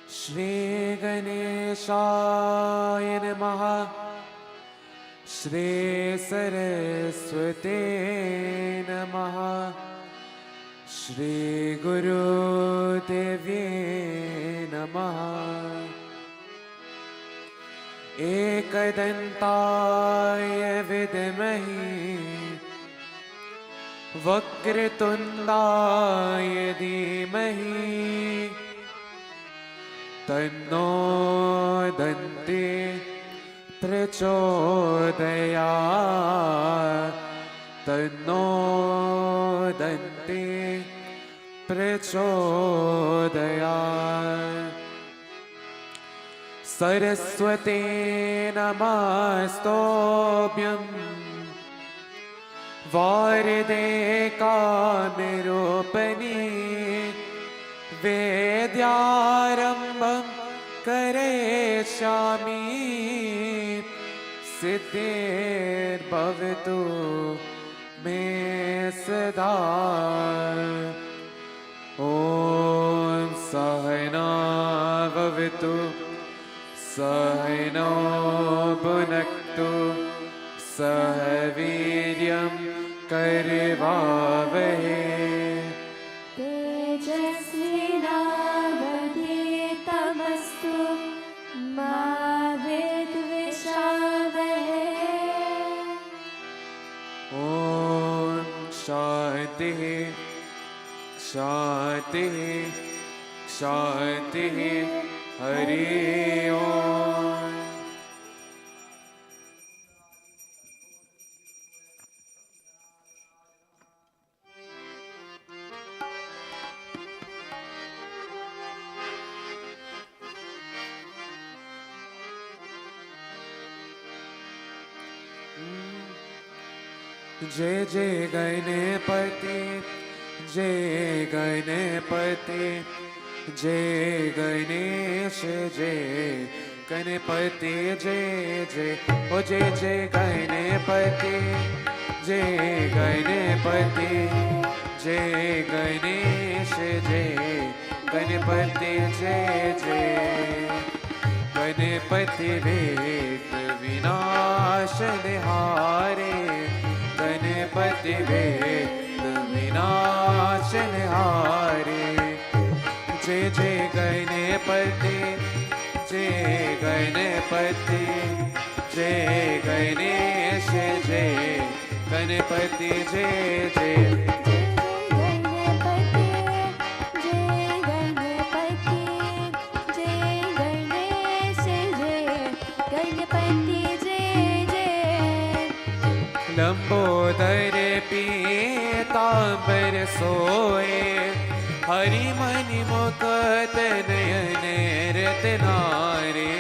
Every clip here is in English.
श्री गणेशाय नमः। श्री सरस्वते नमः। श्री गुरुदेव्ये नमः। एकदन्ताय विद्महे वक्रतुण्डाय धीमहि तन्नो दन्ते प्रचोदयात्। तन्नो दन्ते प्रचोदयात्। सरस्वते नमस्तोभ्यं वारिदे कामरूपिणी वेद्यारम्भं करिष्यामि सिद्धिर्भवतु मे सदा। ॐ सहना भवतु सहनौ भुनक्तु सह वीर्यं करवावहै तेजस्विनावधीतमस्तु मा विद्विषावहै। ॐ शान्तिः शान्तिः शान्तिः। हरि ओम। जय जय गणपति जय गणपति जय गणेश जय गणपति जय जय। ओ जय जय गणपति जय गणपति जय गणेश जय गणपति जय जय। गणपति विघ्न विनाशनहारे गणपति विघ्न विनाशनहारे। जय जय गणपति जय गणपति जय गणेश जय गणपति जय जय। लंबोदर पीतांबर सोए हरि मणि मुकुट नयन रत्नारे।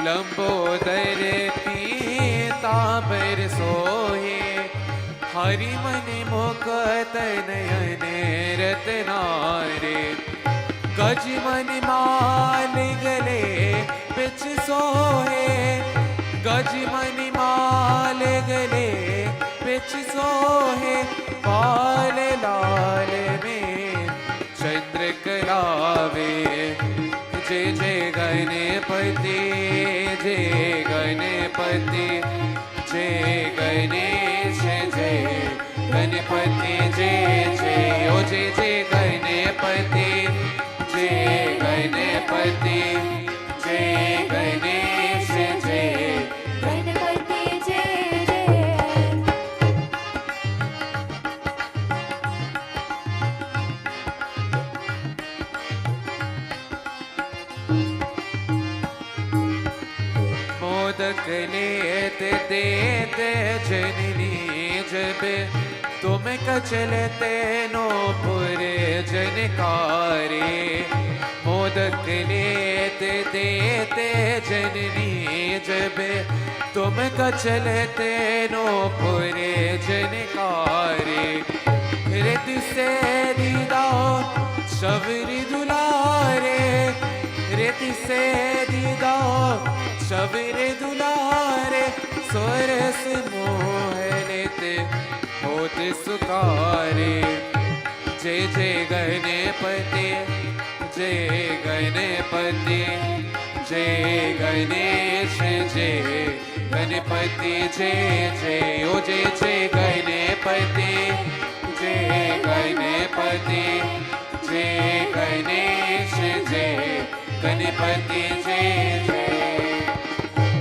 लंबोदर पीतांबर सोए हरि मणि मुकुट नयन रत्नारे। गज मणि माल गले बिच सोहे गज मणि माल गले बिच सोहे। बाल लाल में चंद्र कलावे। जय जय गणपति जय गणपति जय गणेश जय गणपति जय जय। ओ जय जय गणपति जय गणपति जय गणेश जय गणपति जय जय। मोदक लेत देत जननी जब तुम कचलते नूपुर जनकारे। मोदक लेत देत जननी जब तुम कचलते नूपुर जनकारे। रित से दीदा शबर दुलारे रित से दीदा शबर दुलारे। सोरस मोहनित होत सुकारे। जय जय गणपति जय गणपति गणपति जय गणेश जय गणपति जय जय ओ जय जय गणपति जय गणपति जय गणेश जय गणपति जय जय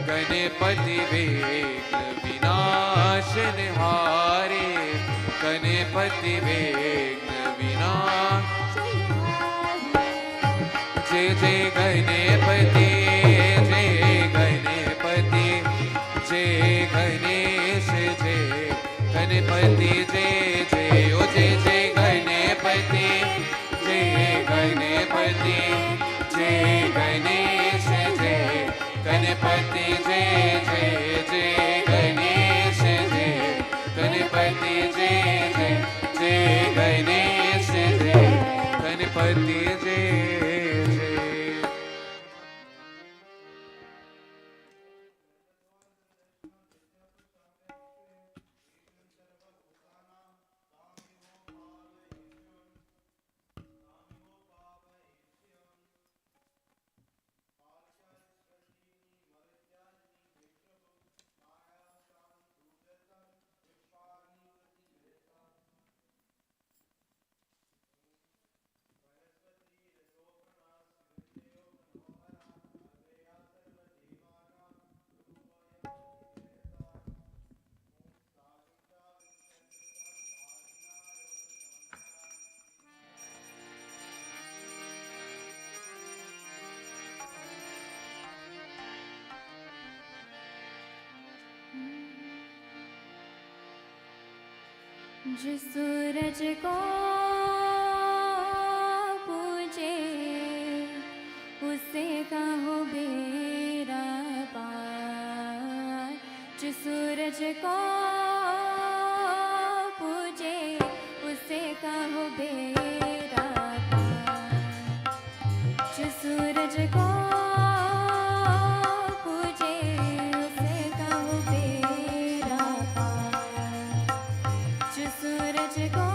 गणपति विघ्न विनाशनहारे गणपति विघ्न विनाश जय जय गणपति जय गणपति जय गणेश जय गणपति जय जय ओ जय जय गणपति जय गणपति जय गणेश जय गणपति जय जय जय गणेश जय गणपति जय जय जय गणेश जय गणपति जय जय जो सूरज को पूजे उसे कहो बेरा पार जो सूरज को पूजे उसे कहो बेरा पार जो सूरज को पूजे उसे कहो बेरा पार जो सूरज को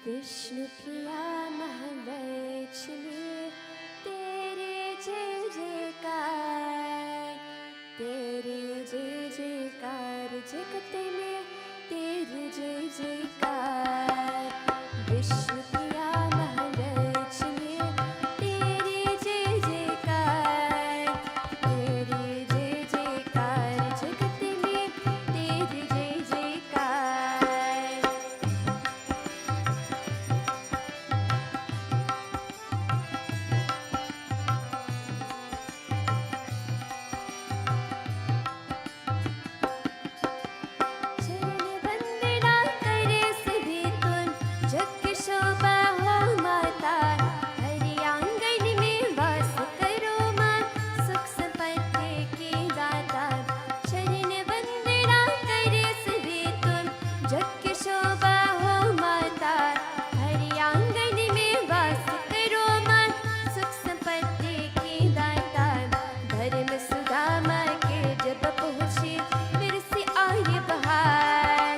विष्णु प्रिया महालक्ष्मी तेरे जय जयकार, तेरे जय जयकार जगत में तेरे जय जयकार। विष्णु प्रिया महालक्ष्मी तेरे जय जयकार, तेरे जय जयकार जगत में तेरे जय जयकार। चरण वंदना करे सभी तुम, जग की शोभा हो माता। हरि आंगन में वास करो मां, सुख संपत्ति की दाता। चरण वंदना करे सभी तुम, जग की शोभा हो माता। हरि आंगन में वास करो मां, सुख संपत्ति की दाता। धर्म सुदामा के जब पहुँचे फिर से आए बहार,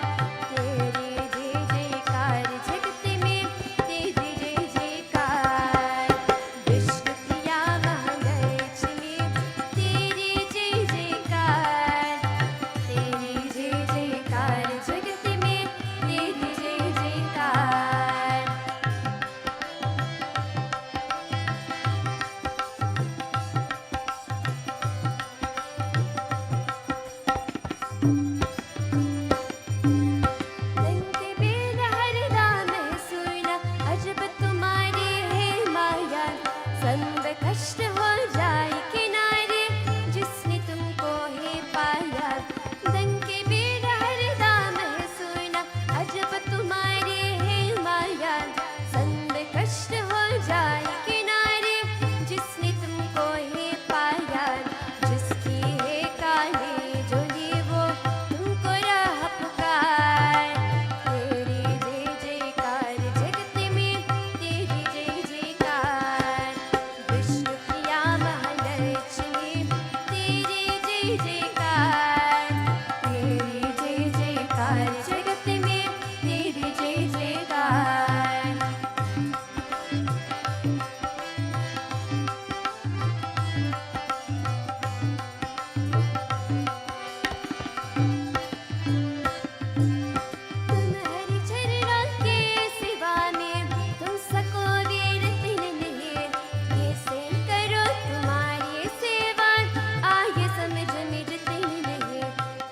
तेरे जय जयकार जगत में तेरे जय जयकार। विष्णु प्रिया महालक्ष्मी तेरे जय जयकार, तेरे जय जयकार जगत में तेरे जय जयकार। दंते बेन हर राम है सुना, अजब तुम्हारी है माया। संग कष्ट हो जाए किनारे, जिसने तुमको है पाया। दंके बेन हर राम है सुना, अजब तुम्हारी है माया। संग कष्ट हो जाए किनारे, जिसने तुमको है पाया। जिसकी है काली जोली वो तुमको राह पुकार, तेरे जय जयकार जगत में तेरे जय जयकार। विष्णु प्रिया महालक्ष्मी तेरे जय जयकार, तेरे जय जयकार जगत में तेरे जय जयकार। तुम हरि चरणों के सिवा में तुम सको वीर तिन नहीं। कैसे करो तुम्हारी सेवा, आगे समझ में तिन नहीं।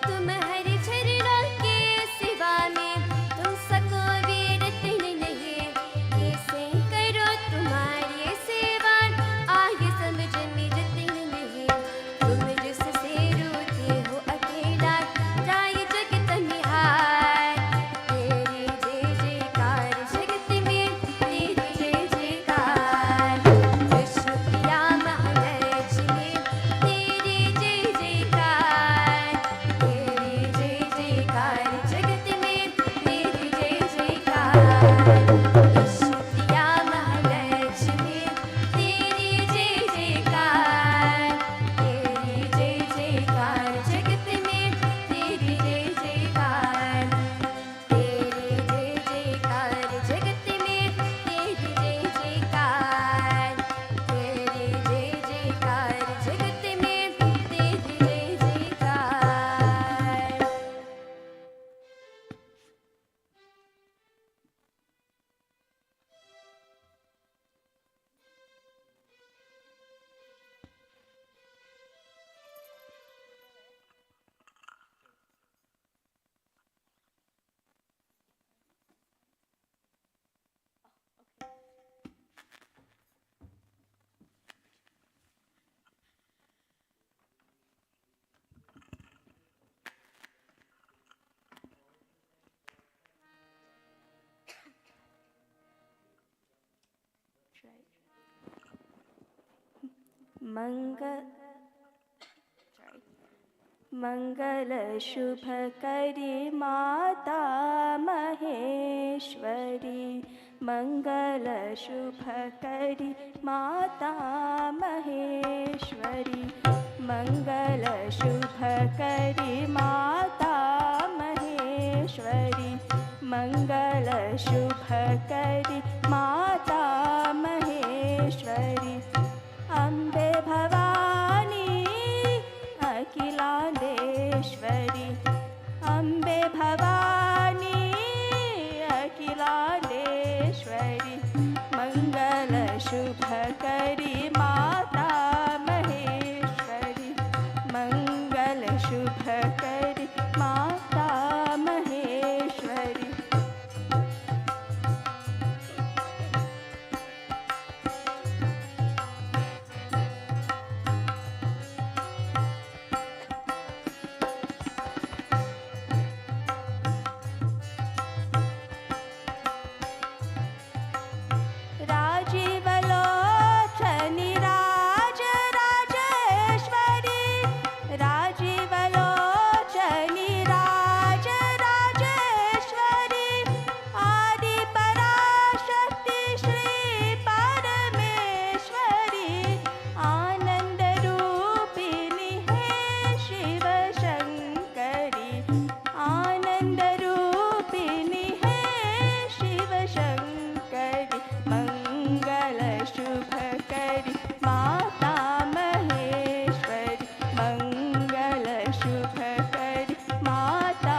तुम हरि चरणों के सिवा में तुम सको वीर तिन नहीं। कैसे करो तुम्हारी सेवा, आगे समझ में तिन नहीं। तुम जिससे रोते हो अकेला, जाए जगत निहार, तेरे जय जयकार जगत में तेरे जय जयकार। विष्णु प्रिया महालक्ष्मी तेरे जय जयकार, तेरे जय जयकार जगत में तेरे जय जयकार। विष्णु प्रिया महालक्ष्मी तेरे जय जयकार, तेरे जय जयकार जगत में तेरे जय जयकार। तेरे जय जयकार जगत में तेरे जय जयकार, तेरे जय जयकार जगत में तेरे जय जयकार। मंगल शुभ करी माता महेश्वरी, मंगल शुभ करी माता महेश्वरी। मंगल शुभ करी माता महेश्वरी, मंगल शुभकरि माता महेश्वरी अम्बे भवानी अखिलांडेश्वरी अम्बे भवानी अखिलांडेश्वरी मंगल शुभकरि माता महेश्वरी मंगल शुभकरि माता महेश्वरी राजीवलोचनि राज राजेश्वरी राजीवलोचनि राज राजेश्वरी आदि पराशक्ति श्री परमेश्वरी आनंद रूपिणी हे शिव शंकरी आनंद रूपिणी हे शिव शंकरी मंगल शुभकरि माता महेश्वरी मंगल शुभकरि माता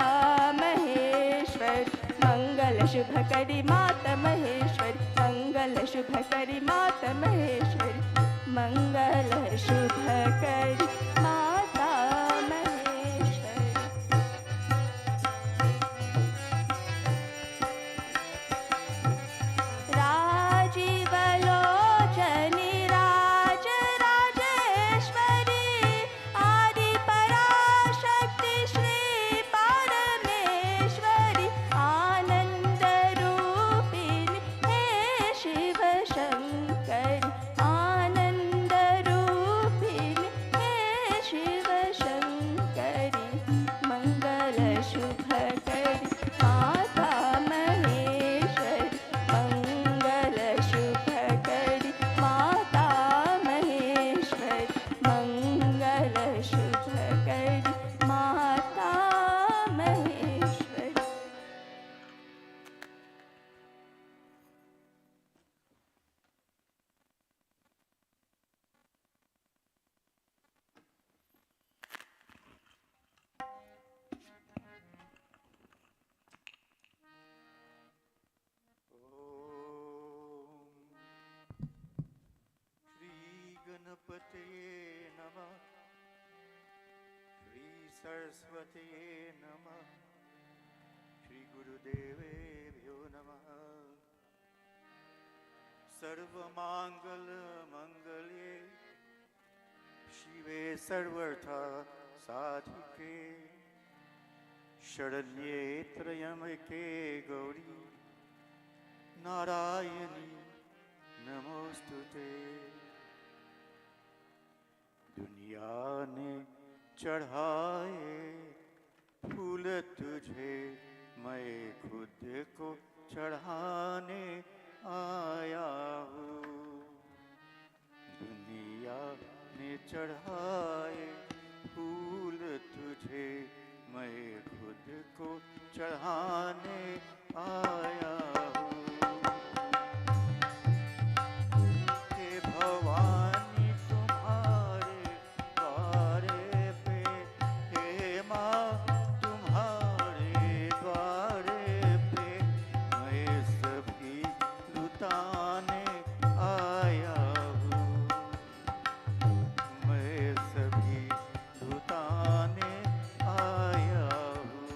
महेश्वरी मंगल शुभकरि माता महेश्वरी मंगल शुभकरि माता महेश्वरी मंगल शुभकरि माता महेश्वरी राजीवलोचनि राज राजेश्वरी आदि पराशक्ति श्री परमेश्वरी आनंद रूपिणी हे शिव शंकरी आनंद रूपिणी हे शिव शंकरी मंगल शुभकरि माता महेश्वरी मंगल शुभकरि माता महेश्वरी मंगल शुभकरि माता महेश्वरी श्री गणपतये नमः श्री सरस्वतये नमः श्री गुरुदेवेभ्यो नमः सर्वमांगल मंगल्ये शिवे सर्वर्थ साधिके शरण्ये त्र्यंबके गौरी नारायणी नमोस्तुते दुनिया ने चढ़ाए फूल तुझे मैं खुद को चढ़ाने आया हूँ दुनिया ने चढ़ाए फूल तुझे मैं खुद को चढ़ाने आया हूँ हे भवानी तुम्हारे द्वारे पे हे माँ तुम्हारे द्वारे पे मैं सभी लुटाने आया हूँ मैं सभी लुटाने आया हूँ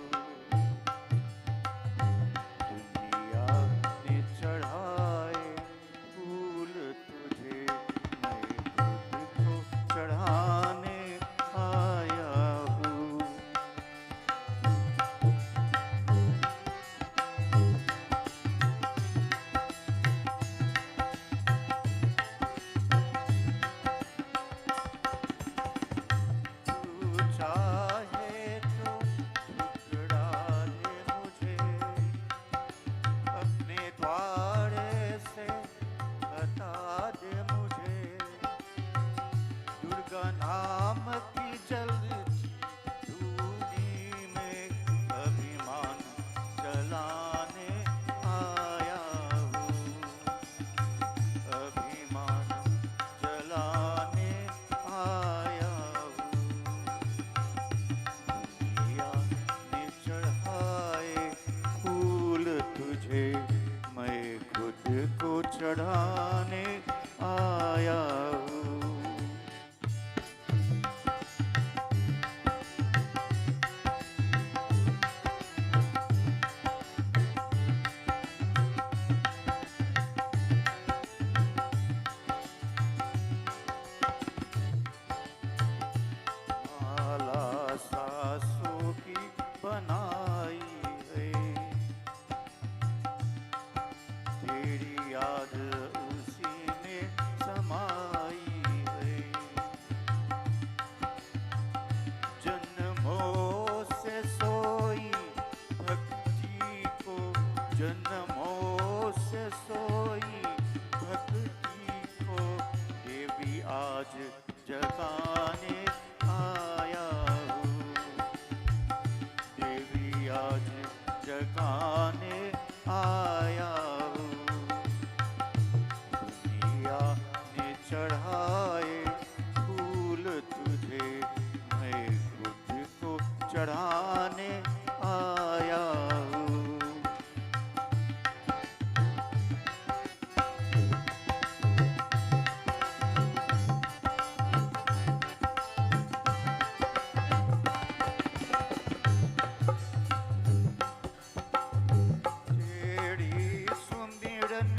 जगाने आया हूँ। दुनिया ने चढ़ाए फूल तुझे, मैं खुद को चढ़ाने आया हूँ। तेरी सुमिरन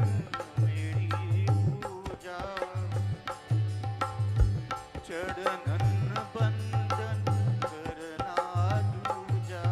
मेरी पूजा, चरणन बंदन करना दूजा।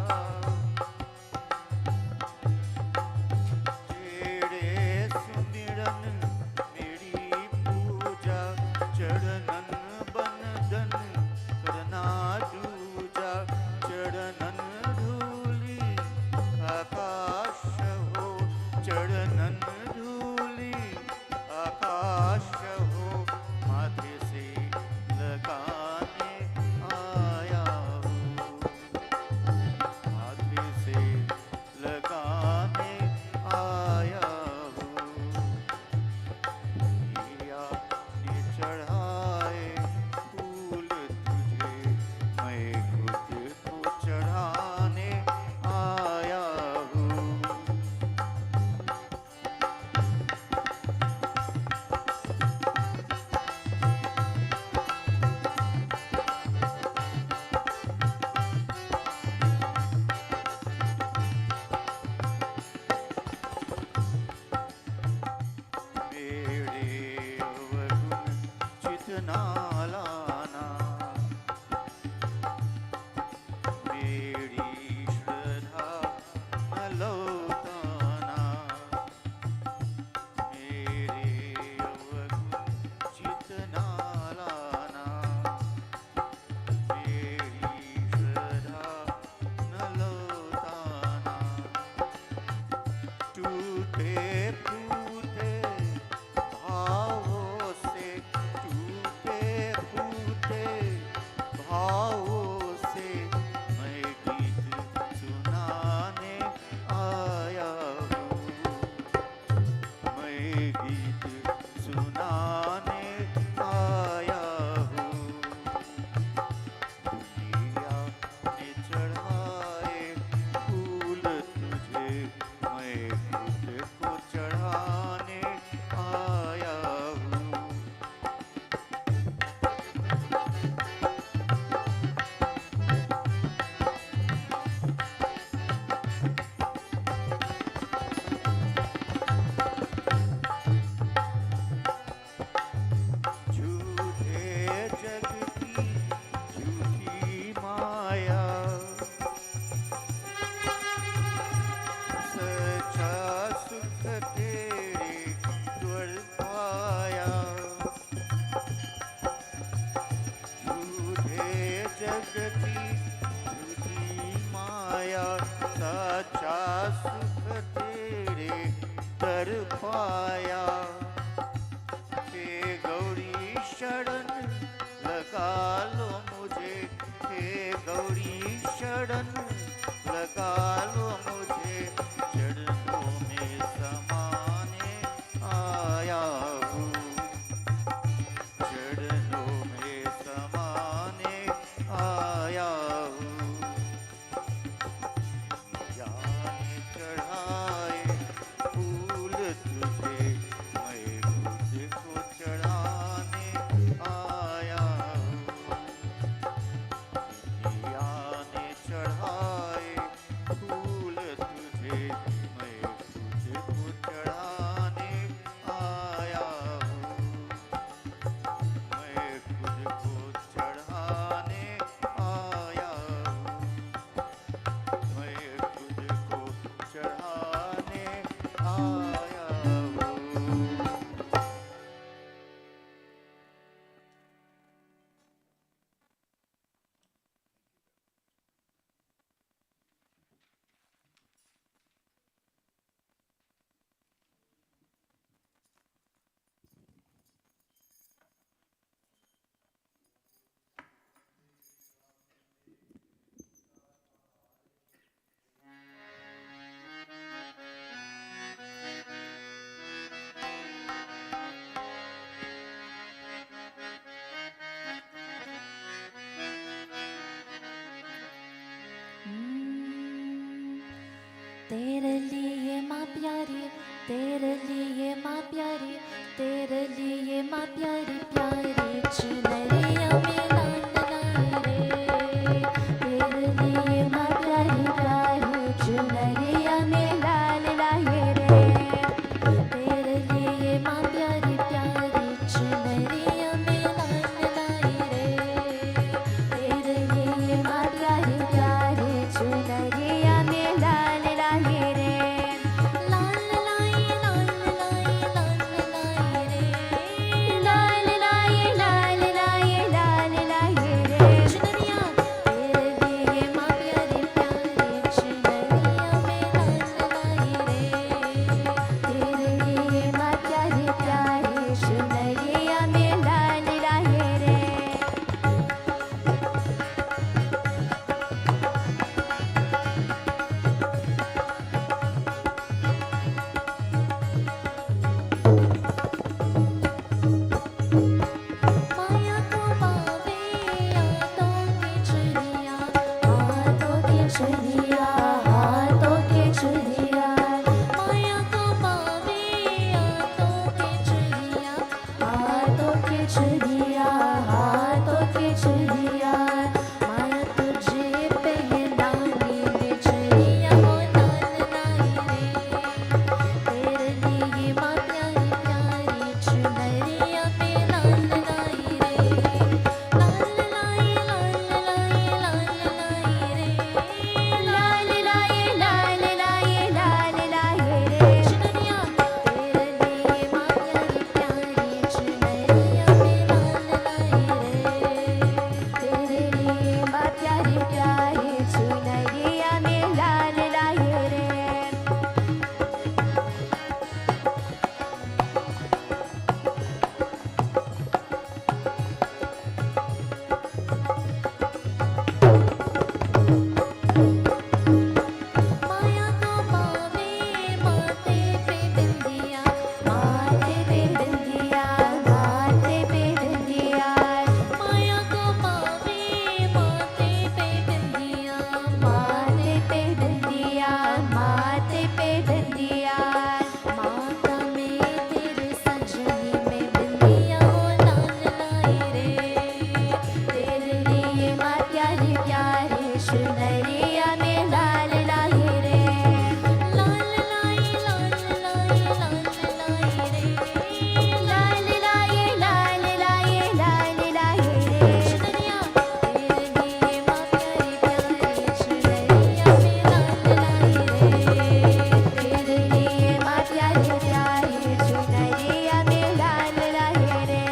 तेरे लिए माँ प्यारी, तेरे लिए माँ प्यारी, तेरे लिए माँ प्यारी प्यारी चुनरिया में लाल लाई रे। तेरे लिए माँ प्यारी प्यारी चुनरिया में लाल लाई रे। तेरे लिए माँ प्यारी प्यारी चुनरिया में लाल लाई रे। तेरे लिए माँ प्यारी प्यारी चुनरिया में लाल लाई रे। लाल लाई लाल लाई लाल लाई रे। लाल लाई लाल लाई लाल लाई रे। चुनरिया तेरे लिए माँ प्यारी प्यारी चुनरिया में लाल लाई रे। तेरे लिए माँ प्यारी प्यारी चुनरिया में लाल लाई रे। माया को पावे हाथों की चुड़िया, हाथों की चुड़िया, हाथों की चुड़िया। माया को पावे हाथों की चुड़िया, हाथों की चुड़िया, हाथों की चुड़िया। माया तुझे पहनाने में चुड़िया हो लाल लाई रे। तेरे लिए माँ प्यारी प्यारी चुनरिया में लाल लाई रे। लाल लाई लाल लाई लाल लाई रे। लाल लाई लाल लाई लाल लाई रे। चुनरिया तेरे लिए माँ प्यारी प्यारी चुनरिया में लाल लाई रे। तेरे लिए माँ प्यारी प्यारी चुनरिया में लाल लाई रे। माया को पावे माथे पे बिंदिया, माथे पे बिंदिया, माथे पे बिंदिया। माया को पावे माथे पे बिंदिया, माथे पे बिंदिया, माथे पे बिंदिया। माथा में तेरे सजनी में बिंदिया हो लाल लाई रे। तेरे लिए माँ प्यारी प्यारी चुनरिया में लाल लाई रे। लाल लाई लाल लाई लाल लाई रे। लाल लाई लाल लाई लाल लाई रे। चुनरिया तेरे लिए माँ प्यारी प्यारी चुनरिया में लाल लाई रे। तेरे लिए माँ प्यारी प्यारी चुनरिया में लाल लाई रे।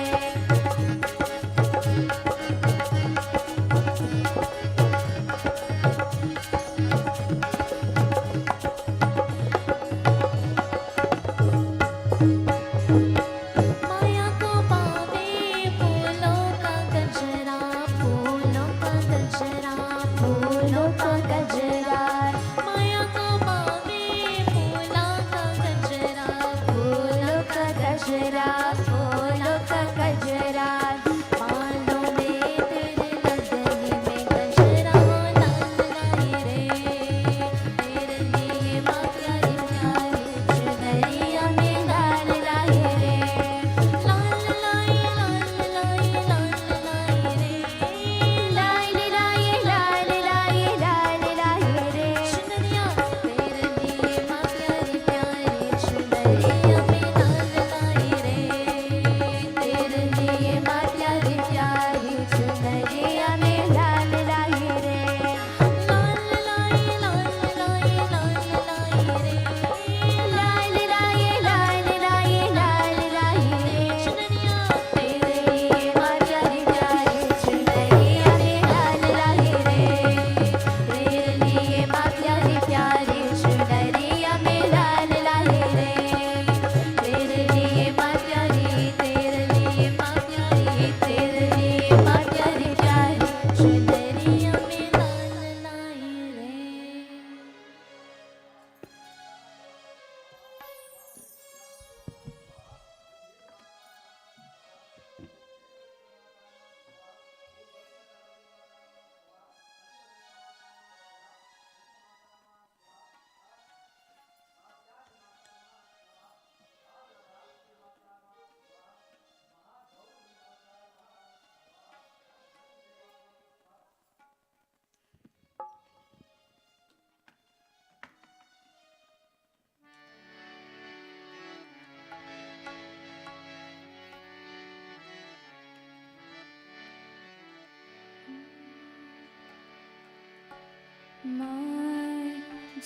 माँ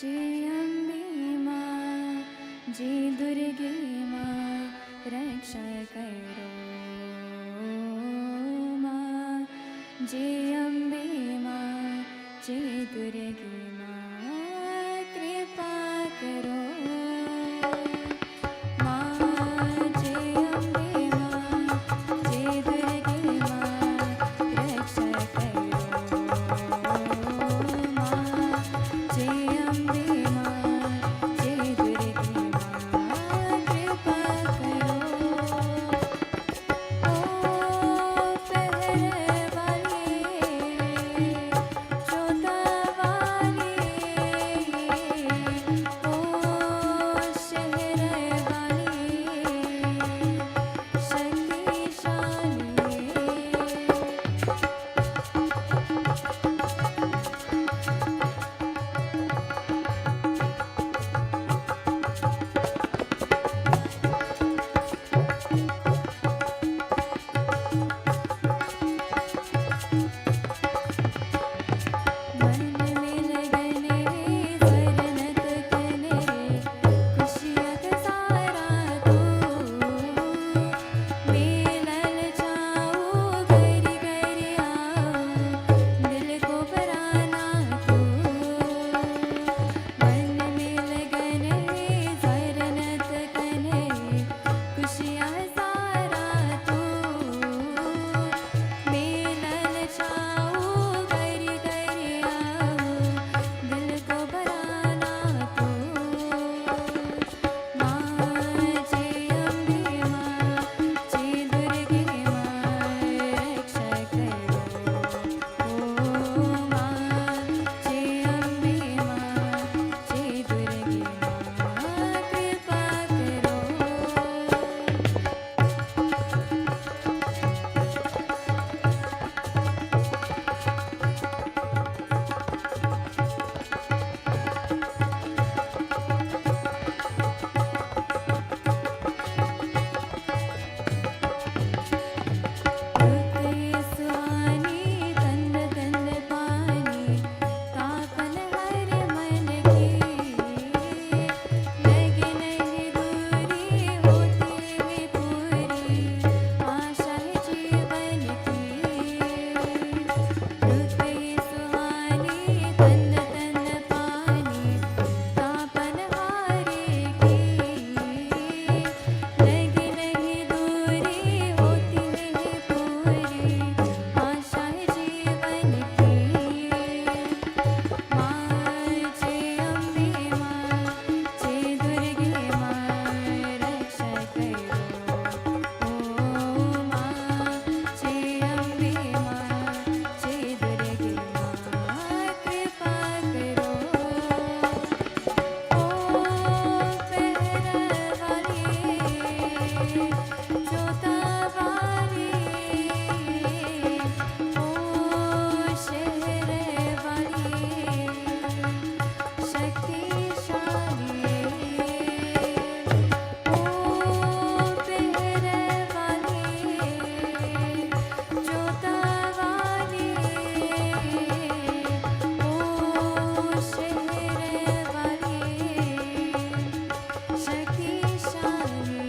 जय अम्बे माँ जय दुर्गे माँ रक्षा करो माँ जय अम्बे माँ जय दुर्गे माँ कृपा करो माँ जय अम्बे माँ जय दुर्गे माँ रक्षा करो माँ जय अम्बे माँ जय दुर्गे माँ कृपा करो ओ पहरे वाली जोता वाली ओ शहर वाली शक्तिशाली मन में लगने सरनत कने खुशियत सारा तू मेलल जाओ घर घर आओ दिल को पराना तू मन में लगने सरनत कने खुशियाँ सारा तू मेलल जाओ घर घर आओ दिल को भराना तू माँ जय अम्बे माँ जय दुर्गे माँ रक्षा करो ओ माँ जय अम्बे माँ जय दुर्गे माँ कृपा करो रुते सुहानी तंद तंद पानी तापन हर मन की लगे नहीं दूरी होती है पूरी आशा है जीवन की रुते सुहानी तंद तंद पानी तापन हारे की लगे नहीं दूरी होती है पूरी आशा है जीवन की माँ जय अम्बे माँ जय दुर्गे माँ रक्षा करो ओ माँ जय अम्बे माँ जय दुर्गे माँ कृपा करो ओ पहरा वाली जोता वाली ओ शहर वाली शक्तिशाली ओ पहरे वाली जोता वाली ओ शहर वाली शक्तिशाली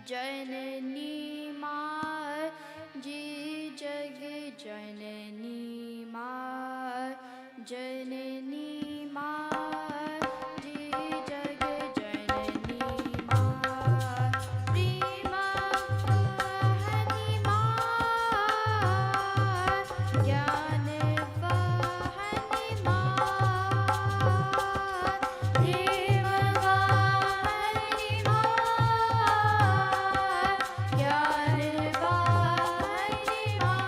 जननी माँ जी जग जननी माँ जननी माँ जी जग जननी माँ प्रेमा वाहनी माँ ज्ञान वाहनी माँ प्रेम वाहनी माँ ज्ञान वाहनी माँ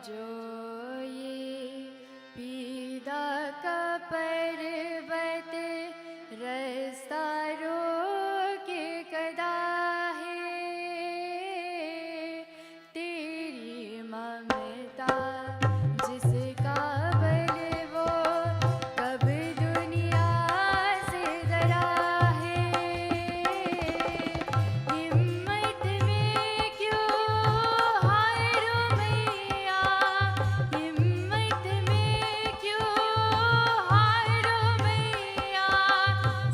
जोये पीदा का पर्वत रास्ता रोके कदा है तेरी ममता जिसका बल वो कब दुनिया से डरा है हिम्मत में क्यों हारो मैया हिम्मत में क्यों हारो मैया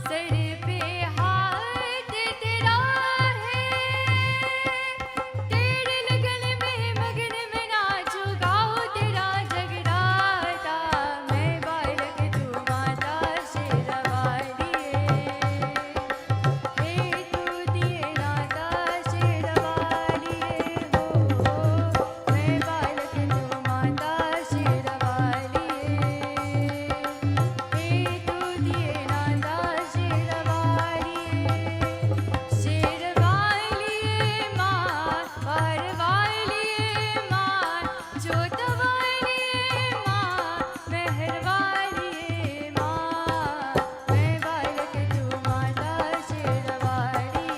सर पे हाथ तेरा है तेरे लगन में मगन में नाचू गाओ तेरा जगराता मैं बालक तू माता शेरवाली हे तू दिए नाता शेरवाली हो मैं बालक तू माता शेरवाली हे तू दिए नाता शेरवाली शेरवाली माँ वारवाली माँ जोतवाली माँ मेहरवाली माँ मैं बालक तू माता शेरवाली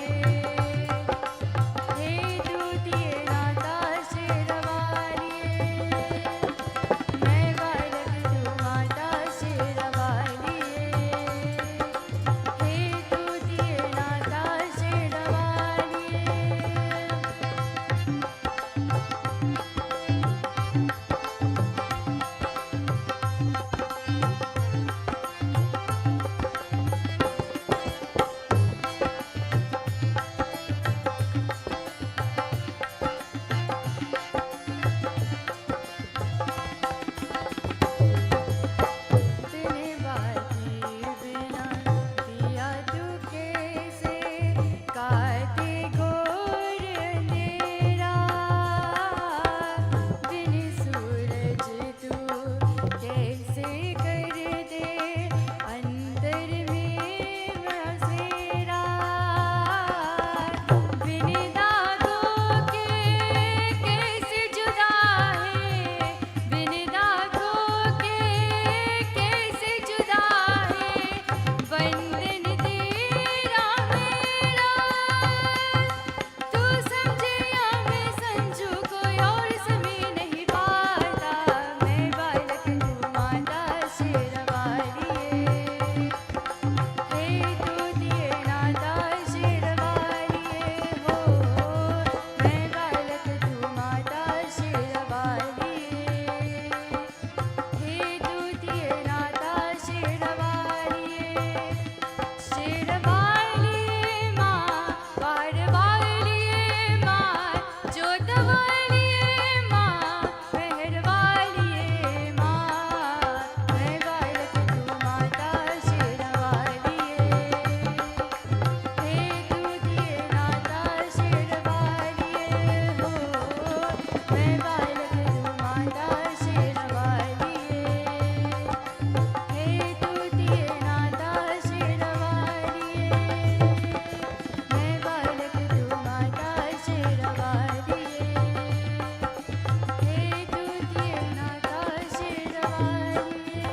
हे तू दिए नाता शेरवाली मैं बालक तू माता शेरवाली हे तू दिए नाता शेरवाली तेने बाती बिना दिया तू कैसे काटे घोर अंधेरा बिन सूरज तू कैसे कर दे अंतर में बसेरा बिन दागों के कैसे जुदा है बिन दागों के कैसे जुदा है बंधन तेरा मेरा तू समझे या मैं समझू कोई और समझ नहीं पाता मैं बालक तू माता शेरवाली हे तू दिए नाता शेरवाली हो मैं बालक तू माता शेरवाली हे तू दिए नाता शेरवाली शेरवाली माँ वारवाली माँ जोतवाली माँ मेहरवाली माँ मैं बालक तू माता शेरवाली हे तू दिए नाता शेरवाली हो मैं बालक तू माता शेरवाली हे तू दिए नाता शेरवाली मैं बालक तू माता शेरवाली हे तू दिए नाता शेरवाली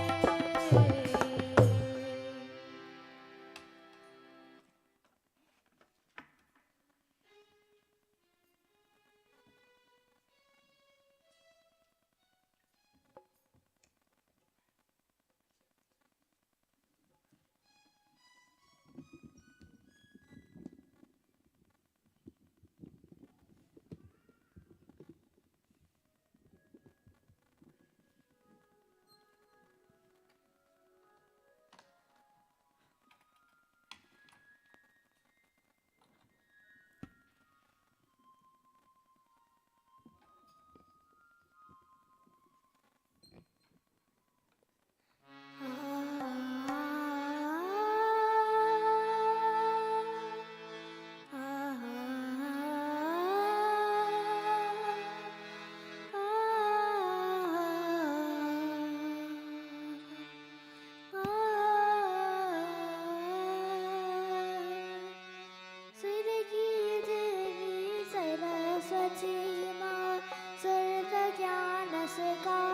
जला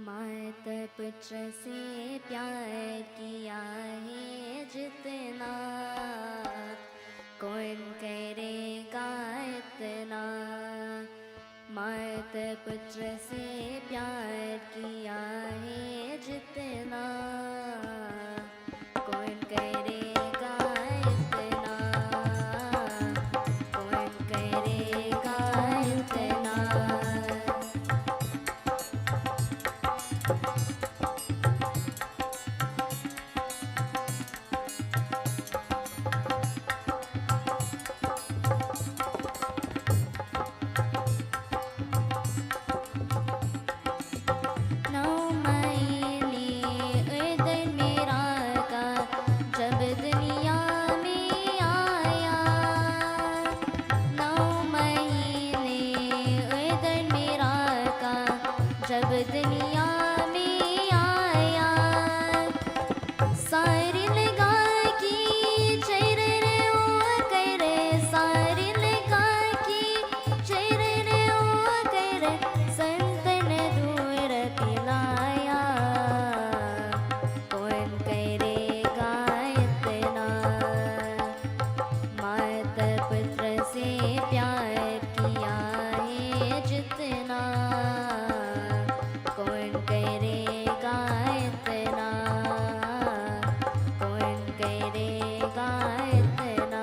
मात पुत्र से प्यार किया है जितना, कौन करेगा इतना। मात पुत्र से प्यार किया है जितना, कौन करेगा इतना, कौन करेगा इतना। जब दुनिया में आया, सारी लगा की चरण ओ करे, सारी लगा की चरण ओ करे, संतन दूर पिलाया, कौन करेगा इतना। मात पुत्र से प्यार किया है जितना, कौन करेगा इतना, कौन करेगा इतना।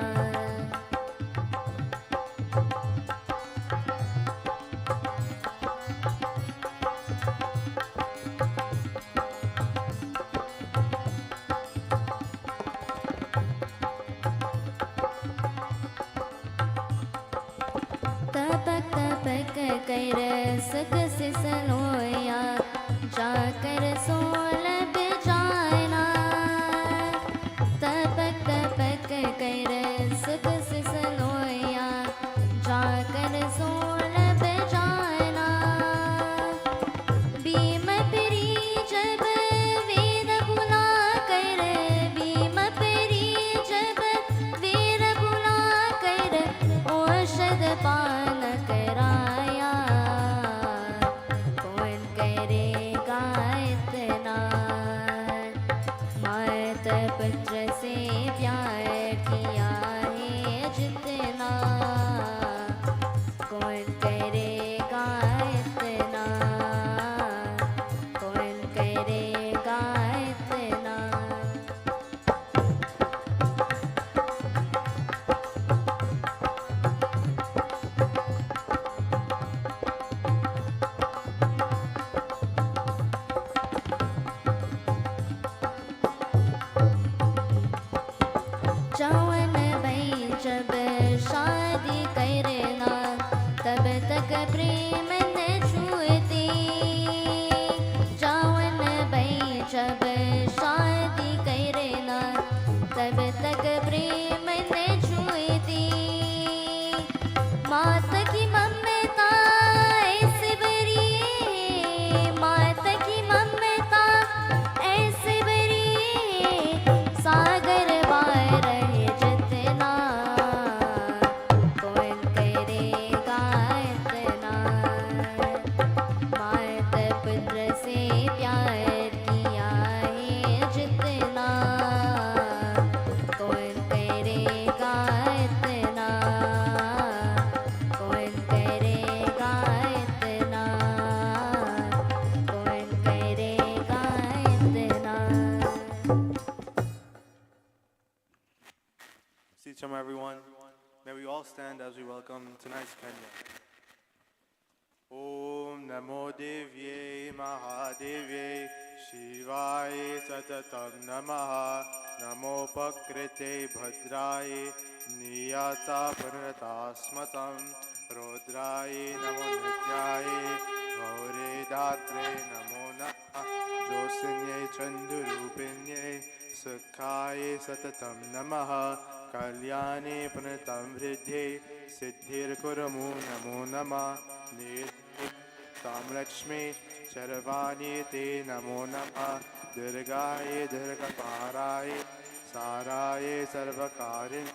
तपक तपक कर सक से सलोया, जाकर सोलभ जाना। तपक तपक कर सक से सलोया, जाकर सोलभ जाना। भीम परी जब वेद बुला कर, भीम परी जब वेद बुला कर, औषध पान कराया, कौन करेगा इतना। मात पुत्र से प्यार किया है जितना, कौन करेगा इतना, कौन करेगा इतना। जौन भई जब शादी करना, तब तक प्रेम न छूती। जौन भई जब शादी करना, तब तक प्रेम न छूती। मात की ममता ऐसे बरी, मात की ममता ऐसे बरी, सागर पार है जितना, कौन करेगा इतना। मात पुत्र से प्यार किया है जितना, कौन करेगा इतना, कौन करेगा इतना, कौन करेगा इतना। Seats from everyone. May we all stand as we welcome tonight's Kenya. Om Namo Devye Mahadevye Shivaye Satatam Namaha. Namo Pakrite Bhadraye Niyata Purnatasmatam. Rodraye Namo Nityaye Gaure Datre Namo Namaha. Jyosinye Chandurupinye Sukhaye Satatam Namaha. Kalyane Punatam Vridhe Siddhir Kuramu Namo Nama. Tamlakshmi Charvani Te Namo Nama. Durgaye Durgaparaye Saraye Sarvakarin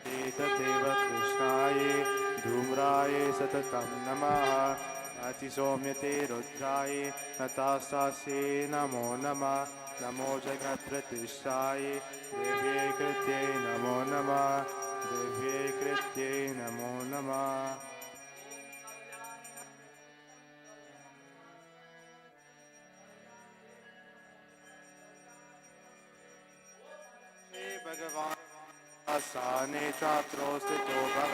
Te Tateva Krishnaye Dhumraye Satatam Namaha. अतिसौम्यते रुद्राय नतास्तास्ये नमो नमः नमो जगत्प्रतिष्ठाय दिव्ये कृत्ये नमो नमः दिव्ये कृत्ये नमो नमः हे भगवान् आसाने चात्रो स्थितो भव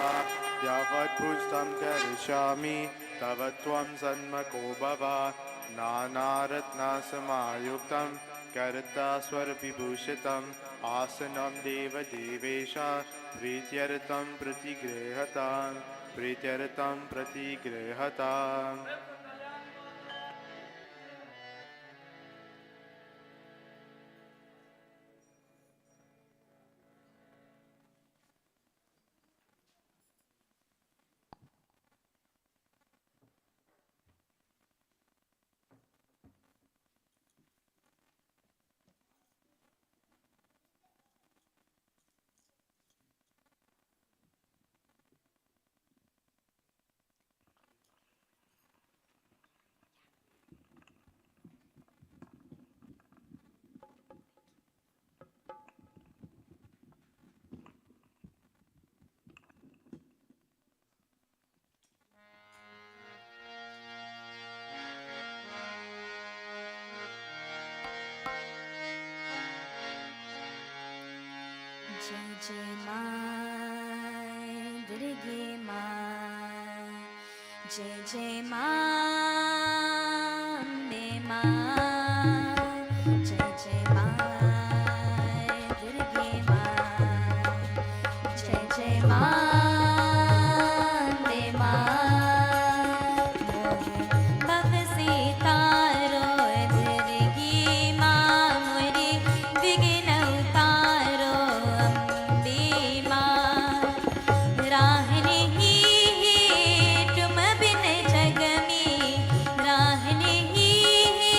यावद्भुजं करिष्यामि तव त्वं सन्मको भव नानारत्नसमायुक्तं करतास्वरविभूषितम् आसनं देवदेवेश प्रीत्यर्थं प्रतिगृहताम् जय जय माँ दुर्गे माँ जय जय माँ अम्बे माँ जय जय माँ दुर्गे माँ जय जय माँ अम्बे माँ मोर भव से तारो दुर्गे माँ मोरे विघ्न उतारो अम्बे माँ राह नहीं है तुम बिन जग में राह नहीं है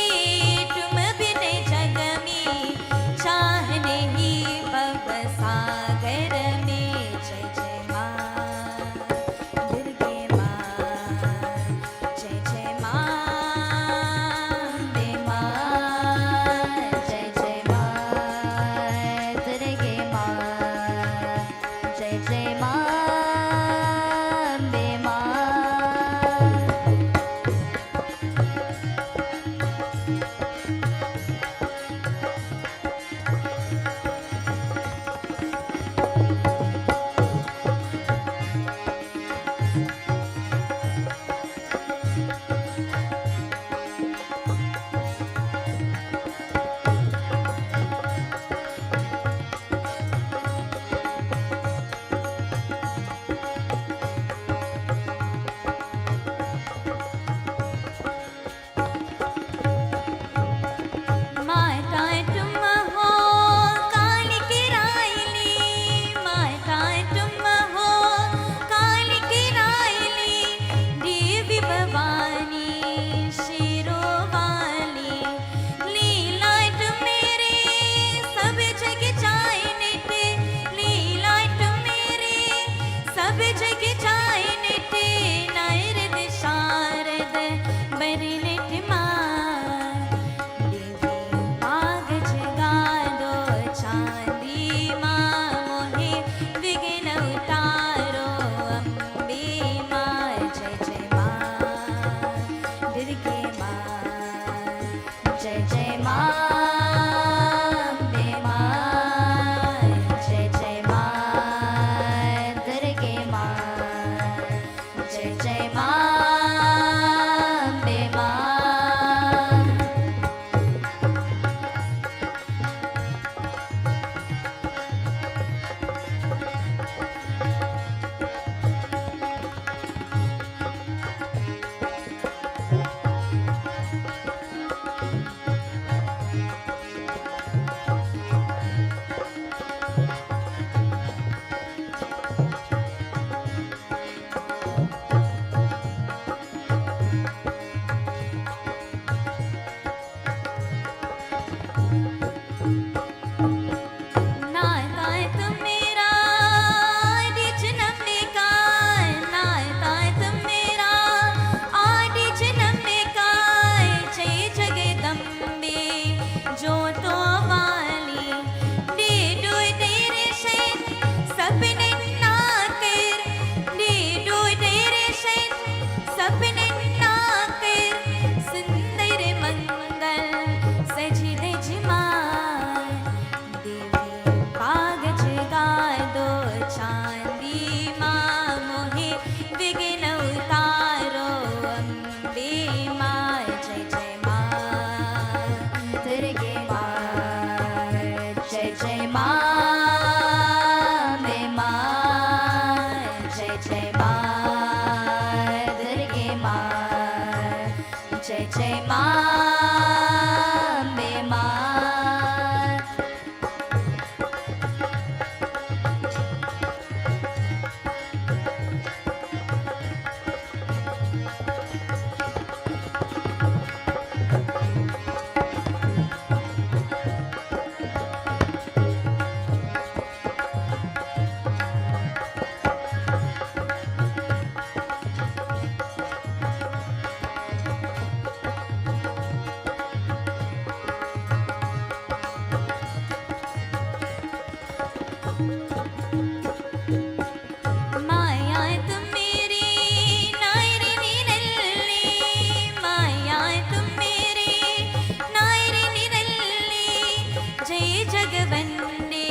जगवंदे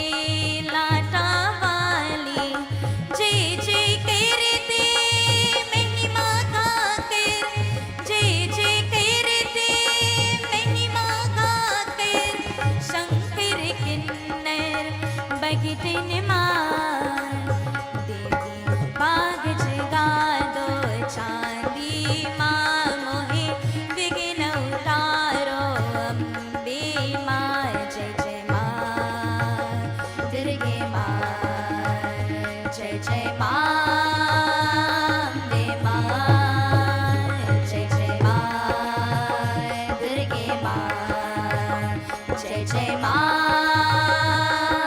लाटा वाली जय जय करते महिमा गाकर जय जय करते महिमा गाकर शंकर किन्नर बगितन मार देवी बाग जगा दो चांदी माँ मोहे विघ्न उतारो अम्बे माँ जय जय माँ दुर्गे माँ जय जय माँ अम्बे माँ जय जय माँ दुर्गे माँ जय जय माँ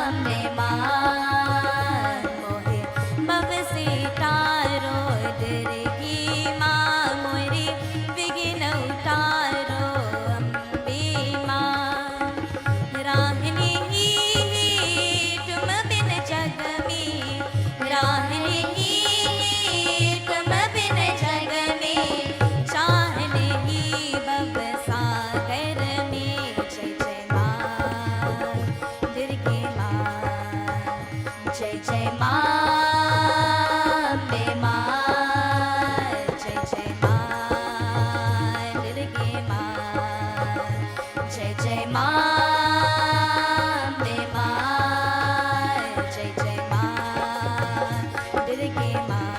अम्बे माँ मोहे भव से तारो दुर्गी माँ मोरे विघ्न उतारो अम्बे माँ राहनी ही तुम बिन जग में राहनी ही तुम बिन जग में चाहने ही भव सागर में जय जय माँ दुर्गे माँ जय जय माँ अम्बे माँ जय जय माँ दुर्गे माँ जय जय माँ अम्बे माँ जय जय माँ दुर्गे माँ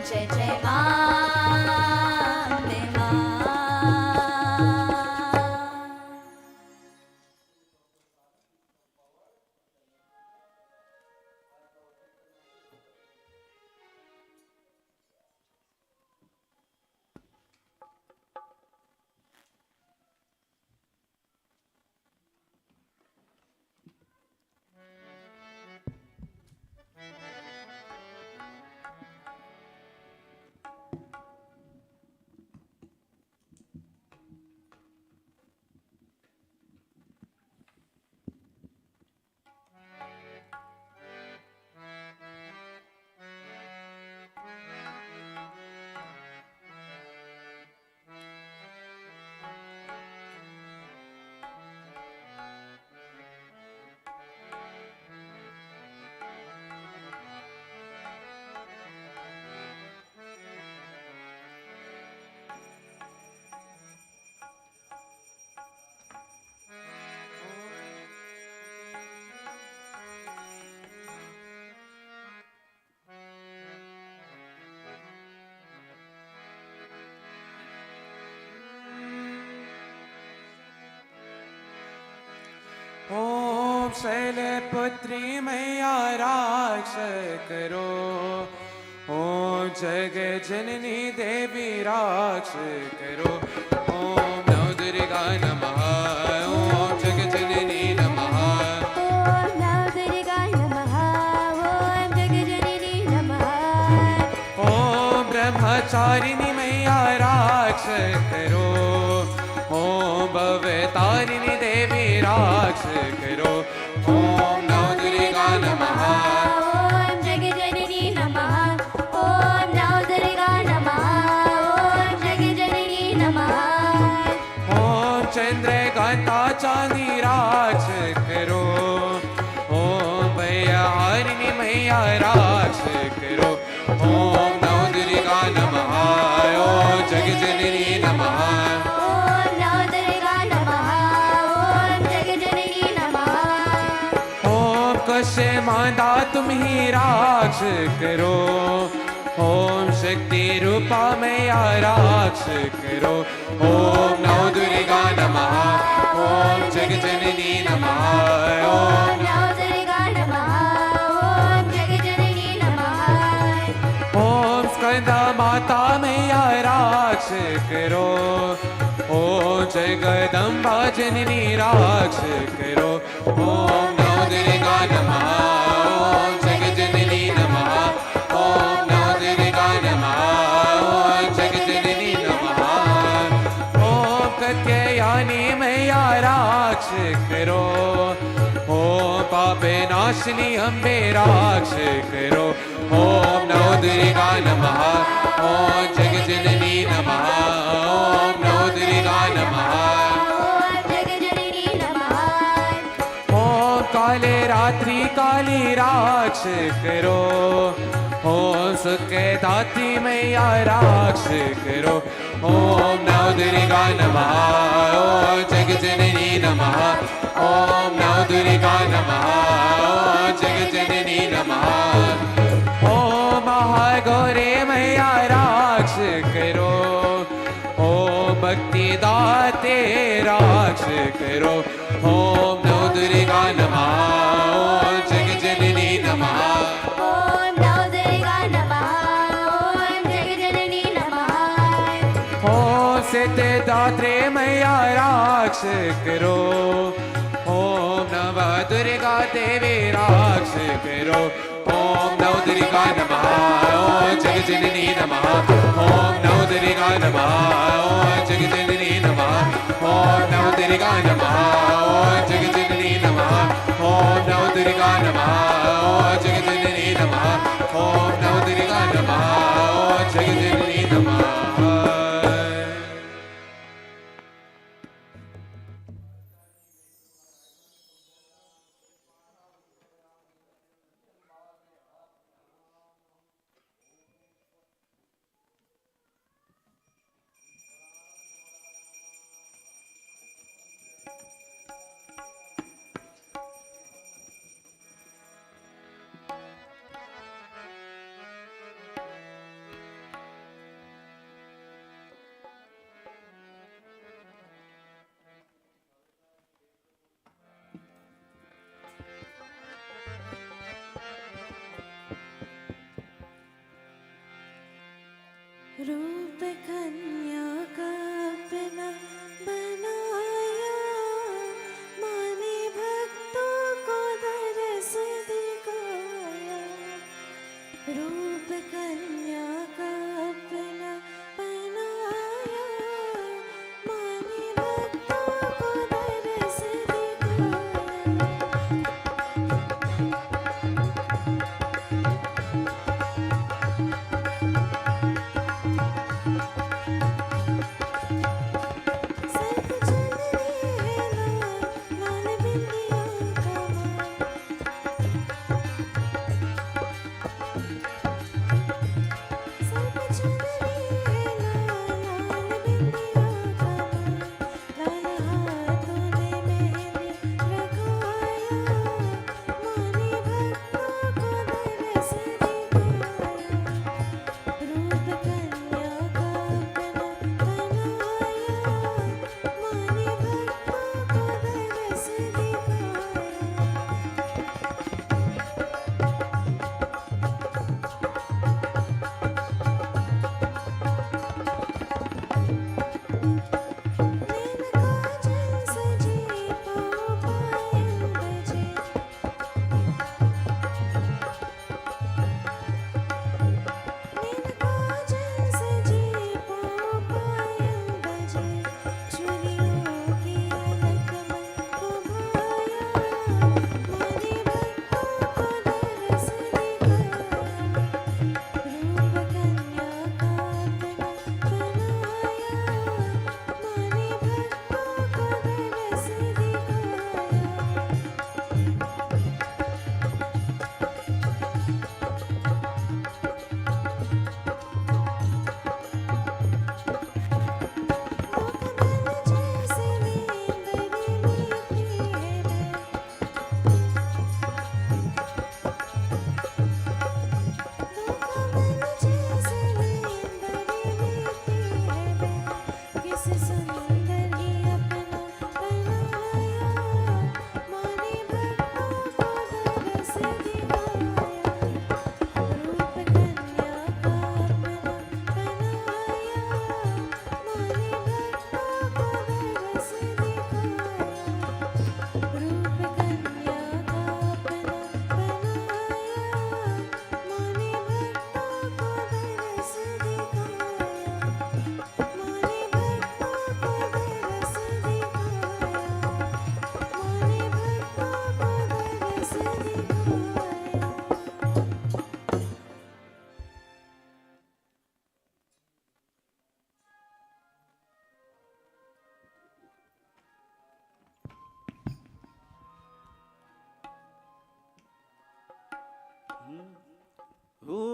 जय जय माँ अम्बे माँ। ओम शैलपुत्री मैया राक्ष करो ओम जग जननी देवी राक्ष करो ओम नव दुर्गा नमः ओम जग जननी नमः ॐ नव दुर्गा नमः ॐ जगजननी नमः ओम ब्रह्मचारिणी मैया राक्ष करो ओम भवतारिणी देवी राक्ष करो ओम नव दुर्गा नमः ॐ जगजननी नमः ॐ नव दुर्गा नमः ॐ जगजननी नमः ओम चंद्रकांता चांदी राक्ष करो ओम भैयारिणी मैया राक्ष करो ओम नव दुर्गा नमः ओम जगजननी नमः ॐ नव दुर्गा नमः ॐ जगजननी नमः ओम कश्य माता तुम ही राक्ष करो ओम शक्ति रूपा मैया राक्ष करो ओम नव दुर्गा नमः ओम जगजननी नमः ओम ॐ नव दुर्गा नमः ॐ जगजननी नमः ओम स्कंदा माता मैया राक्ष करो ओम जगदम्बा जननी राक्ष करो ओम नव दुर्गा नमः ओम जगजननी नमः ओम नव दुर्गा नमः ओम जगजननी नमः ओम कत्यायनी मैया राक्ष करो ओम पापे नाशिनी अम्बे राक्ष करो ओम नव दुर्गा नमः ओम जगजननी नमः ओम नव दुर्गा नमः ॐ जगजननी नमः काले रात्रि काली राक्ष करो, ओम सुखे दाती मैया राक्ष करो। ओम नव दुर्गा नमः, ओम जग जननी नमः, ओम नव दुर्गा नमः, ओम जग जननी नमः। ओम महागौरे मैया राक्ष करो, ओम भक्ति दाते राक्ष करो। ओम नव दुर्गा नमः, ओम जग जननी नमः। ॐ नव दुर्गा नमः ॐ जगजननी नमः ओम सिद्धिदात्रे मैया राक्ष करो, ओम नव दुर्गा देवी राक्ष करो। ओम नव दुर्गा नमः, ओम जग जननी नमः, ओम नव दुर्गा नमः, ओम जग जननी नमः, ओम नव दुर्गा नमः, ओम जग जननी नमः, ओम नव दुर्गा नमः, ओम जग जननी नमः, ओम नव दुर्गा नमः, ओम जग जननी नमः। रूप कन्या का अपना बनाया, माने भक्तों को दरस दिखाया। रूप कन्या का अपना बनाया, माने भक्तों को दरस दिखाया।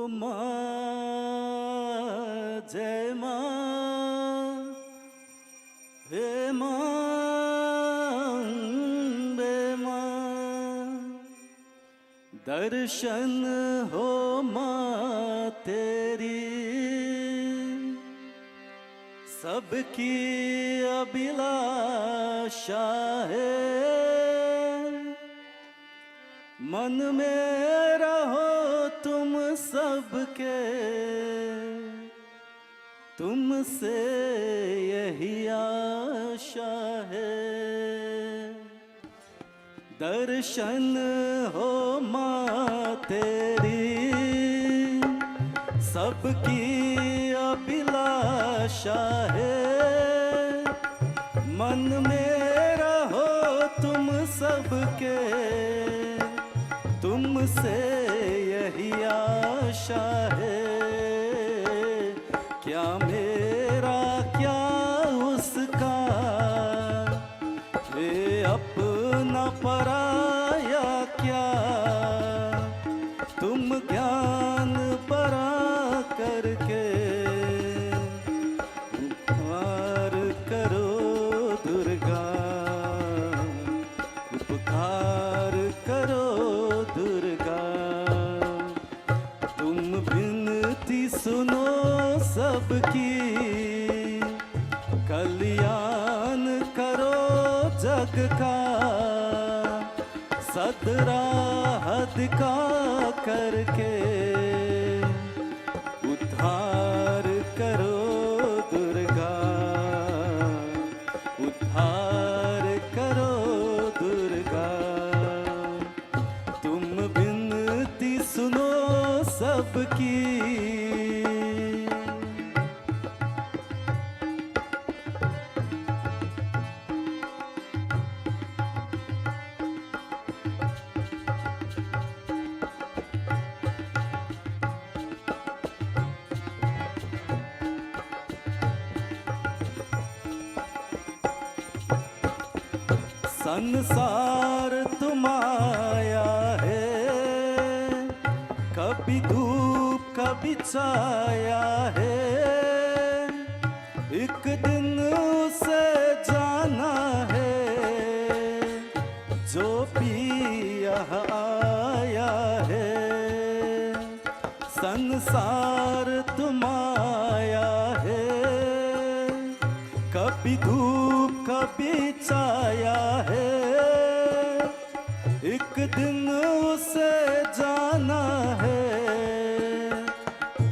माँ जय माँ हे माँ बे माँ दर्शन हो माँ तेरी सबकी अभिलाषा है मन में रहो तुम सबके तुमसे यही आशा है दर्शन हो माँ तेरी सबकी अभिलाषा है मन में रहो तुम सबके तुमसे यही आशा है क्या मेरा क्या उसका ये अपना पराया क्या तुम ज्ञान परा करके उपकार करो दुर्गा उपकार करो दुर्गा तुम विनती सुनो सबकी कल्याण करो जग का सदराहत का करके उद्धार करो दुर्गा उद्धार करो दुर्गा तुम विनती सुनो सबकी संसार तुम्हारा है कभी धूप कभी छाया है एक दिन उसे जाना है जो भी यहाँ आया है संसार तुम्हारा है कभी धूप कभी छाया है एक दिन उसे जाना है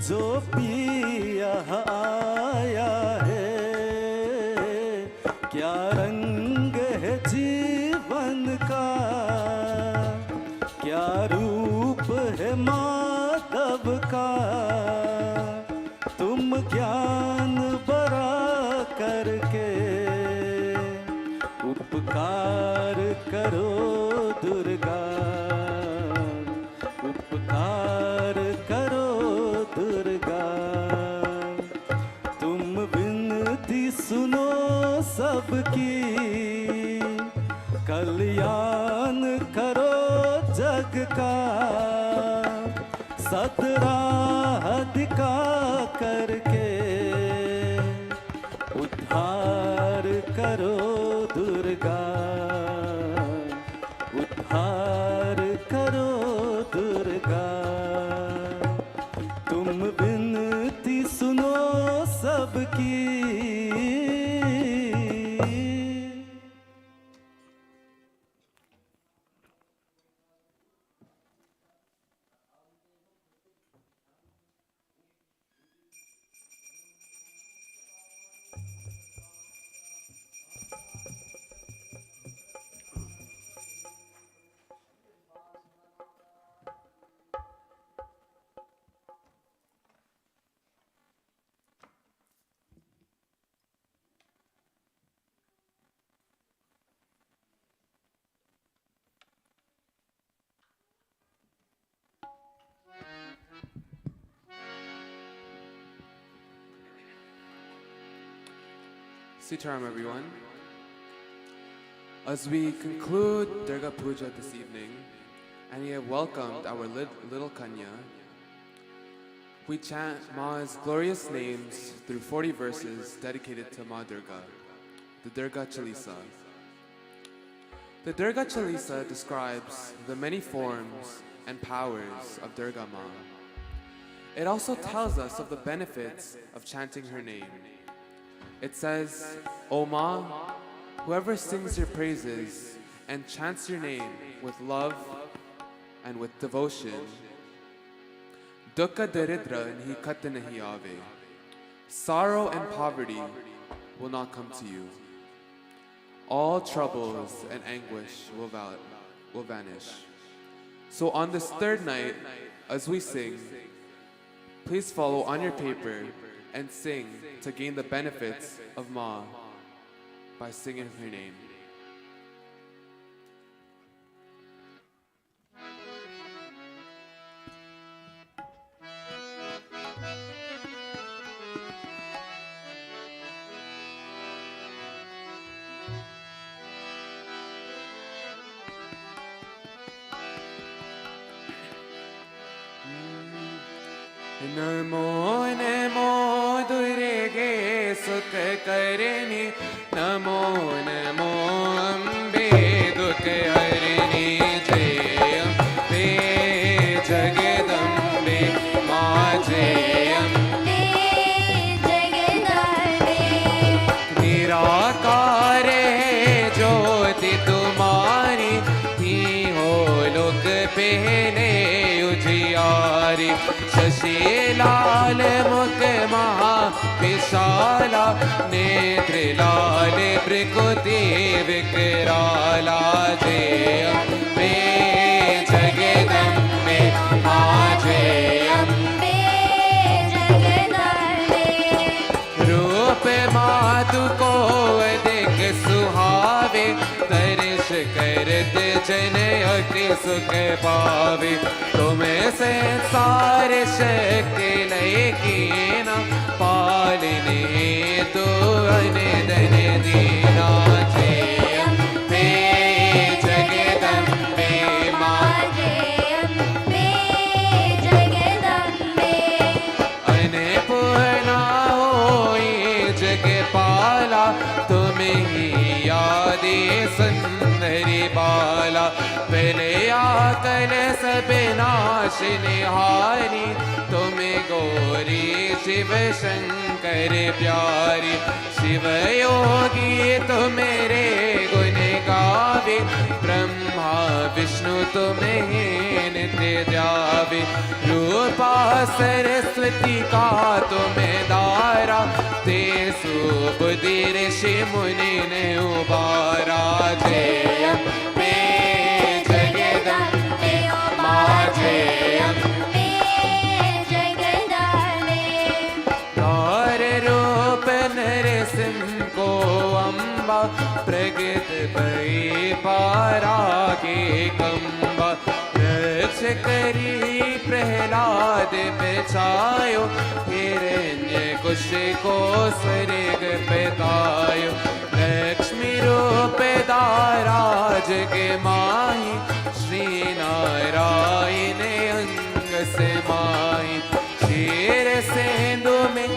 जो भी यहाँ आया है क्या रंग है जीवन का क्या रूप है माधव का तुम ज्ञान बरा करके उपकार करो दुर्गा उपकार करो दुर्गा तुम विनती सुनो सबकी कल्याण करो जग का सदराहत का करके उद्धार करो दुर्गा उद्धार करो दुर्गा तुम विनती सुनो सबकी Sitaram, everyone. As we conclude Durga Puja this evening, and we have welcomed our little Kanya, We chant Ma's glorious names through 40 verses dedicated to Ma Durga, the Durga Chalisa. The Durga Chalisa describes the many forms and powers of Durga Ma. It also tells us of the benefits of chanting her name. It says, O Ma, whoever sings your praises and chants your name with love and with devotion, Dukkha daridra nahi khat nahi aave. Sorrow and poverty will not come to you. All troubles and anguish will vanish. So on this third night, as we sing, please follow on your paper and sing to gain the benefits of Ma by singing her name. Namo Namo दुर्गे सुख करनी नमो नमो अम्बे दुख हरनी जय अम्बे जगदम्बे माँ जय अम्बे जगदम्बे निराकार है ज्योति तुम्हारी ही हो लोक पहले उजियारी शशि लाल मुख महा विशाला नेत्र लाल भृकुति विकराला जय अम्बे जगदम्बे माँ जय अम्बे जगदम्बे रूप मातु को अधिक सुहावे दर्श करत जन अति सुख पावे तुम्हें संसार शक्ति लयकी न पालने तो अनदन दीना जय अम्बे जगदम्बे माँ जय अम्बे जगदम्बे अन्नपूर्णा होई जगपाला तुम्हें ही यादे सुंदरी बाला पहले आकल सब नाश निहारी तुम्हें गौरी शिव शंकर प्यारी शिव योगी तुम्हेरे गुण गावे ब्रह्मा विष्णु तुम्हें नित्य ध्यावे रूपा सरस्वती का तुम्हें दारा ते सुबुद्धि ऋषि मुनि ने उबारा जय अम्बे जगदम्बे माँ जय अम्बे जगदम्बे तार रूप नरसिंह को अम्बा प्रगट भई पारा के कंबा रक्ष करी प्रहलाद बचायो हिरण्य कुश को स्वर्ग बतायो लक्ष्मी रूप दाराज के माही श्री नारायण अंग से माही शेर सेंदु में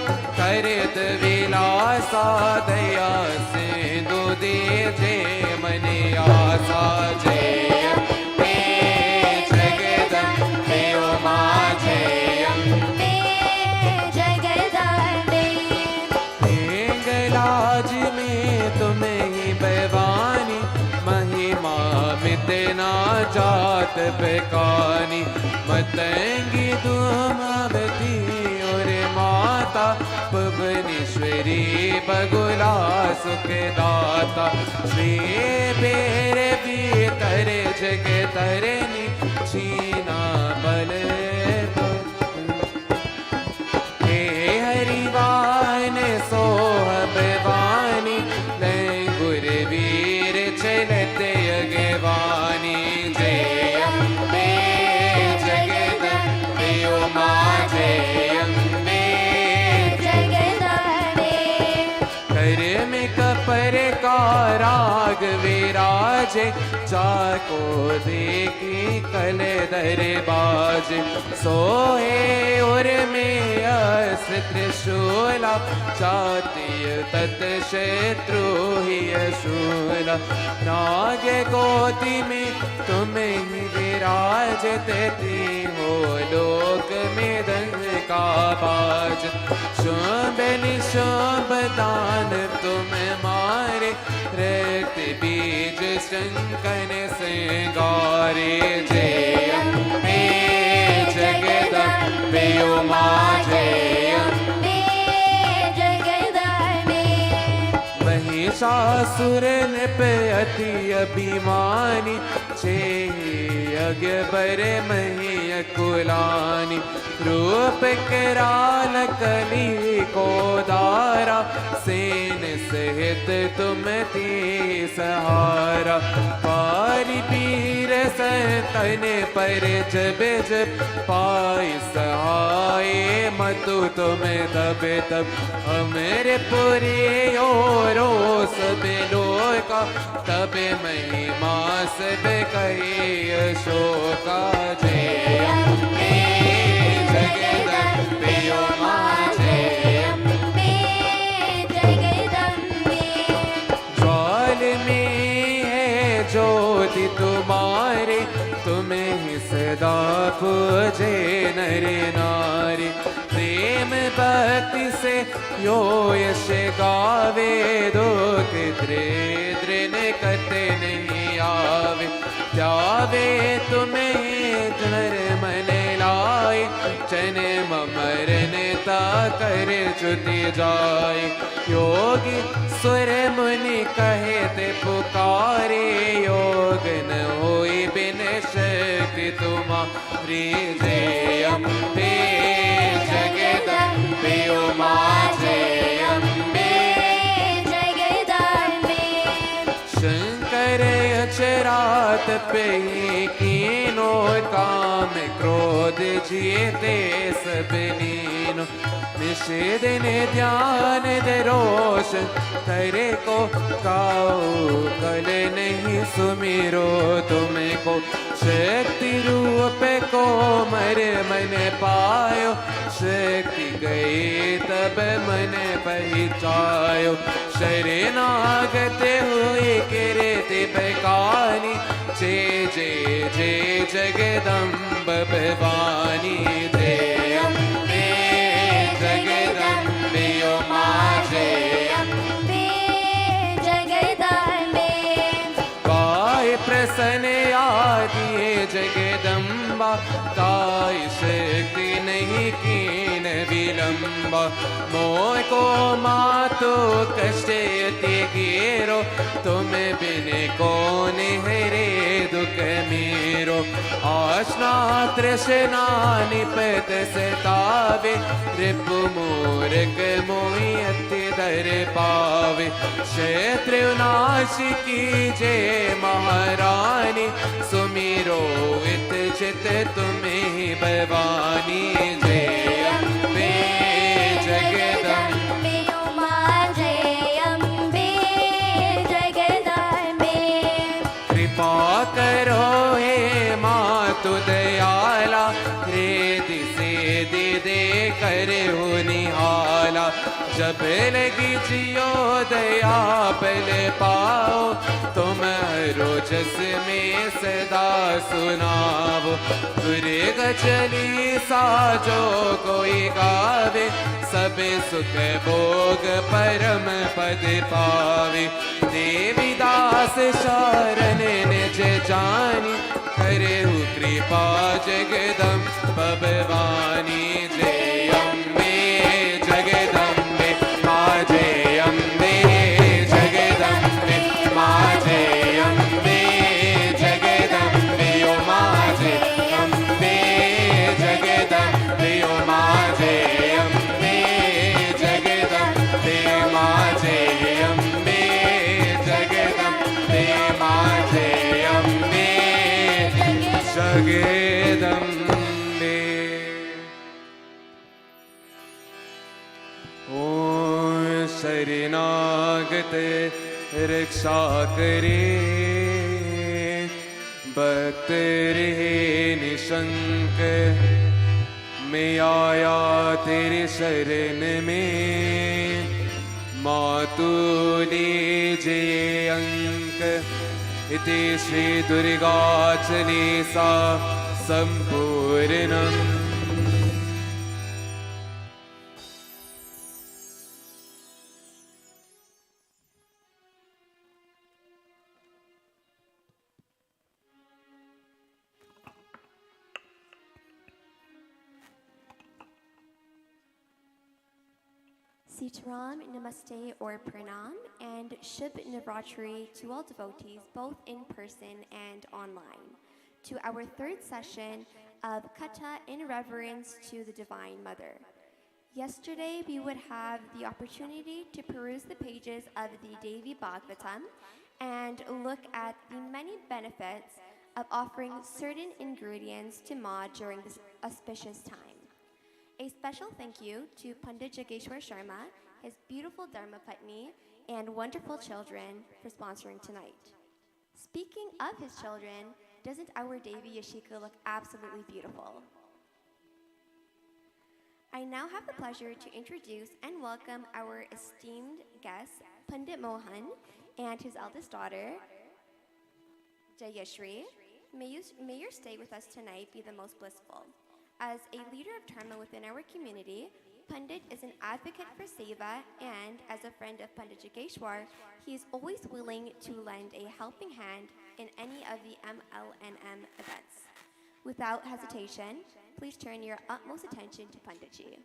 करत विलासा दया सेंदु दे जय मने आसा जय अम्बे जगदम्बे ओ माँ जय अम्बे जगदम्बे हिंगलाज में तुम्हें ही भवानी महिमा मितना जात बेकानी मतंगी धूमावती और माता भुवनेश्वरी बगुला सुख दाता श्री बेर भीतर जग तरनी छीना बल हे हरिवान सोह भवानी लंगुर वीर चलत यज्ञवानी जय अम्बे जगदम्बे ओ माँ जय अम्बे जगदम्बे कर में कपर कारा नाग विराजे, जाको देखी कल दरबाज, सोहे उर में अस्त्र त्रिशूला, चातीय तत् शत्रु ही शूला, नाग गोदी में तुम ही विराजते, तीनों लोक में दंग का बाज, शुभ निशुभ दान तुम मारे, रक्त बीज शंकन सिंगारे, जय अम्बे जगदम्बे उमा, जय अम्बे जगदम्बे। महिषासुर नृप अति अभिमानी, छे यज्ञ बर मही कुलानी, रूप कराल कली को दारा, सेन सहित तुम थी सहारा, पारी पीर संतन पर जब जब, पाई सहाय मतु तुम तब तब, अमर पुरी ओरो सब लोका, तब महिमा सब कही अशोका, जय अम्बे जगदम्बे उमा, जय अम्बे जगदम्बे। ज्वाल में है ज्योति तुम्हारे, तुम्हें ही सदा पूजे नर नारी, प्रेम भक्ति से यो यश गावे, दुख दृद्र कते नहीं आवे, जावे तुम्हें नर मन लाए, जन्म मरण ता कर चुति जाए, योगी सुर मुनि कहे ते पुकारे, योग न होई बिन शक्ति तुम्हारी, जय अम्बे जगदम्बे उमा, जय अम्बे जगदम्बे। शंकर अचरात पे कीनो, काम क्रोध जीते सब लीनो, निषेधन ध्यान दरोष करे को, काओ कल नहीं सुमिरो तुमको, शक्ति रूप को मर मन पायो, शक्ति गई तब मन पहचायो, शरणागत हुई किरति बकानी, जय जय जय जगदम्ब भवानी, जय अम्बे जगदम्बे उमा, जय अम्बे जगदम्बे। काय प्रसन्न आदि जगदम्बा, काय शक्ति नहीं कीन विलंबा, मोह को मातो कष्ट यति घेरो, तुम बिन कौन हरे दुख मेरो, आशना तृष्णा निपत सतावे, रिपु मूर्ख मोहि अति दर पावे, शत्रुनाश की जय महारानी, सुमिरो इत चित तुम्हें भवानी, जय अम्बे जगदम्बे उमा, जय अम्बे जगदम्बे। कृपा करो हे मातु दयाला, हृदय से दे कर हो निहाला, जब लगी जियो दया पल पाओ, तुम रोजस में सदा सुनाओ, दुर्ग चली साजो कोई गावे, सब सुख भोग परम पद पावे, देवीदास शरण निज जानी, करे कृपा जगदम्ब भवानी, जय अम्बे जगदम्बे माँ, जय अम्बे जगदम्बे माँ, जय अम्बे जगदम्बे उमा, जय अम्बे जगदम्बे उमा, जय अम्बे जगदम्बे माँ, जय अम्बे जगदम्बे माँ, जय अम्बे जगदम्बे। ओम शरणागत रक्षा करे भक्त रहे निशंक मैं आया तेरे शरण में मातु लीजे अंक इति Shri Durga Chalisa संपूर्णम् Sitaram, Namaste or Pranam, and Shubh Navratri to all devotees, both in person and online, to our third session of Katha in reverence to the Divine Mother. Yesterday, we would have the opportunity to peruse the pages of the Devi Bhagavatam and look at the many benefits of offering certain ingredients to Ma during this auspicious time. A special thank you to Pandit Jageshwar Sharma, his beautiful Dharma Patni, and wonderful children for sponsoring tonight. Speaking of his children, doesn't our Devi Yashika look absolutely beautiful? I now have the pleasure to introduce and welcome our esteemed guest, Pandit Mohan, and his eldest daughter, Jayashri. May your stay with us tonight be the most blissful. As a leader of Dharma within our community, Pandit is an advocate for Seva, and as a friend of Pandit Jageshwar, he is always willing to lend a helping hand in any of the MLNM events. Without hesitation, please turn your utmost attention to Panditji.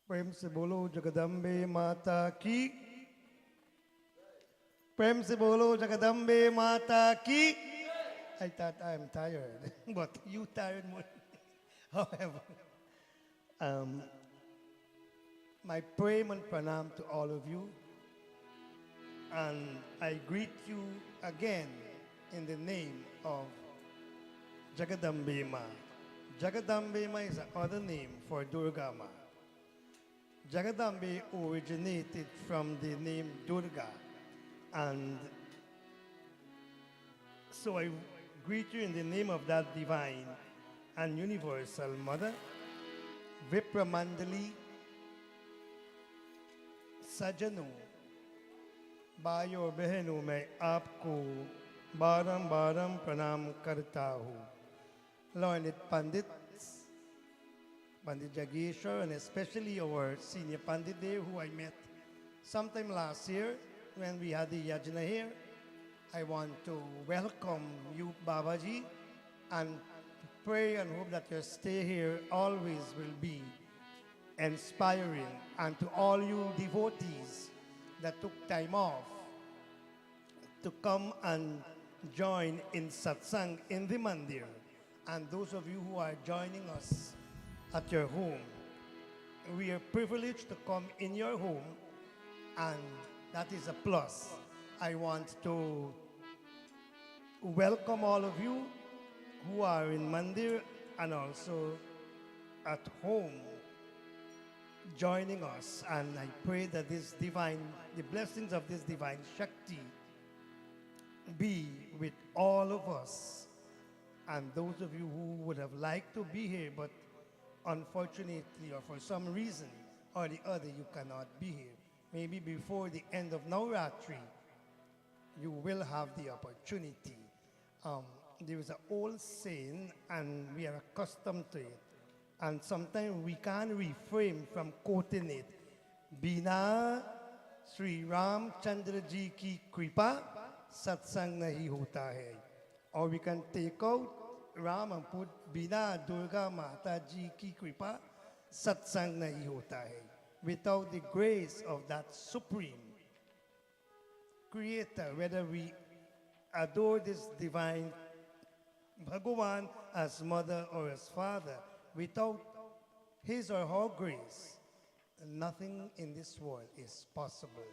प्रेम से बोलो जगदम्बे माता की प्रेम से बोलो जगदम्बे माता की I thought I'm tired, but you tired more. However, my prayam and pranam to all of you, and I greet you again in the name of Jagadambe Ma. Jagadambe Ma is another name for Durga Ma. Jagadambe originated from the name Durga, and so I greet you in the name of that divine and universal mother. Vipramandali Sajanu Bayo Behenu मैं आपको बारम बारम प्रणाम करता हूँ. Learned Pandits, Pandit Jageshwar, and especially our senior Pandit there who I met sometime last year when we had the yajna here. I want to welcome you, Babaji, and pray and hope that your stay here always will be inspiring. And to all you devotees that took time off to come and join in satsang in the mandir, and those of you who are joining us at your home, we are privileged to come in your home, and that is a plus. I want to welcome all of you who are in Mandir and also at home joining us. And I pray that the blessings of this divine Shakti be with all of us. And those of you who would have liked to be here, but unfortunately or for some reason or the other, you cannot be here. Maybe before the end of Navratri, you will have the opportunity. There is an old saying, and we are accustomed to it, and sometimes we can't refrain from quoting it. Bina Sri Ram Chandra Ji ki kripa satsang nahi hota hai. Or we can take out Ram and put Bina Durga Mata Ji ki kripa satsang nahi hota hai. Without the grace of that supreme creator, whether we adore this divine Bhagavan as mother or as father, without his or her grace, nothing in this world is possible.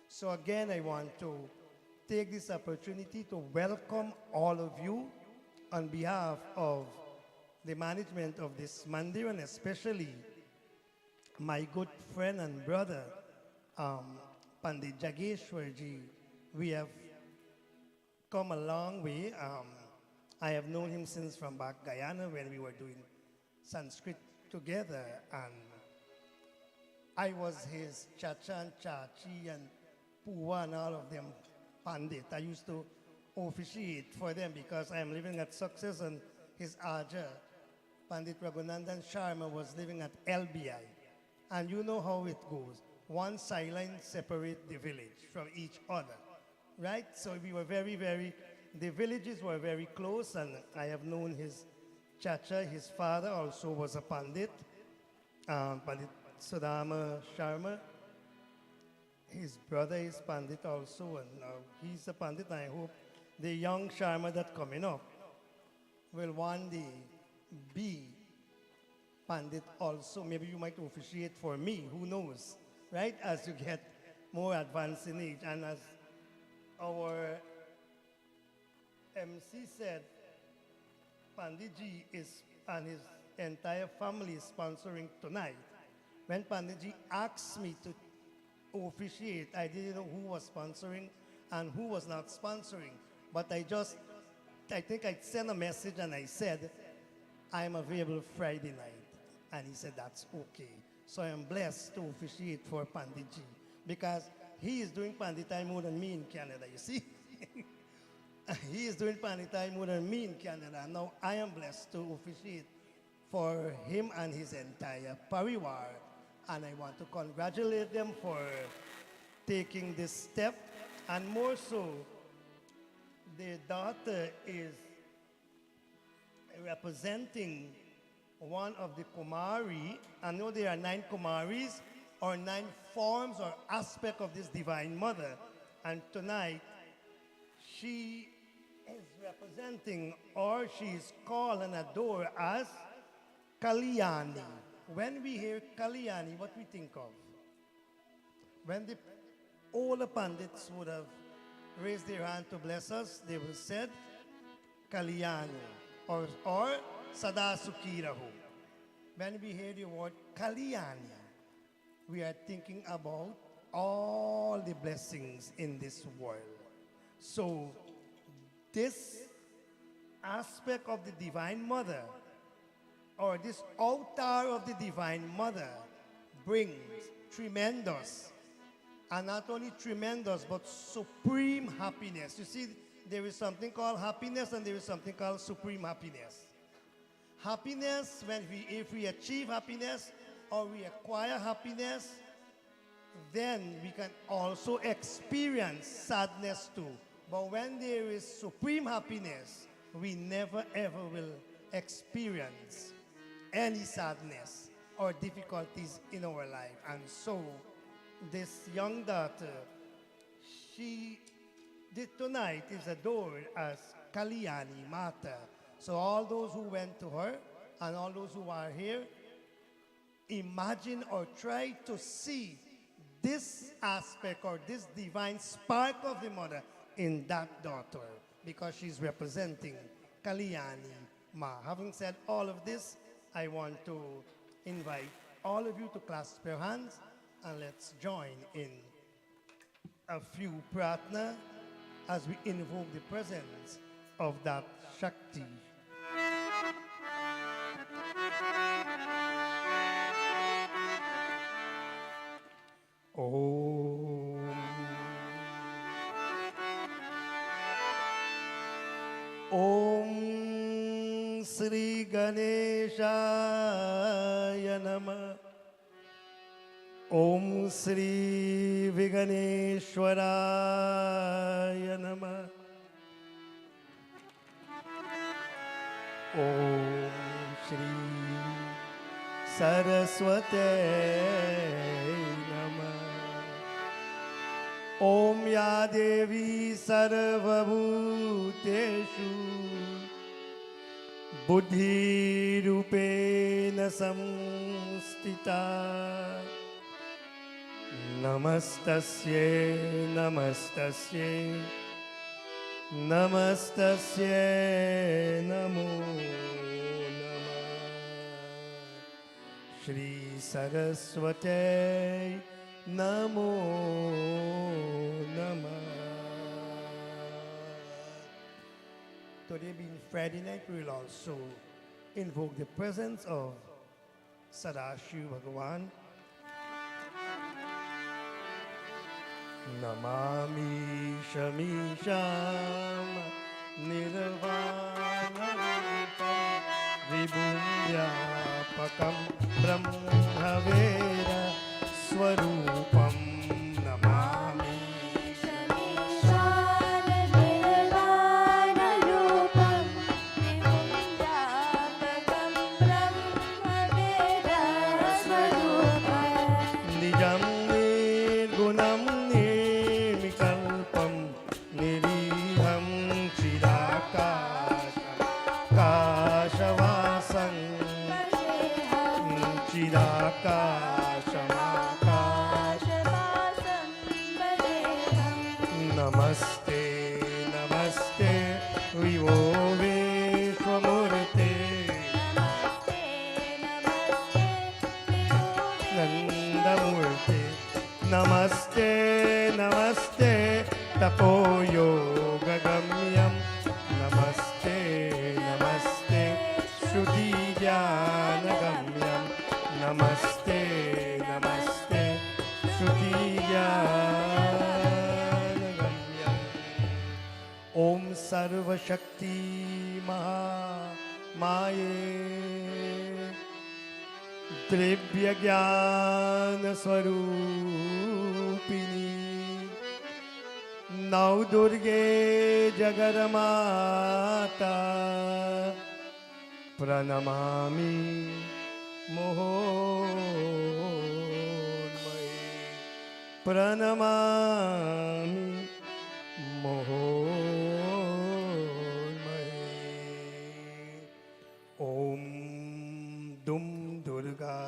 So again, I want to take this opportunity to welcome all of you on behalf of the management of this mandir, and especially my good friend and brother, Pandit Jageshwarji. We have come a long way. I have known him since from back Guyana when we were doing Sanskrit together, and I was his chacha and chachi and puwa and all of them Pandit. I used to officiate for them because I am living at Success, and his Aja, Pandit Raghunandan Sharma, was living at LBI. And you know how it goes. One sideline separate the village from each other, right? So we were the villages were very close, and I have known his chacha, his father also was a Pandit, Pandit Sudama Sharma. His brother is Pandit also, and he's a Pandit. I hope the young Sharma that coming up will one day be Pandit also. Maybe you might officiate for me, who knows, right? As you get more advanced in age. And as our MC said, Panditji is, and his entire family is sponsoring tonight. When Panditji asked me to officiate, I didn't know who was sponsoring and who was not sponsoring. But I think I sent a message and I said, I'm available Friday night. And he said, that's okay. So I am blessed to officiate for Panditji because he is doing Panditai more than me in Canada, you see? He is doing Panditai more than me in Canada. Now I am blessed to officiate for him and his entire parivar. And I want to congratulate them for taking this step. And more so, their daughter is representing one of the Kumari. I know there are 9 Kumaris, or 9 forms or aspects of this Divine Mother. And tonight, she is representing, or she is called and adored as Kalyani. When we hear Kalyani, what we think of? When the older Pandits would have raised their hand to bless us, they would have said Kalyani or Sada Sukhi Raho. When we hear the word Kalyani, we are thinking about all the blessings in this world. So this aspect of the Divine Mother, or this altar of the Divine Mother, brings tremendous, and not only tremendous, but supreme happiness. You see, there is something called happiness and there is something called supreme happiness. Happiness, if we achieve happiness or we acquire happiness, then we can also experience sadness too. But when there is supreme happiness, we never ever will experience any sadness or difficulties in our life. And so this young daughter, tonight is adored as Kalyani Mata. So all those who went to her and all those who are here, imagine or try to see this aspect or this divine spark of the mother in that daughter, because she's representing Kalyani Ma. Having said all of this, I want to invite all of you to clasp your hands and let's join in a few pratna as we invoke the presence of that Shakti. Om. Om Sri Ganeshaya Namah. Om Sri Viganeshwaraya Namah. Om Shri Saraswate Namah. Om Ya Devi Sarvabhuteshu Buddhi Rupena Samstita. Namastasye, namastasye, namastasye, namo namah. Shri Saraswate Namo Namah. Today being Friday night, we will also invoke the presence of Sadashiv Bhagavan. Namami Shamisham Nirvanarupam Vibhunyapakam Brahmaveda Swarupam Namami Nijam Nirgunam Nirmikalpam Niriham Chirakasham Kashavasam Chirakasham Namaste Namaste Vivo Vishwamurte Nandamurte Namaste Namaste Tapo Yoga Gamyam Namaste Namaste Shruti Jnana Gamyam Namaste Namaste Shruti Jnana Gamyam Om Sarva Shakti Maha Maye Drivya Jnana Swarupini Nau Durge Jagaramata Pranamami Mohomaye Pranamami Mohomaye Om Dum Durga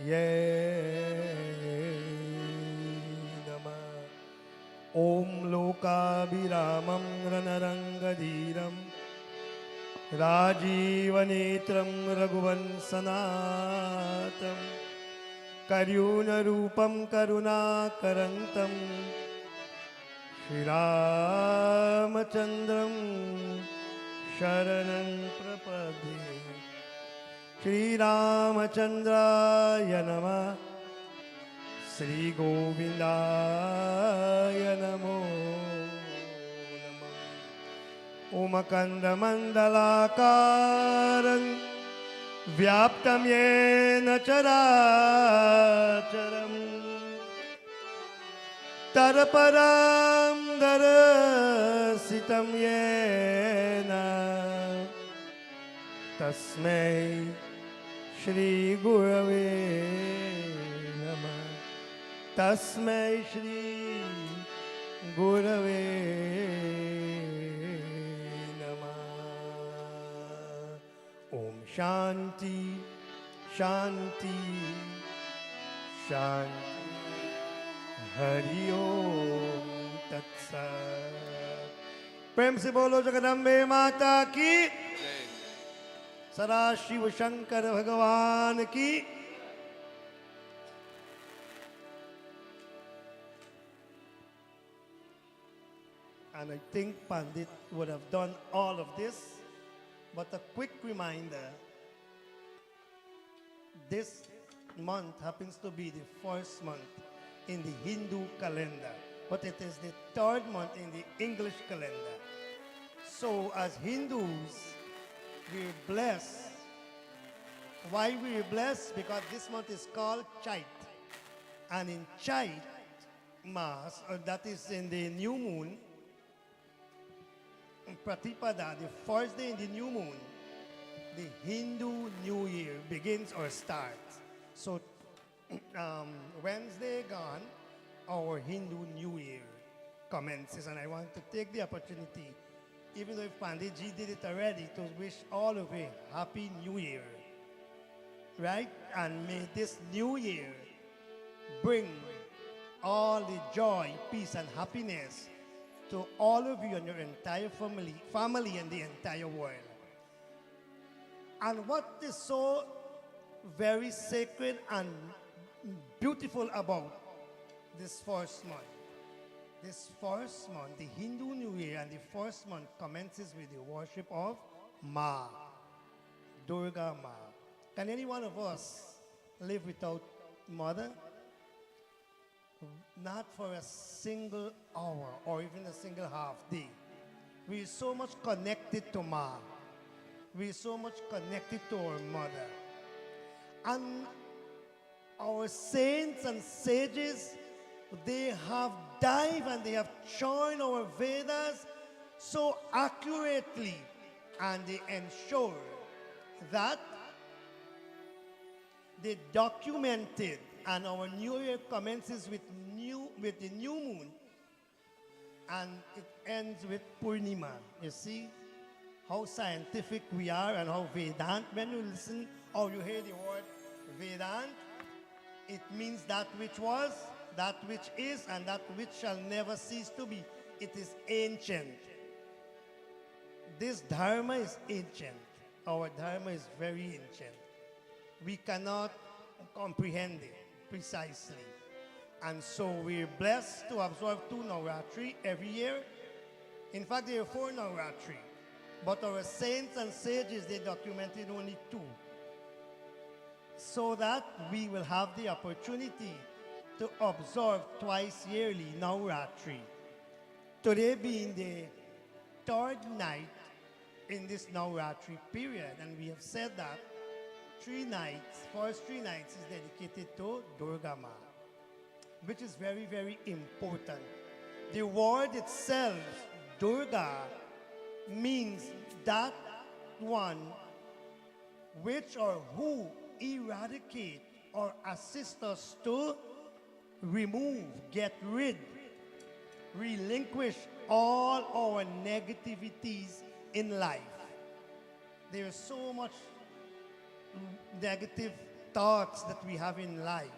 Ye Namah Om Lokabhiramam Ranarangadhiram Rajivanetram Raghuvansanatam Karyunarupam Karunakarantam Shri Ramachandram Sharanam Prapadhe Shri Ramachandraya Namah Shri Govindaya Namo Namah Umakanda Mandalakaran Vyaptam Yena Characharam Taraparam Darasitam Yena Tasmai Shri Gurave Namah Tasmai Shri Gurave Namah Om Shanti Shanti Shanti Hari Om Tat Sat प्रेम से बोलो जगदम्बे माता की सदा शिव शंकर भगवान की And I think Pandit would have done all of this, but a quick reminder, this month happens to be the first month in the Hindu calendar, but it is the third month in the English calendar. So as Hindus, we're blessed. Why we're blessed? Because this month is called Chaitra. And in Chaitra Mass, or that is in the new moon, Pratipada, the first day in the new moon, the Hindu New Year begins or starts. So Wednesday gone, our Hindu New Year commences. And I want to take the opportunity, even though Panditji did it already, to wish all of you a Happy New Year. Right? And may this new year bring all the joy, peace, and happiness to all of you and your entire family and the entire world. And what is so very sacred and beautiful about this first month. This first month, the Hindu New Year, and the first month commences with the worship of Ma, Durga Ma. Can any one of us live without Mother? Not for a single hour or even a single half day. We are so much connected to Ma. We are so much connected to our Mother. And our saints and sages, they have dived and they have joined our Vedas so accurately, and they ensure that they documented, and our New Year commences with the new moon, and it ends with Purnima. You see how scientific we are and how Vedant, when you listen or you hear the word Vedant, it means that which was, that which is, and that which shall never cease to be. It is ancient. This Dharma is ancient. Our Dharma is very ancient. We cannot comprehend it precisely. And so we're blessed to observe 2 Navratri every year. In fact, there are 4 Navratri. But our saints and sages, they documented only 2. So that we will have the opportunity to observe twice yearly Navratri. Today being the 3rd night in this Navratri period, and we have said that 3 nights, first 3 nights is dedicated to Durga Ma, which is very, very important. The word itself, Durga, means that one which or who eradicate or assist us to remove, get rid, relinquish all our negativities in life. There's so much negative thoughts that we have in life.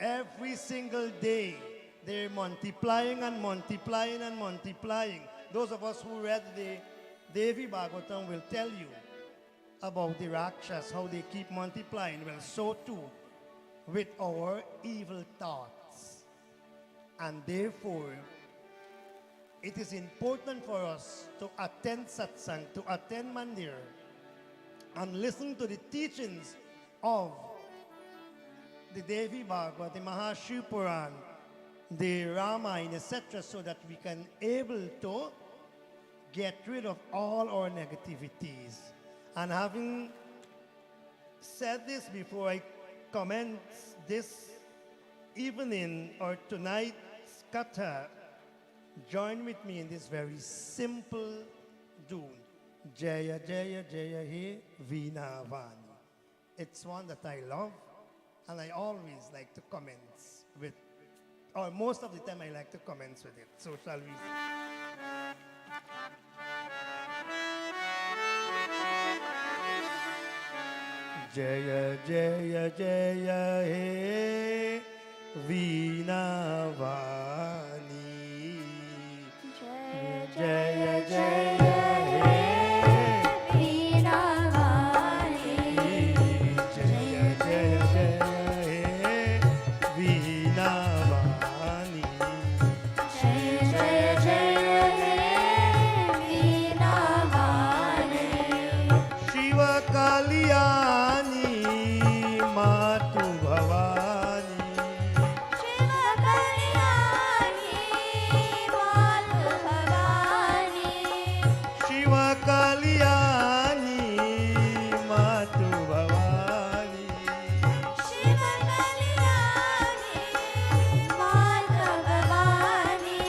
Every single day, they're multiplying and multiplying and multiplying. Those of us who read the Devi Bhagavatam will tell you about the Rakshas, how they keep multiplying. Well, so too with our evil thoughts. And therefore, it is important for us to attend satsang, to attend mandir, and listen to the teachings of the Devi Bhagavad, the Mahashiv Puran, the Ramayana, etc., so that we can able to get rid of all our negativities. And having said this, before I commence this evening or tonight's katha, join with me in this very simple tune. Jaya Jaya Jaya He Veena Vani. It's one that I love, and I always like to commence with, or most of the time I like to commence with it. So shall we sing? Jaya Jaya Jaya He Veena Vani. Jaya Jaya He Veena Vani. Jaya Jaya Jaya He Veena Vani. Jaya Jaya Jaya He Veena Vani. Shiva Kalyani Matu Bhavani. Shiva Kalyani Matu Bhavani. Shiva Kalyani Matu Bhavani. Shiva Kalyani Matu Bhavani.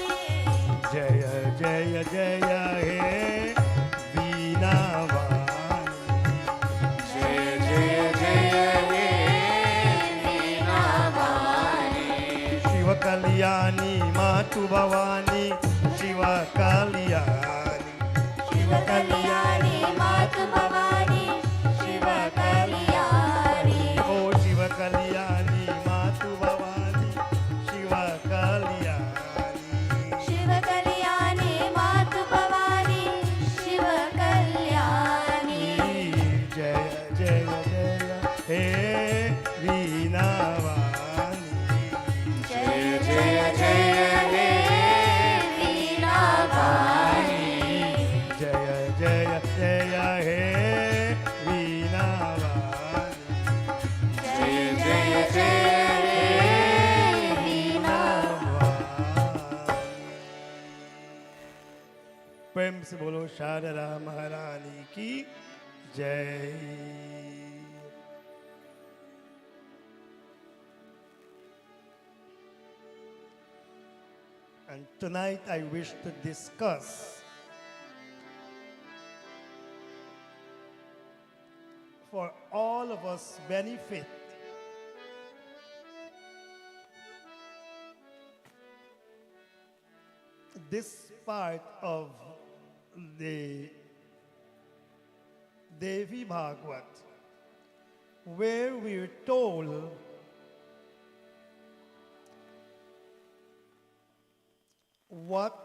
Jaya Jaya Jaya He Veena Vani. Jaya Jaya Jaya He Veena Vani. Shiva Kalyani Matu Bhavani. Shiva Kalyani. Shiva Kalyani Matu Bhavani. Shiva Kalyani. Oh Shiva Kalyani Matu Bhavani. Shiva Kalyani. Shiva Kalyani Matu Bhavani. Shiva Kalyani. Jaya Jaya Jaya प्रेम से बोलो शारदा महारानी की जय. And tonight I wish to discuss for all of us benefit this part of the Devi Bhagavad where we're told what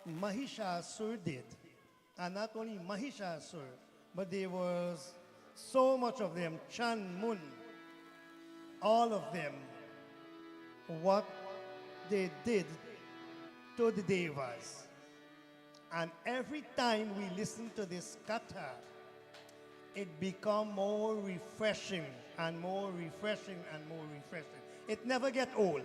Mahishasur did. And not only Mahishasur, but there was so much of them, Chan, Mun, all of them, what they did to the Devas. And every time we listen to this katha, it becomes more refreshing and more refreshing and more refreshing. It never gets old.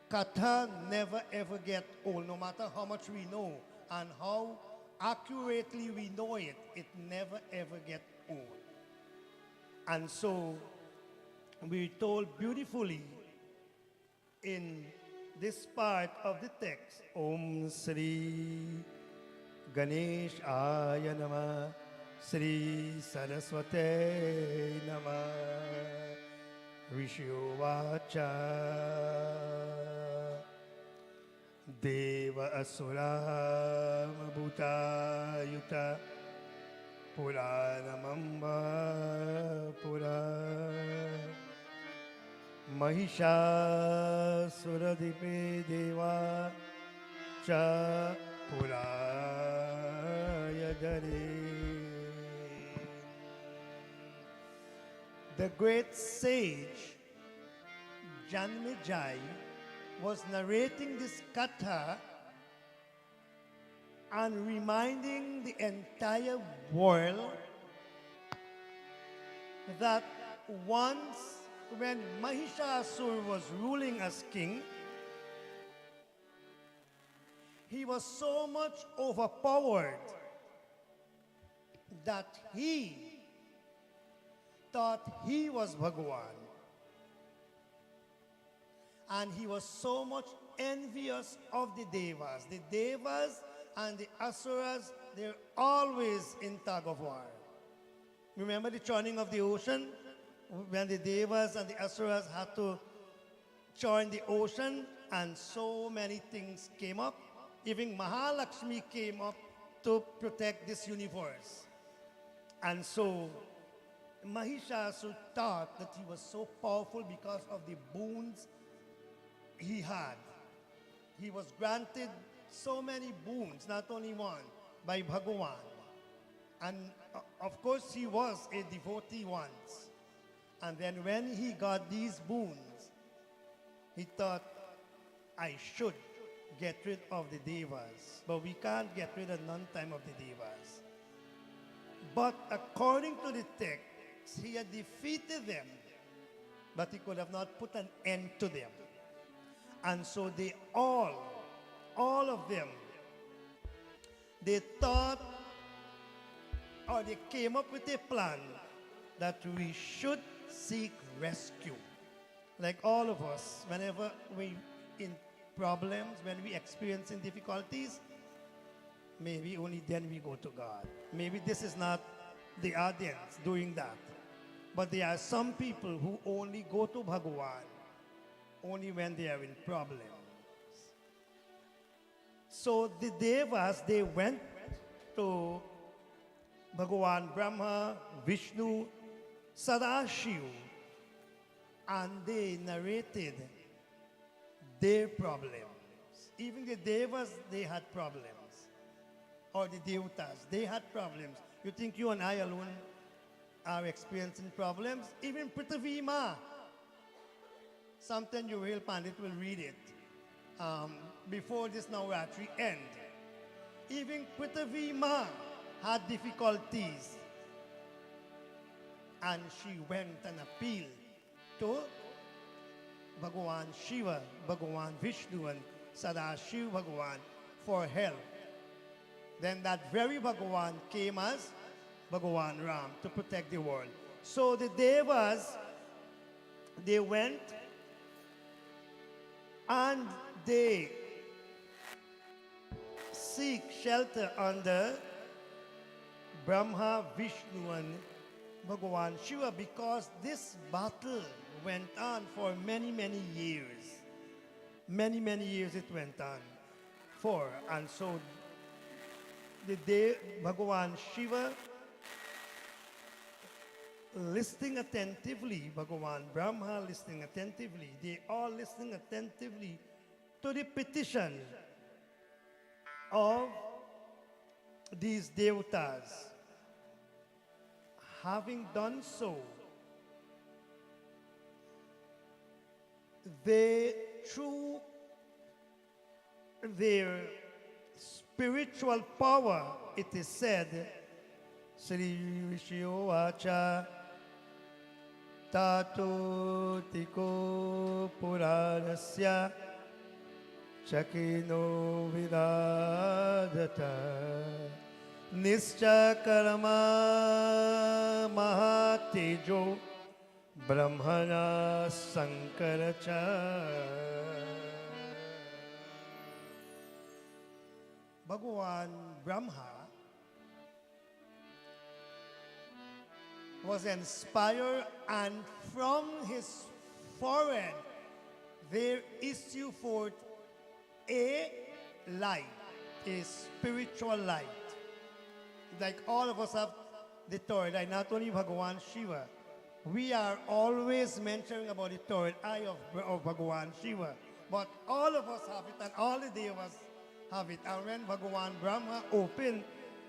Katha never ever get old, no matter how much we know and how accurately we know it, it never ever get old. And so we're told beautifully in this part of the text, Om Sri Ganesh Aya Nama, Sri Saraswate Nama, Rishyuvacha Deva Asura Bhutayuta Puranamamba Pura Mahishasuradipe Deva Cha Purayadare. The great sage Janmejai was narrating this katha and reminding the entire world that once when Mahishasur was ruling as king, he was so much overpowered that he thought he was Bhagawan. And he was so much envious of the Devas. The Devas and the Asuras, they're always in tug of war. Remember the churning of the ocean? When the Devas and the Asuras had to churn the ocean and so many things came up. Even Mahalakshmi came up to protect this universe. And so Mahishasur thought that he was so powerful because of the boons he had. He was granted so many boons, not only one, by Bhagawan. And of course he was a devotee once. And then when he got these boons, he thought, I should get rid of the Devas. But we can't get rid of none time of the Devas. But according to the text, he had defeated them, but he could have not put an end to them. And so they all of them, they thought, or they came up with a plan that we should seek rescue. Like all of us, whenever we in problems, when we experiencing difficulties, maybe only then we go to God. Maybe this is not the audience doing that. But there are some people who only go to Bhagawan only when they are in problems. So the Devas, they went to Bhagawan Brahma, Vishnu, Sadashiv, and they narrated their problems. Even the Devas, they had problems. Or the Devatas, they had problems. You think you and I alone are experiencing problems? Even Prithvi Ma. Sometimes your real Pandit will read it before this Navratri end. Even Prithvi Ma had difficulties. And she went and appealed to Bhagawan Shiva, Bhagawan Vishnu, and Sadashiv Bhagawan for help. Then that very Bhagawan came as Bhagawan Ram to protect the world. So the Devas, they went and they seek shelter under Brahma, Vishnu and Bhagawan Shiva because this battle went on for many, many years. Many, many years it went on for. And so the day Bhagawan Shiva listening attentively, Bhagawan Brahma listening attentively, they all listening attentively to the petition of these devatas. Having done so, they, through their spiritual power, it is said, Sri Vishyo Vacha Tato Tiko Puranasya Chakino Vidadata Nischa Karma Mahatejo Brahmana Sankaracha. Bhagawan Brahma was inspired, and from his forehead there issue forth a light, a spiritual light. Like all of us have the third eye, not only Bhagawan Shiva. We are always mentioning about the third eye of Bhagawan Shiva. But all of us have it, and all the devas have it. And when Bhagawan Brahma opened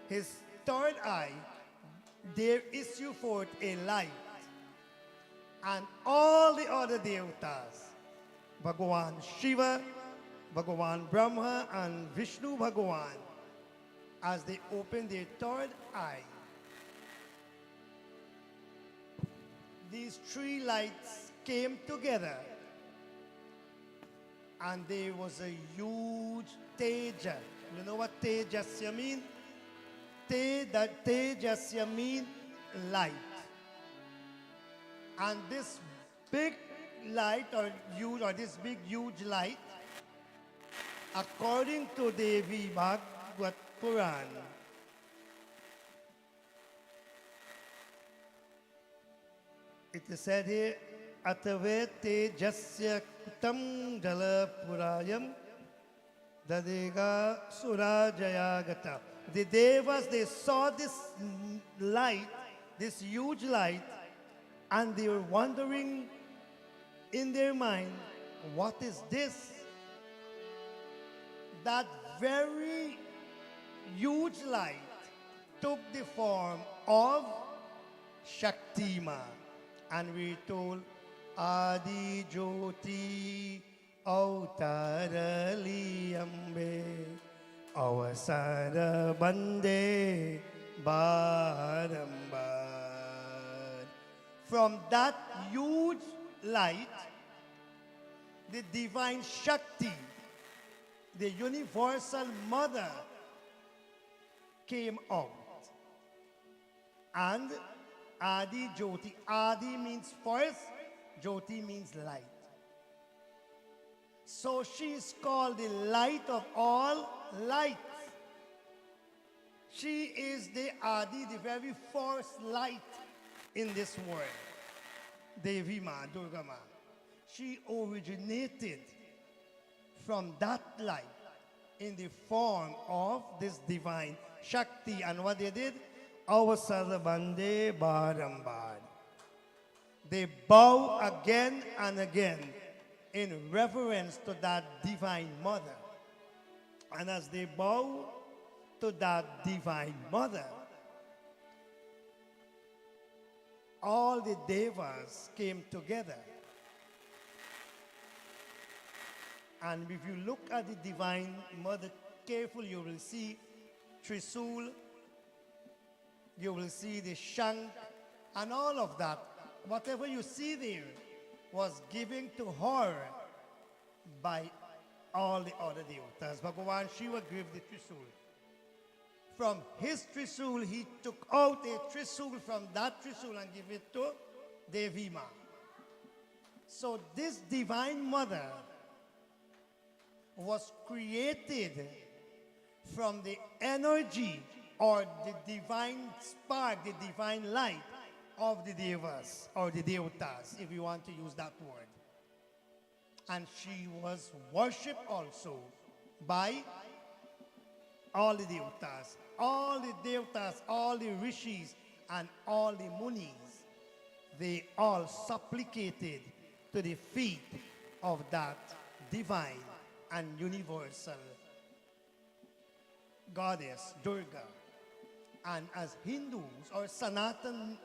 his third eye, there issue forth a light. And all the other devatas, Bhagawan Shiva, Bhagawan Brahma, and Vishnu Bhagawan, as they opened their third eye, these three lights came together, and there was a huge teja. You know what tejasya mean? Tejasya mean light. And this big light or this big huge light, according to Devi Bhagavad Puran, it is said here, Atave Tejasya Kutam Jala Purayam Dadega Surajayagata. The Devas, they saw this light, this huge light, and they were wondering in their mind, what is this? That very huge light took the form of Shaktima. And we told Adi Jyoti Autarali Ambe Avasara Bande Barambar. From that huge light, the divine Shakti, the universal mother, came out. And Adi Jyoti. Adi means first, Jyoti means light. So she is called the light of all lights. She is the Adi, the very first light in this world. Devi Ma, Durga Ma. She originated from that light in the form of this divine Shakti. And what they did? Avasara Bande Barambar. They bow again and again in reverence to that divine mother. And as they bow to that divine mother, all the devas came together. And if you look at the divine mother carefully, you will see Trisul, you will see the Shank, and all of that. Whatever you see there was given to her by all the other devatas. Bhagawan Shiva gave the Trisul. from his Trisul, he took out a Trisul from that Trisul and gave it to Devi Ma. So this divine mother was created from the energy or the divine spark, the divine light of the Devas or the Devatas, if you want to use that word. And she was worshipped also by all the Devatas. All the Devatas, all the Rishis, and all the Munis, they all supplicated to the feet of that divine and universal goddess Durga. And as Hindus or Sanatan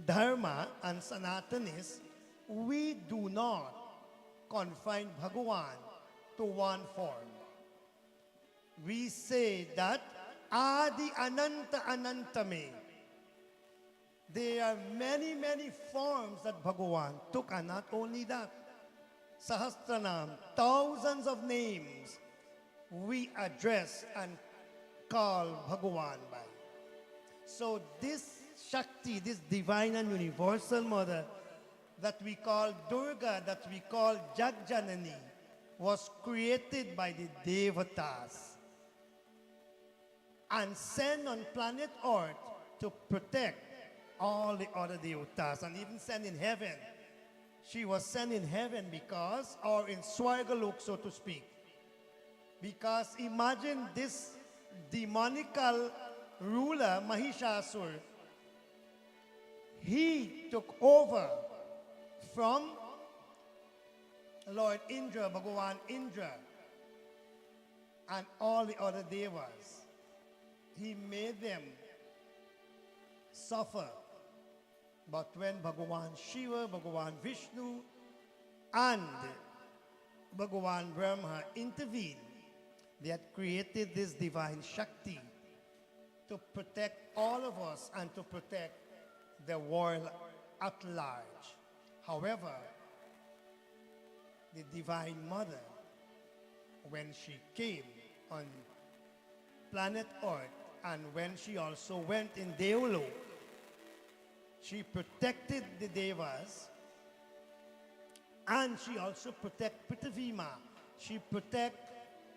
Dharma and Sanatanists, we do not confine Bhagawan to one form. We say that Adi Ananta Anantame. There are many, many forms that Bhagawan took, and not only that. Sahasranam, thousands of names we address and call Bhagawan by. So this Shakti, this divine and universal mother that we call Durga, that we call Jagjanani, was created by the Devatas and sent on planet Earth to protect all the other Devatas, and even sent in heaven. She was sent in heaven because, or in Swargalok, so to speak. Because imagine this demonical ruler, Mahishasur, he took over from Lord Indra, Bhagawan Indra, and all the other devas. He made them suffer. But when Bhagawan Shiva, Bhagawan Vishnu, and Bhagawan Brahma intervened, they had created this divine Shakti to protect all of us and to protect the world at large. However, the Divine Mother, when she came on planet Earth and when she also went in Deolo, she protected the Devas and she also protected Prithvima. She protected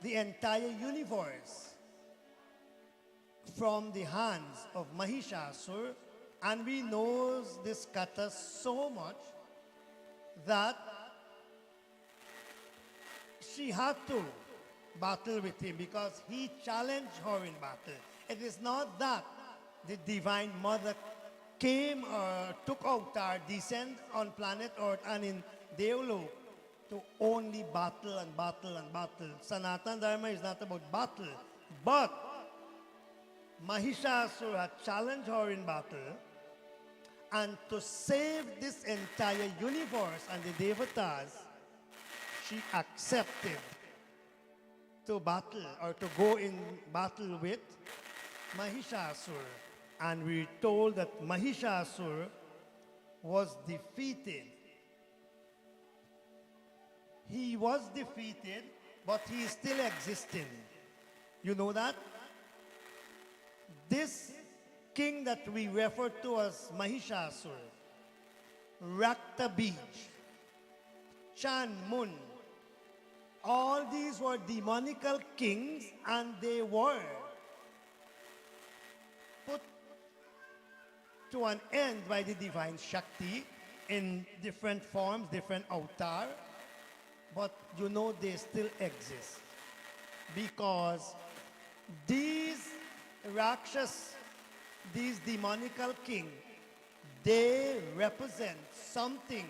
the entire universe from the hands of Mahishasur, and we know this katha so much that she had to battle with him because he challenged her in battle. It is not that the Divine Mother came or took avatar, descend on planet Earth and in Deolo to only battle and battle and battle. Sanatan Dharma is not about battle, but Mahishasura had challenged her in battle, and to save this entire universe and the Devatas, she accepted to battle or to go in battle with Mahishasura. And we're told that Mahishasura was defeated. He was defeated, but he is still existing. You know that? This king that we refer to as Mahishasura, Rakta Bij, Chan Mun, all these were demonical kings, and they were put to an end by the divine Shakti in different forms, different avatar. But you know they still exist because these Rakshas, these demonical kings, they represent something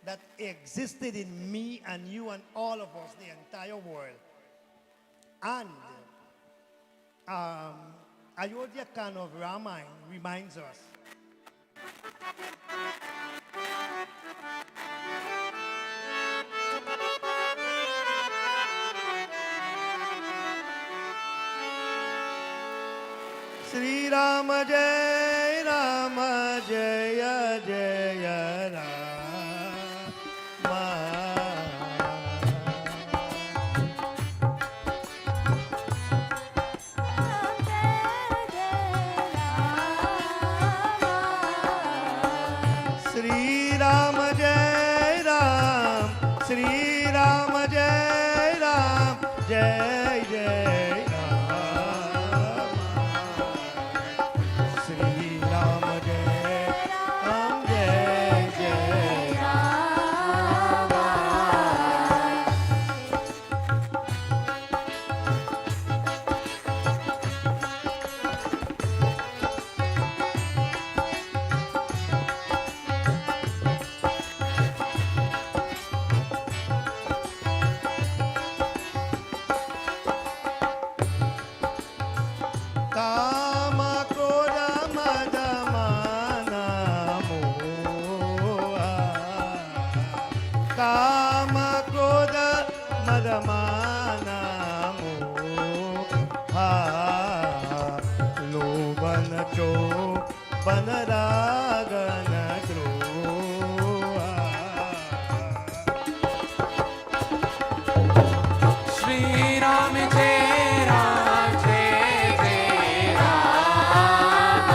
that existed in me and you and all of us, the entire world. And Ayodhya Khan of Ramayana reminds us Sri Rama Jaya Jaya Rama. Jai काम क्रोध मद मान मोहा काम क्रोध मद मान मोहा लोभन चो बन रागन द्रोहा श्री राम जय राम जय जय राम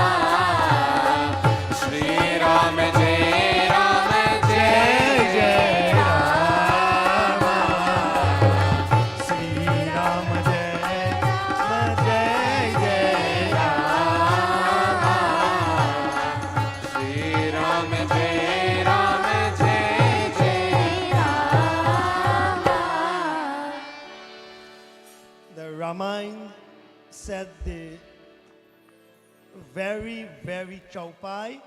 श्री राम जय राम जय जय राम श्री राम जय जय जय राम श्री राम जय राम जय जय The Ramayana said the very chaupai.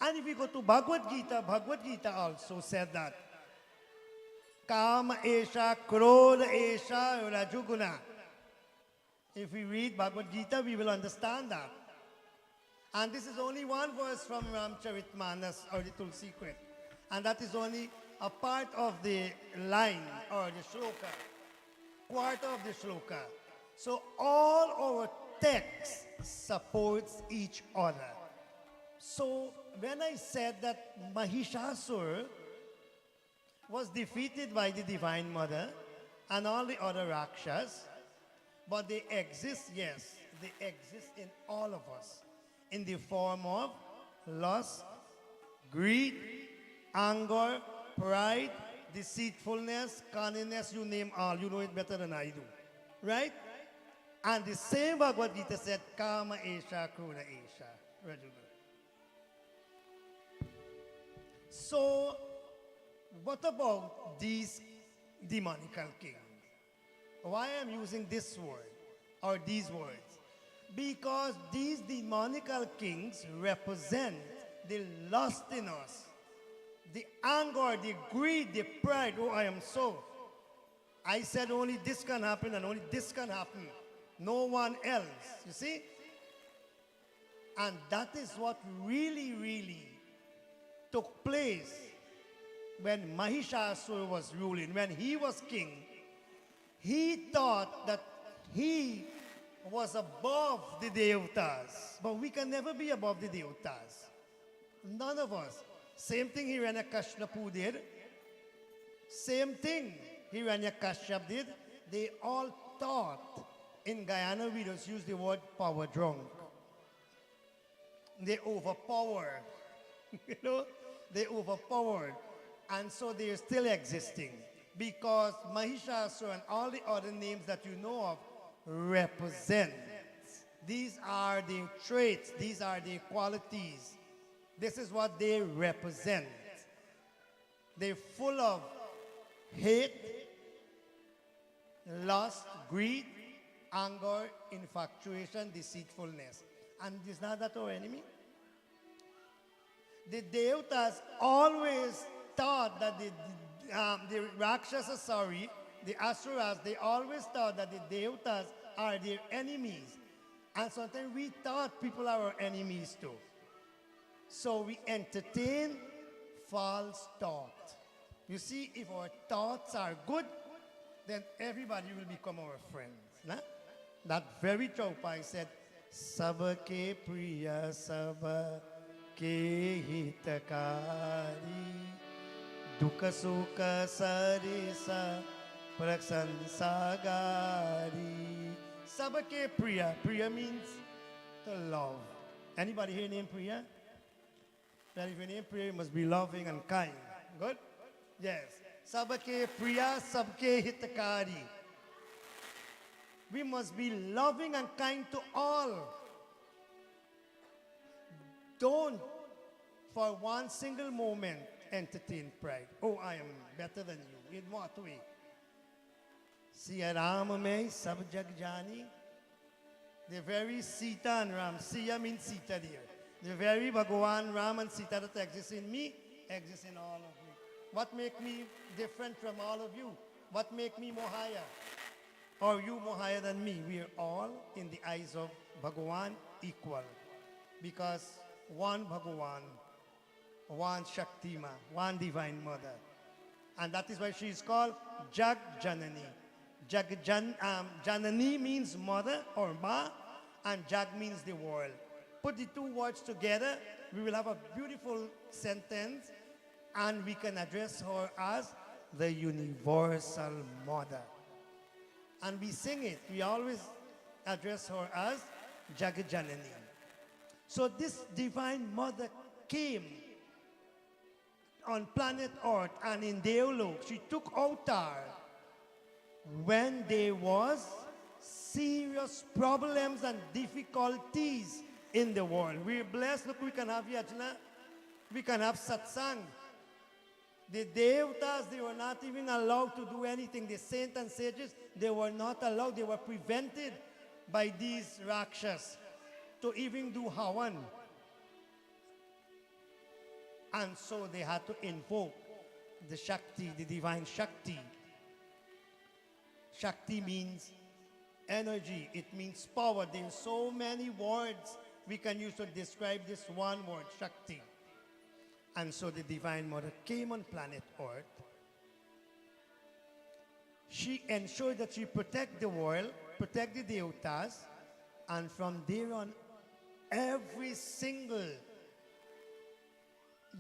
And if we go to Bhagavad Gita also said that Kama Esha, Krodha Esha, Rajuguna. If we read Bhagavad Gita, we will understand that. And this is only one verse from Ramcharitmanas or the Tulsi secret. And that is only a part of the line or the shloka, quarter of the shloka. So all our texts supports each other. So when I said that Mahishasura was defeated by the Divine Mother and all the other Rakshas, but they exist, yes, they exist in all of us in the form of lust, greed, anger, pride, deceitfulness, cunningness, you name all. You know it better than I do. Right? And the same Bhagavad Gita said, Kama Esha, Krodha Esha, Rajuguna. So, what about these demonical kings? Why I'm using this word or these words? Because these demonical kings represent the lust in us, the anger, the greed, the pride. Oh, I am so. I said only this can happen and only this can happen. No one else. You see? And that is what really took place when Mahishasura was ruling. When he was king, he thought that he was above the Devatas. But we can never be above the Devatas. None of us. Same thing Hiranyakashipu did. Same thing Hiranyakashipu did. They all thought, in Guyana we just use the word power drunk. They overpowered. You know? They overpowered. And so they are still existing. Because Mahishasura and all the other names that you know of represent. These are the traits. These are the qualities. This is what they represent. They're full of hate, lust, greed, anger, infatuation, deceitfulness. And is not that our enemy? The Devatas always thought that the Rakshasas, the Asuras, they always thought that the Devatas are their enemies. And sometimes we thought people are our enemies too. So we entertain false thought. You see, if our thoughts are good, then everybody will become our friends. Nah? That very Chaupai said, Sabake priya sabake hitakari Dukha sukha sarisa praksansagari. Sabake priya. Priya means to love. Anybody here named Priya? Well, if your name Priya, you must be loving and kind. Good? Yes. Sabake priya, sabke hitakari. We must be loving and kind to all. Don't, for one single moment, entertain pride. Oh, I am better than you. In what way? Siya Ram mein sab jag jani. The very Sita and Ram. Siya means Sita there. The very Bhagavan Ram and Sita that exists in me, exists in all of you. What make me different from all of you? What make me more higher? or you more higher than me. We are all, in the eyes of Bhagawan, equal. Because one Bhagawan, one Shaktima, one Divine Mother. And that is why she is called Jag Janani. Janani means mother or ma, and Jag means the world. Put the two words together, we will have a beautiful sentence, and we can address her as the Universal Mother. And we sing it. We always address her as Jagajanani. So this Divine Mother came on planet Earth and in Deolok. She took avatar when there was serious problems and difficulties in the world. We're blessed. Look, we can have yajna. We can have satsang. The Devatas, they were not even allowed to do anything. The saints and sages, they were not allowed. They were prevented by these Rakshas to even do Havan. And so they had to invoke the Shakti, the divine Shakti. Shakti means energy. It means power. There are so many words we can use to describe this one word, Shakti. And so the Divine Mother came on planet Earth. She ensured that she protect the world, protect the Devatas, and from there on, every single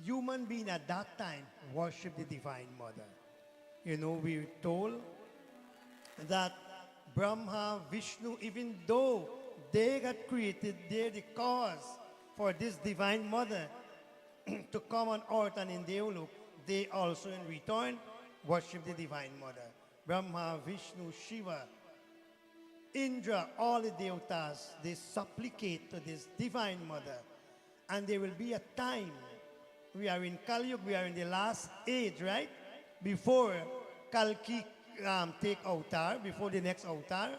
human being at that time worshiped the Divine Mother. You know, we were told that Brahma, Vishnu, even though they got created, they're the cause for this Divine Mother to come on earth and in Deolok, they also in return worship the Divine Mother. Brahma, Vishnu, Shiva, Indra, all the Devatas, they supplicate to this Divine Mother. And there will be a time, we are in Kali Yuga, we are in the last age, right? Before Kalki take avatar, before the next avatar,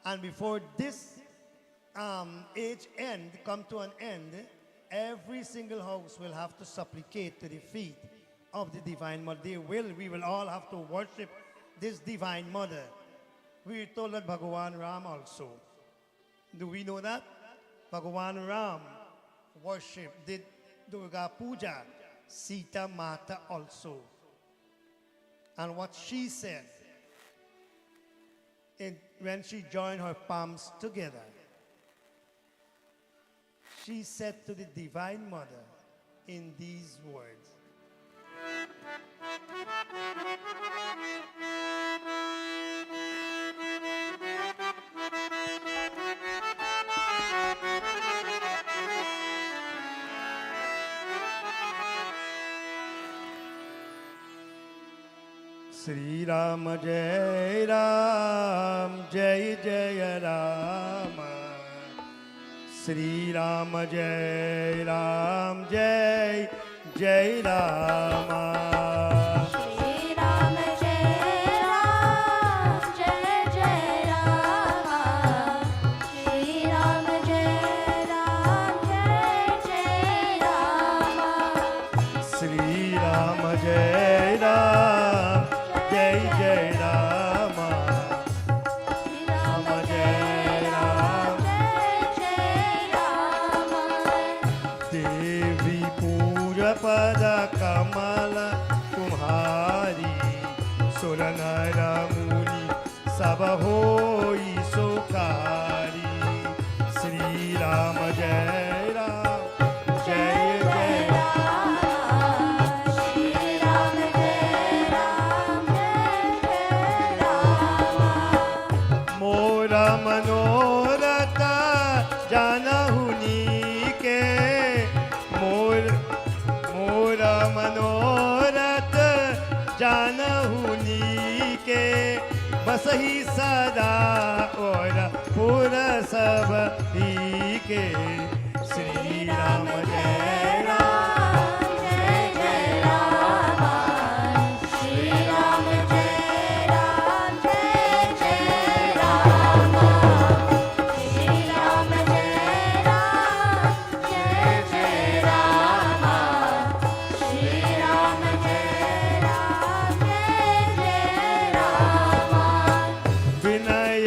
and before this age end, come to an end, every single house will have to supplicate to the feet of the Divine Mother. We will all have to worship this Divine Mother. We are told that Bhagawan Ram also. Do we know that? Bhagawan Ram did Durga Puja, Sita Mata also. And what she said when she joined her palms together, she said to the Divine Mother in these words, Sri Ram Jai Ram Jai Jai Rama, Sri Ram Jai Ram Jai Jai Rama. Shri Ram Jai Ram Jai Jai Rama. Shri Ram Jai Ram Jai Jai Rama. Sri Ram Jai Ram Jai Jai Rama. Shri Ram Jai Ram Jai Jai Rama. देवी पूजा पद कमल तुम्हारी, सुर नर मुनि सब होई सुखारी। श्री राम जय राम जय जय Rama. Shri Ram Jai Ram Jai Jai Rama. मोरा मनोरथ जानहुनी के, मोरा मनोरथ जानहुनी के, बसही सदा और पुर सब ही के। श्री राम जय Ram Jai Jai Rama. Shri Ram Jai Ram Jai Jai Rama. Shri Ram Jai Ram Jai Jai Rama. Shri Ram Jai Ram Jai Jai Rama. Vinay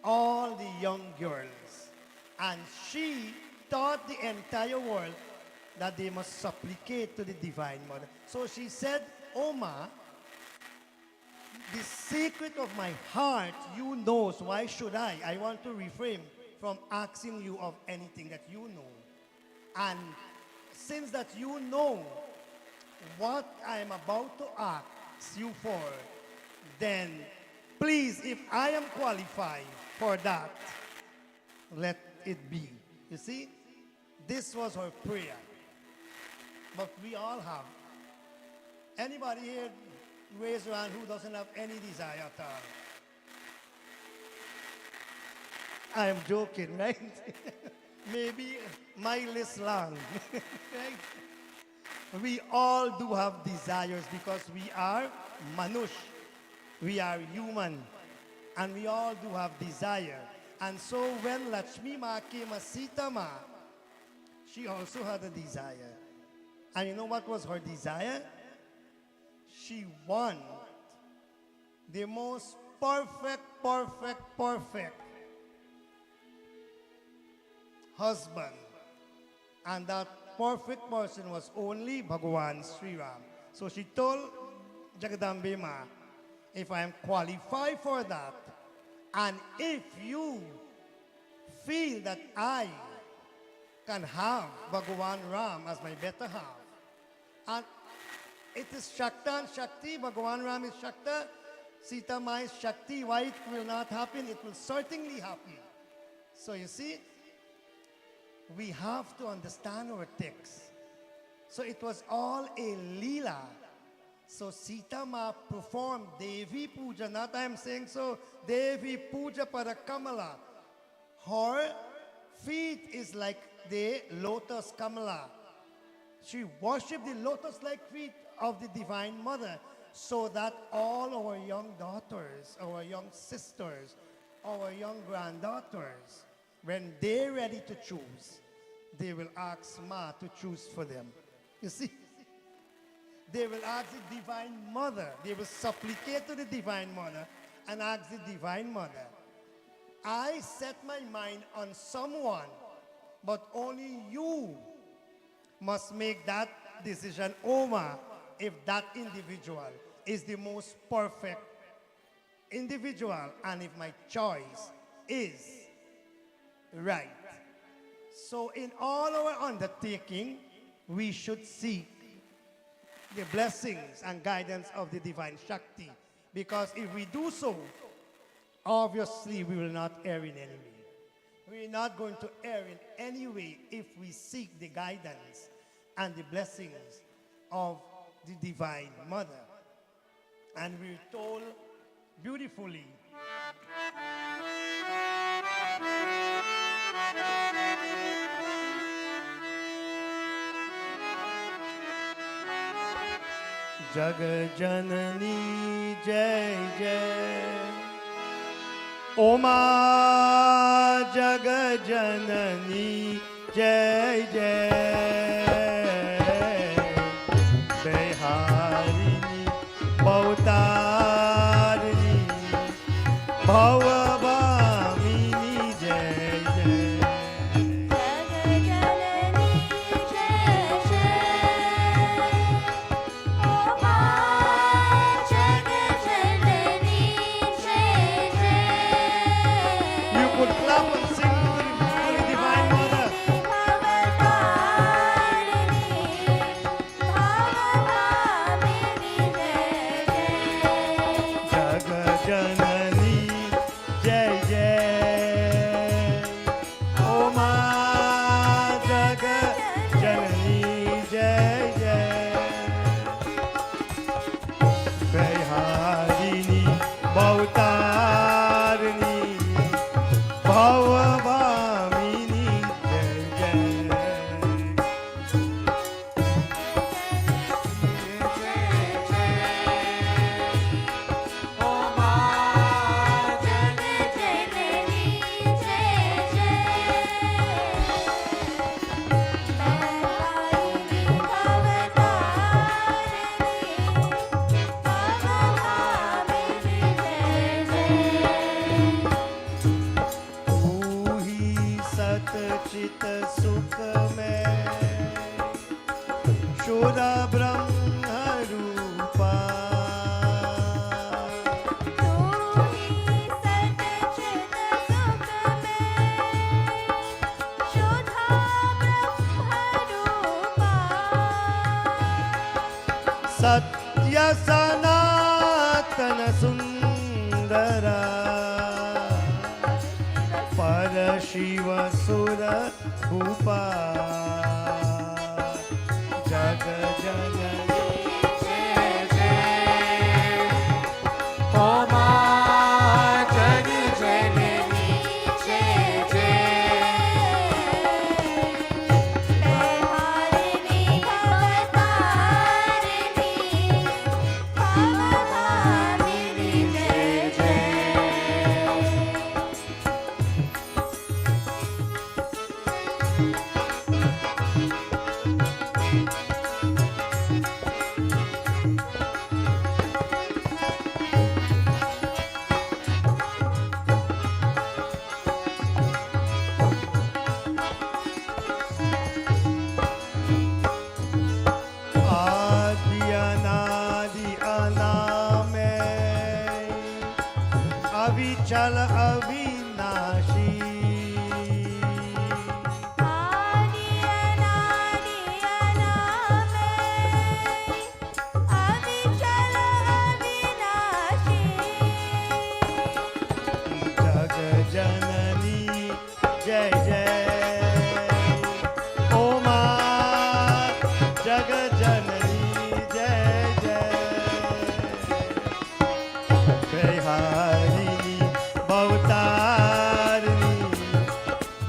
all the young girls. And she taught the entire world that they must supplicate to the Divine Mother. So she said, Oma, the secret of my heart, you know, so why should I? I want to refrain from asking you of anything that you know. And since that you know what I am about to ask you for, then please, if I am qualified for that, let it be. You see, this was her prayer. But we all have. Anybody here raise your hand who doesn't have any desire at all? I am joking, right? Maybe my list long. Right? We all do have desires because we are manush. We are human. And we all do have desire. And so when Lakshmi Ma came as Sita Ma, she also had a desire. And you know what was her desire? She wanted the most perfect husband. And that perfect person was only Bhagavan Sri Ram. So she told Jagadambe Ma, if I am qualified for that, and if you feel that I can have Bhagavan Ram as my better half, and it is Shakta and Shakti, Bhagavan Ram is Shakta, Sita Ma is Shakti. Why it will not happen? It will certainly happen. So you see, we have to understand our text. So it was all a Leela. So Sita Ma performed Devi Puja, not I am saying so, Devi Puja para Kamala. Her feet is like the lotus Kamala. She worshipped the lotus-like feet of the Divine Mother so that all our young daughters, our young sisters, our young granddaughters, when they're ready to choose, they will ask Ma to choose for them. You see? They will ask the Divine Mother. They will supplicate to the Divine Mother and ask the Divine Mother, I set my mind on someone, but only you must make that decision, Oma, if that individual is the most perfect individual and if my choice is right. So in all our undertaking, we should seek the blessings and guidance of the Divine Shakti. Because if we do so, obviously we will not err in any way. We are not going to err in any way if we seek the guidance and the blessings of the Divine Mother. And we're told beautifully, Jag Janani Jai Jai Oma Jag Janani Jai Jai Beharini Bhavtarini Bhavabhamini Jai Jai Jagajanani Jai Jai Oma Jagajanani Jai Jai You could clap and sing to the Divine Mother. Bhavata सतचित सुख में शुद्ध ब्रह्म रूपा तू ही सच्चित सुख में शुद्ध ब्रह्मरूपा सत्य सनातन सुंदरा पर शिव सुर भूपा जग जननी जय जय ओ मां जग जननी जय जय बेहारिणी भवतारिणी भवभामिनी जय जय आदि अनादि अनामय अविचल अविनाशी आदि अनादि अनामय अविचल अविनाशी जग जननी जय जय ओ मां जग जननी जय जय बेहारिणी भवतारिणी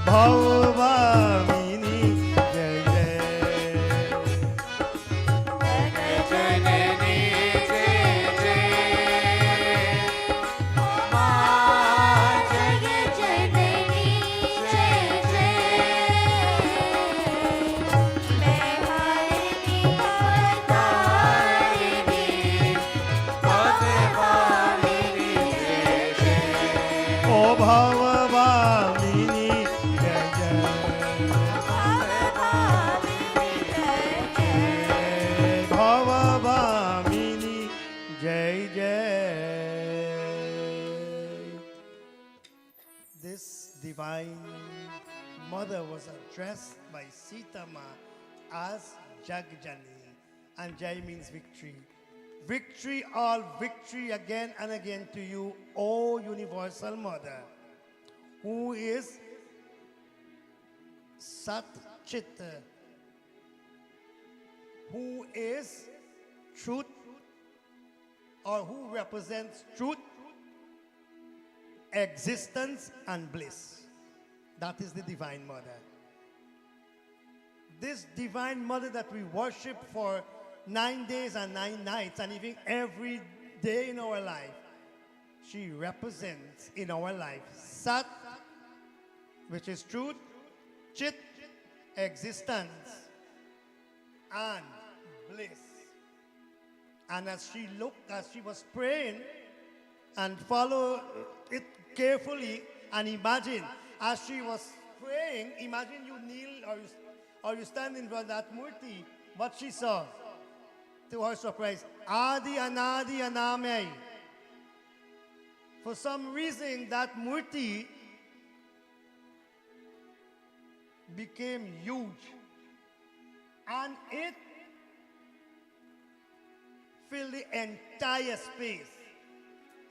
भवभामिनी जय जय जननी जय जय मां जग जननी जय जय बेहारिणी भवतारिणी भवभामिनी जय जय ओ भवभामिनी जय जय भवभामिनी जय जय भवभामिनी जय जय This divine mother was addressed by Sita Ma as Jagjani, and Jai means victory. Victory, all victory again and again to you, O universal mother, who is Sat Chit, who is truth, or who represents truth, existence, and bliss. That is the Divine Mother. This Divine Mother that we worship for 9 days and 9 nights, and even every day in our life, she represents in our life Sat, which is truth, Chit, existence, and bliss. And as she was praying, and follow it carefully, and imagine, as she was praying, imagine you kneel or you stand in front of that murti, what she saw, to her surprise, Adi Anadi Aname. For some reason, that murti became huge, and it filled the entire space.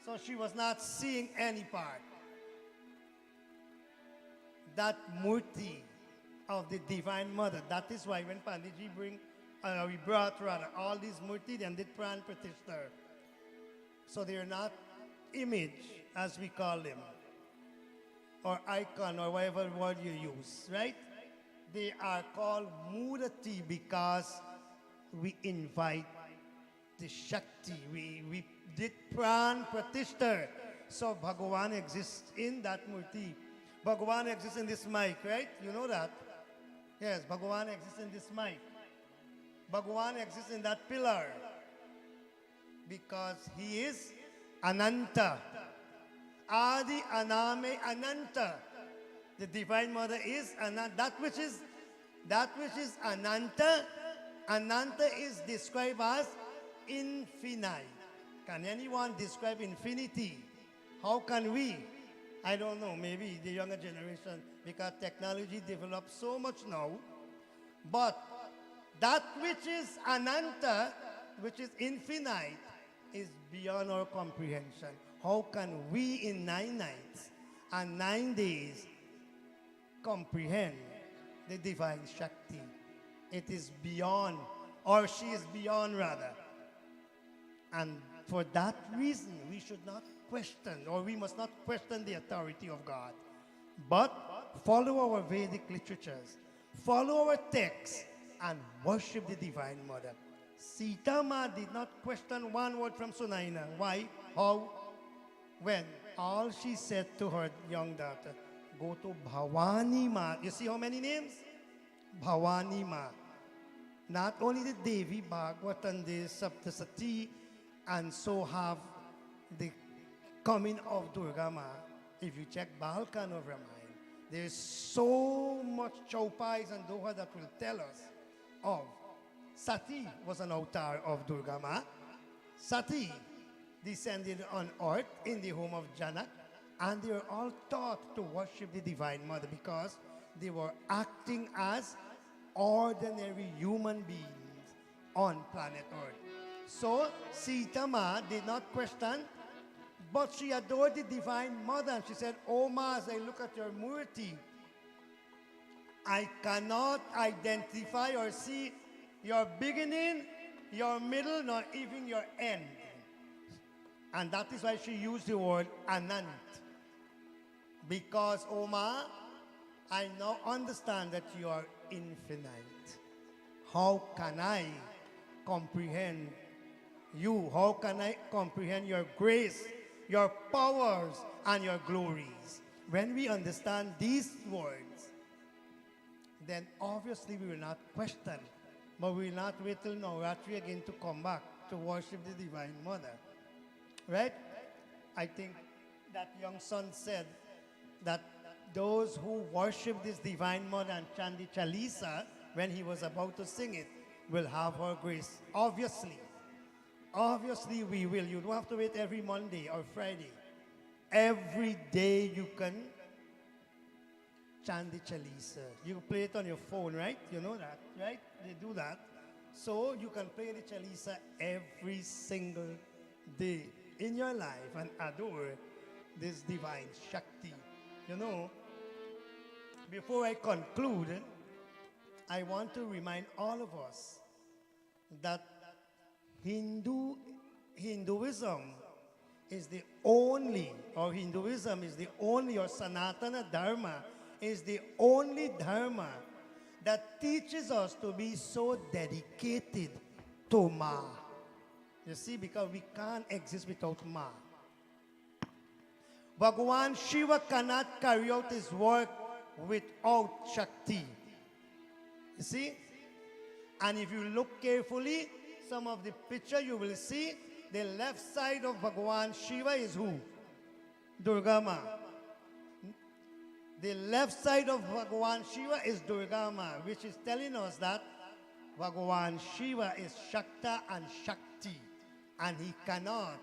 So she was not seeing any part. That murti of the Divine Mother. That is why when Panditji we brought rather all these murti and did pran pratishta. So they are not image, as we call them, or icon, or whatever word you use, right? They are called murati because we invite the Shakti. We did pran pratishta. So Bhagavan exists in that murti. Bhagavan exists in this mic, right? You know that? Yes, Bhagavan exists in this mic. Bhagavan exists in that pillar because he is Ananta. Adi Aname Ananta. The Divine Mother is that which is Ananta. Ananta is described as infinite. Can anyone describe infinity? How can we? I don't know, maybe the younger generation, because technology develops so much now. But that which is Ananta, which is infinite, is beyond our comprehension. How can we in 9 nights and 9 days comprehend the divine Shakti? It is beyond, or she is beyond rather. And for that reason, we should not question, or we must not question the authority of God, but follow our Vedic literatures, follow our texts, and worship the Divine Mother. Sita Ma did not question one word from Sunaina. Why? How? When all she said to her young daughter, go to Bhavani Ma. You see how many names? Bhavani Ma. Not only the Devi Bhagavad and the Saptasati, and so have the coming of Durga Ma. If you check Balkan of Ramayana, there is so much Chaupais and Doha that will tell us of. Sati was an avatar of Durga Ma. Sati descended on earth in the home of Janak, and they were all taught to worship the Divine Mother because they were acting as ordinary human beings on planet Earth. So Sita Ma did not question, but she adored the Divine Mother. And she said, "Oh Ma, as I look at your murti, I cannot identify or see your beginning, your middle, nor even your end." And that is why she used the word Anant. Because, "Oh Ma, I now understand that you are infinite. How can I comprehend you? How can I comprehend your grace, your powers, and your glories?" When we understand these words, then obviously we will not question, but we will not wait till Navratri again to come back to worship the Divine Mother. Right? I think that young son said that those who worship this Divine Mother and chant the Chalisa when he was about to sing it will have her grace. Obviously. Obviously we will. You don't have to wait every Monday or Friday. Every day you can chant the Chalisa. You play it on your phone, right? You know that, right? They do that. So you can play the Chalisa every single day in your life and adore this divine Shakti. You know, before I conclude, I want to remind all of us that Hinduism is the only, or Sanatana Dharma is the only Dharma that teaches us to be so dedicated to Ma. You see, because we can't exist without Ma. Bhagavan Shiva cannot carry out his work without Shakti. You see? And if you look carefully, some of the picture you will see, the left side of Bhagavan Shiva is who? Durga Ma. The left side of Bhagavan Shiva is Durga Ma, which is telling us that Bhagavan Shiva is Shakta and Shakti, and he cannot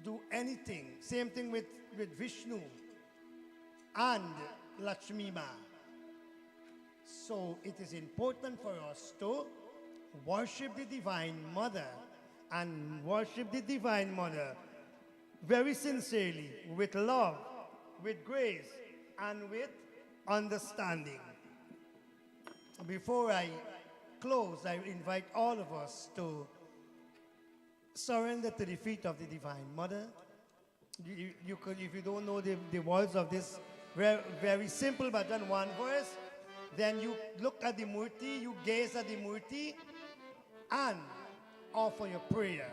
do anything. Same thing with Vishnu and Lakshmi Ma. So it is important for us to worship the Divine Mother, and worship the Divine Mother very sincerely, with love, with grace, and with understanding. Before I close, I invite all of us to surrender to the feet of the Divine Mother. You could, if you don't know the words of this very, very simple but then one verse, then you look at the Murti, you gaze at the Murti, and offer your prayer.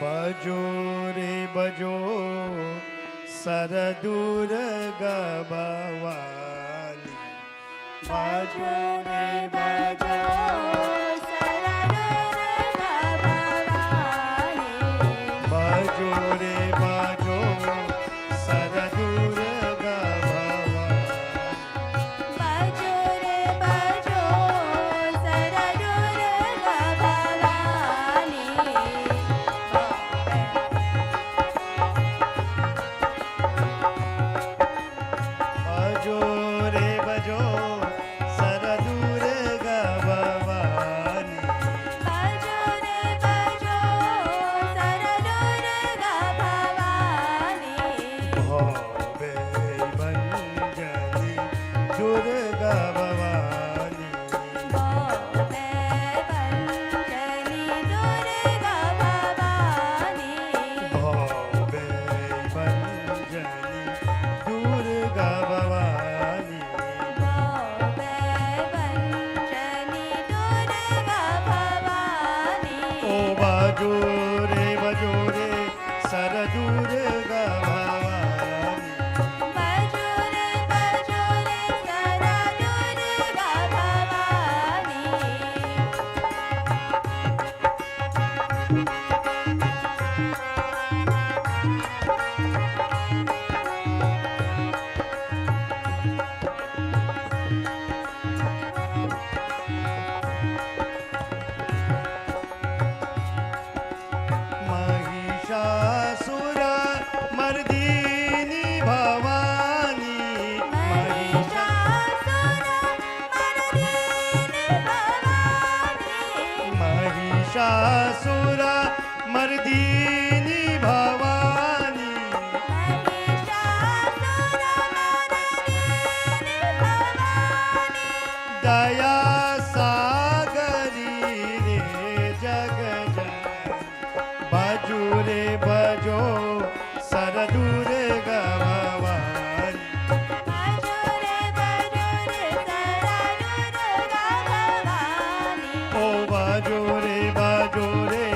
बजो रे बजो Saradurga Bhavani. बाजो रे बाजो सरदुर्गा Bhavani Bajo re bajo Saradurga Bhavani. बाजो रे बाजो सरदुर्गा Bhavani Bajo re bajo Saradurga Bhavani. बाजो रे बाजो सरदुर्गा Bhavani Bhave Banjani Durga Bhavani. बोले बंजनी Durga Bhavani Bhave Banjani Durga Bhavani. बोले बंजनी Durga Bhavani O bajo re Sara Durga Bhavani. बाजो रे सारा Durga Bhavani Mahishasura Mardini Bhavani. Mahishasura Mardini Bhavani Mahishasura Mardini Bhavani. Mahishasura Mardini Bhavani Daya Sagari re Jagajan. Bajo re bajo Saradurga Bhavani. बाजो रे सारा Durga Bhavani O bajo re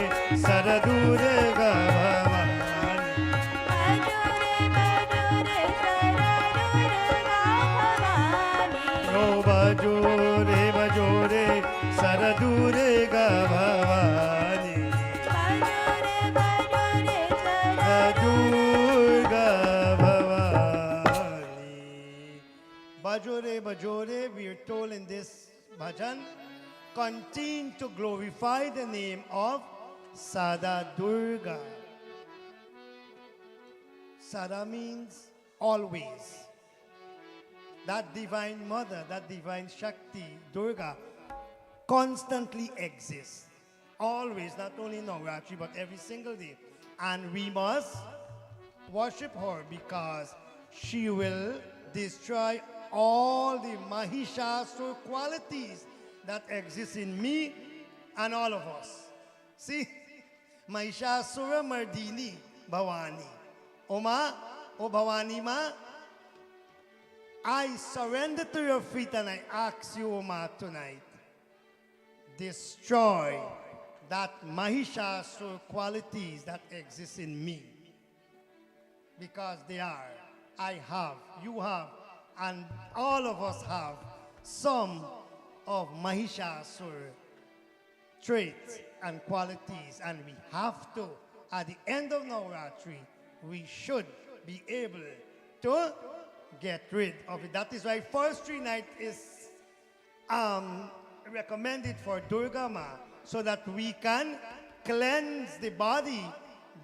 Saradurga Bhavani. बाजो रे सारा Durga Bhavani O bajo re Saradurga Bhavani. Durga Bhavani. Bajore, Bajore, we are told in this bhajan, continue to glorify the name of Sada Durga. Sada means always. That divine mother, that divine Shakti, Durga, constantly exists. Always, not only in Navratri, but every single day. And we must worship her because she will destroy all the Mahishasura qualities that exist in me and all of us. See? Mahishasura Mardini Bhavani. Oma, O Bhavani Ma, I surrender to your feet and I ask you, Oma, tonight, destroy that Mahishasura qualities that exist in me. Because they are. I have, you have, and all of us have some of Mahishasura traits and qualities, and we have to, at the end of Navratri, we should be able to get rid of it. That is why first three night is recommended for Durga Ma, so that we can cleanse the body,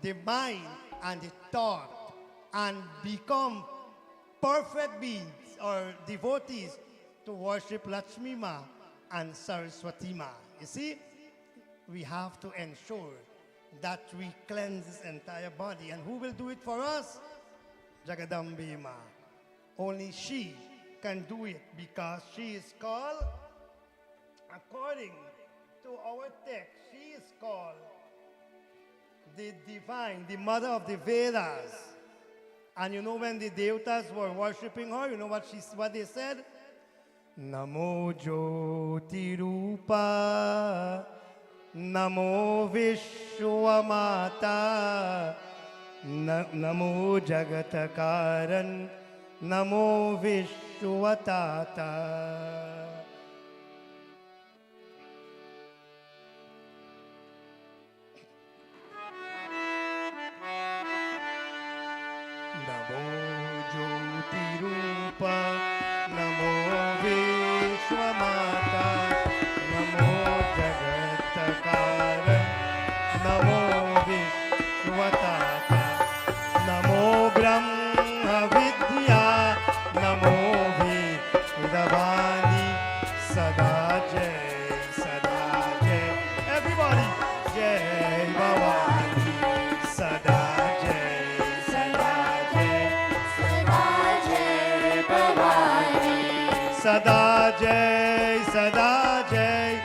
the mind, and the thought, and become perfect beings or devotees to worship Lakshmi Ma and Saraswati Ma. You see, we have to ensure that we cleanse this entire body. And who will do it for us? Jagadambe Ma. Only she can do it because she is called, according to our text, she is called the divine, the mother of the Vedas. And you know when the Devatas were worshipping her, you know what they said? Namo Jyoti Rupa, Namo Vishwamata, नमो जगत कारण नमो विश्वताता नमो ज्योतिरूपा नमो विश्वमाता नमो जगत्कार नमो विश्वताता नमो ब्रह्म विद्या नमो वेदवाणी सदा जय everybody जय भवानी सदा जय सदा जय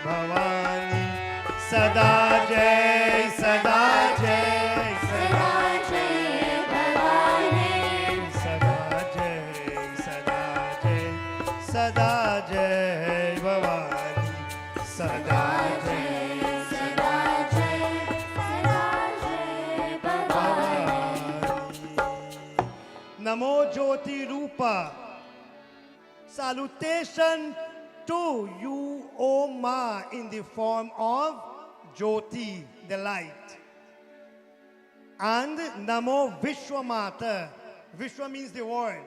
भवानी सदा जय भवानी सदा जय भवानी सदा नमो ज्योति रूपा salutation to you, O Ma, in the form of Jyoti, the light. And Namo Vishwamata. Vishwa means the world.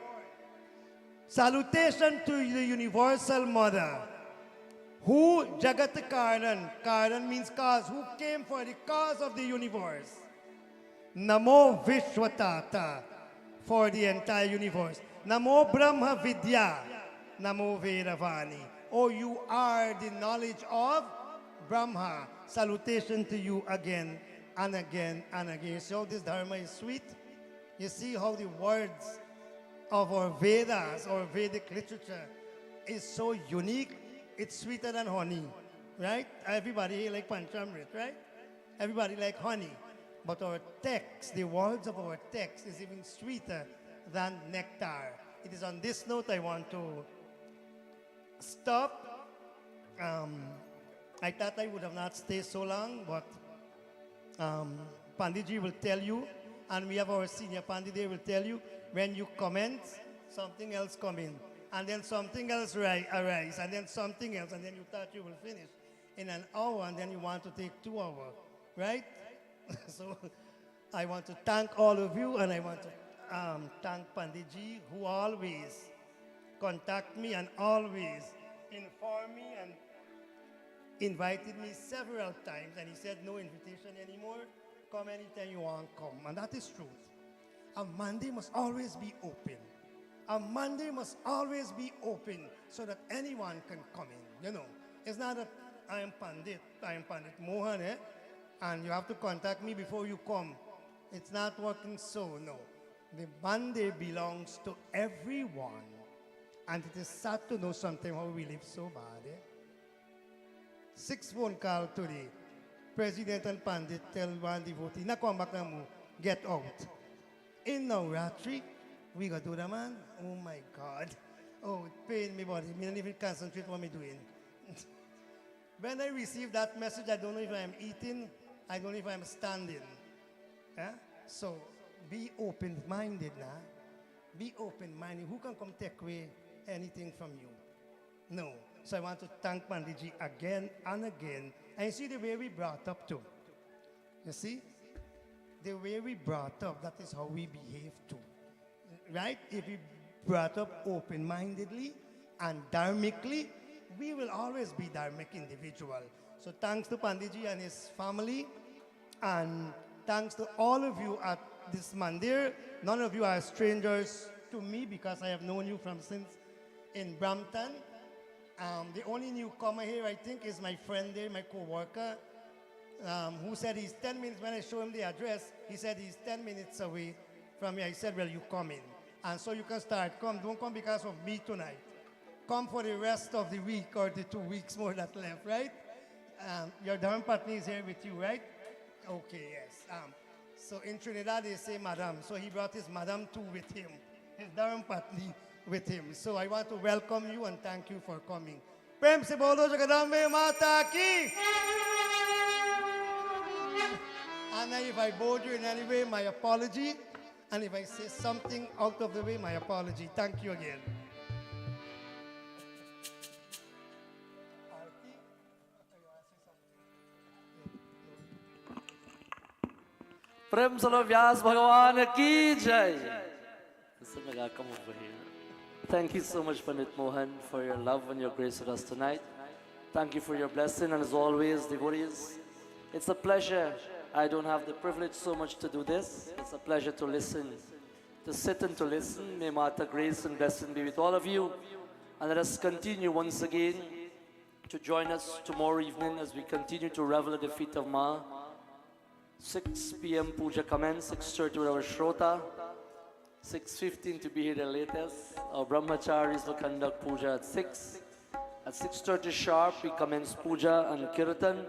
Salutation to the universal mother. Who Jagat Karan. Karan means cause. Who came for the cause of the universe. Namo Vishwatata. For the entire universe. Namo Brahma Vidya. Namo Vedavani. Oh, you are the knowledge of Brahma. Salutation to you again and again and again. So this Dharma is sweet. You see how the words of our Vedas or Vedic literature is so unique. It's sweeter than honey, right? Everybody here like Panchamrit, right? Everybody like honey. But our text, the words of our text is even sweeter than nectar. It is on this note I want to stop. I thought I would have not stayed so long, but Panditji will tell you, and we have our senior Pandit there will tell you, when you comment, something else come in, and then something else arise, and then something else, and then you thought you will finish in an hour, and then you want to take 2 hours, right? So I want to thank all of you, and I want to thank Panditji, who always contact me and always inform me and invited me several times, and he said no invitation anymore, come anytime you want, come. And that is truth. A Monday must always be open. A Monday must always be open so that anyone can come in, you know. It's not that I am Pandit Mohan, and you have to contact me before you come. It's not working so, no. The Monday belongs to everyone. And it is sad to know sometimes how we live so bad. 6 phone call today. President and Pandit tell one devotee, na come back na mo, get out. In Navratri, we got to do that, man. Oh my God. Oh, it pain me body. I don't even concentrate what I'm doing. When I receive that message, I don't know if I'm eating, I don't know if I'm standing. So, be open-minded now. Be open-minded. Who can come take away anything from you? No. So I want to thank Panditji again and again. And you see the way we brought up too. You see? The way we brought up, that is how we behave too. Right? If we brought up open-mindedly and dharmically, we will always be dharmic individual. So thanks to Panditji and his family, and thanks to all of you at this mandir. None of you are strangers to me because I have known you from since in Brampton. The only newcomer here, I think, is my friend there, my co-worker, who said he's 10 minutes. When I show him the address, he said he's 10 minutes away from here. I said, well, you come in. And so you can start. Come, don't come because of me tonight. Come for the rest of the week or the 2 weeks more that left, right? Your Dharma Patni is here with you, right? Okay, yes. So in Trinidad, they say Madam. So he brought his Madam too with him, his Dharma Patni with him. So I want to welcome you and thank you for coming. Prem se bolo Jagadambe Mata ki. And if I bored you in any way, my apology. And if I say something out of the way, my apology. Thank you again. प्रेम चलो व्यास भगवान की जय. Listen, I gotta come over here. Thank you so much, Pandit Mohan, for your love and your grace with us tonight. Thank you for your blessing, and as always, devotees, it's a pleasure. I don't have the privilege so much to do this. It's a pleasure to listen, to sit and to listen. May Mata grace and blessing be with all of you. And let us continue once again to join us tomorrow evening as we continue to revel at the feet of Ma. 6 p.m. puja commence, 6:30 with our Shrota, 6:15 to be here the latest. Our Brahmacharis will conduct puja at 6. At 6:30 sharp, we commence puja and kirtan.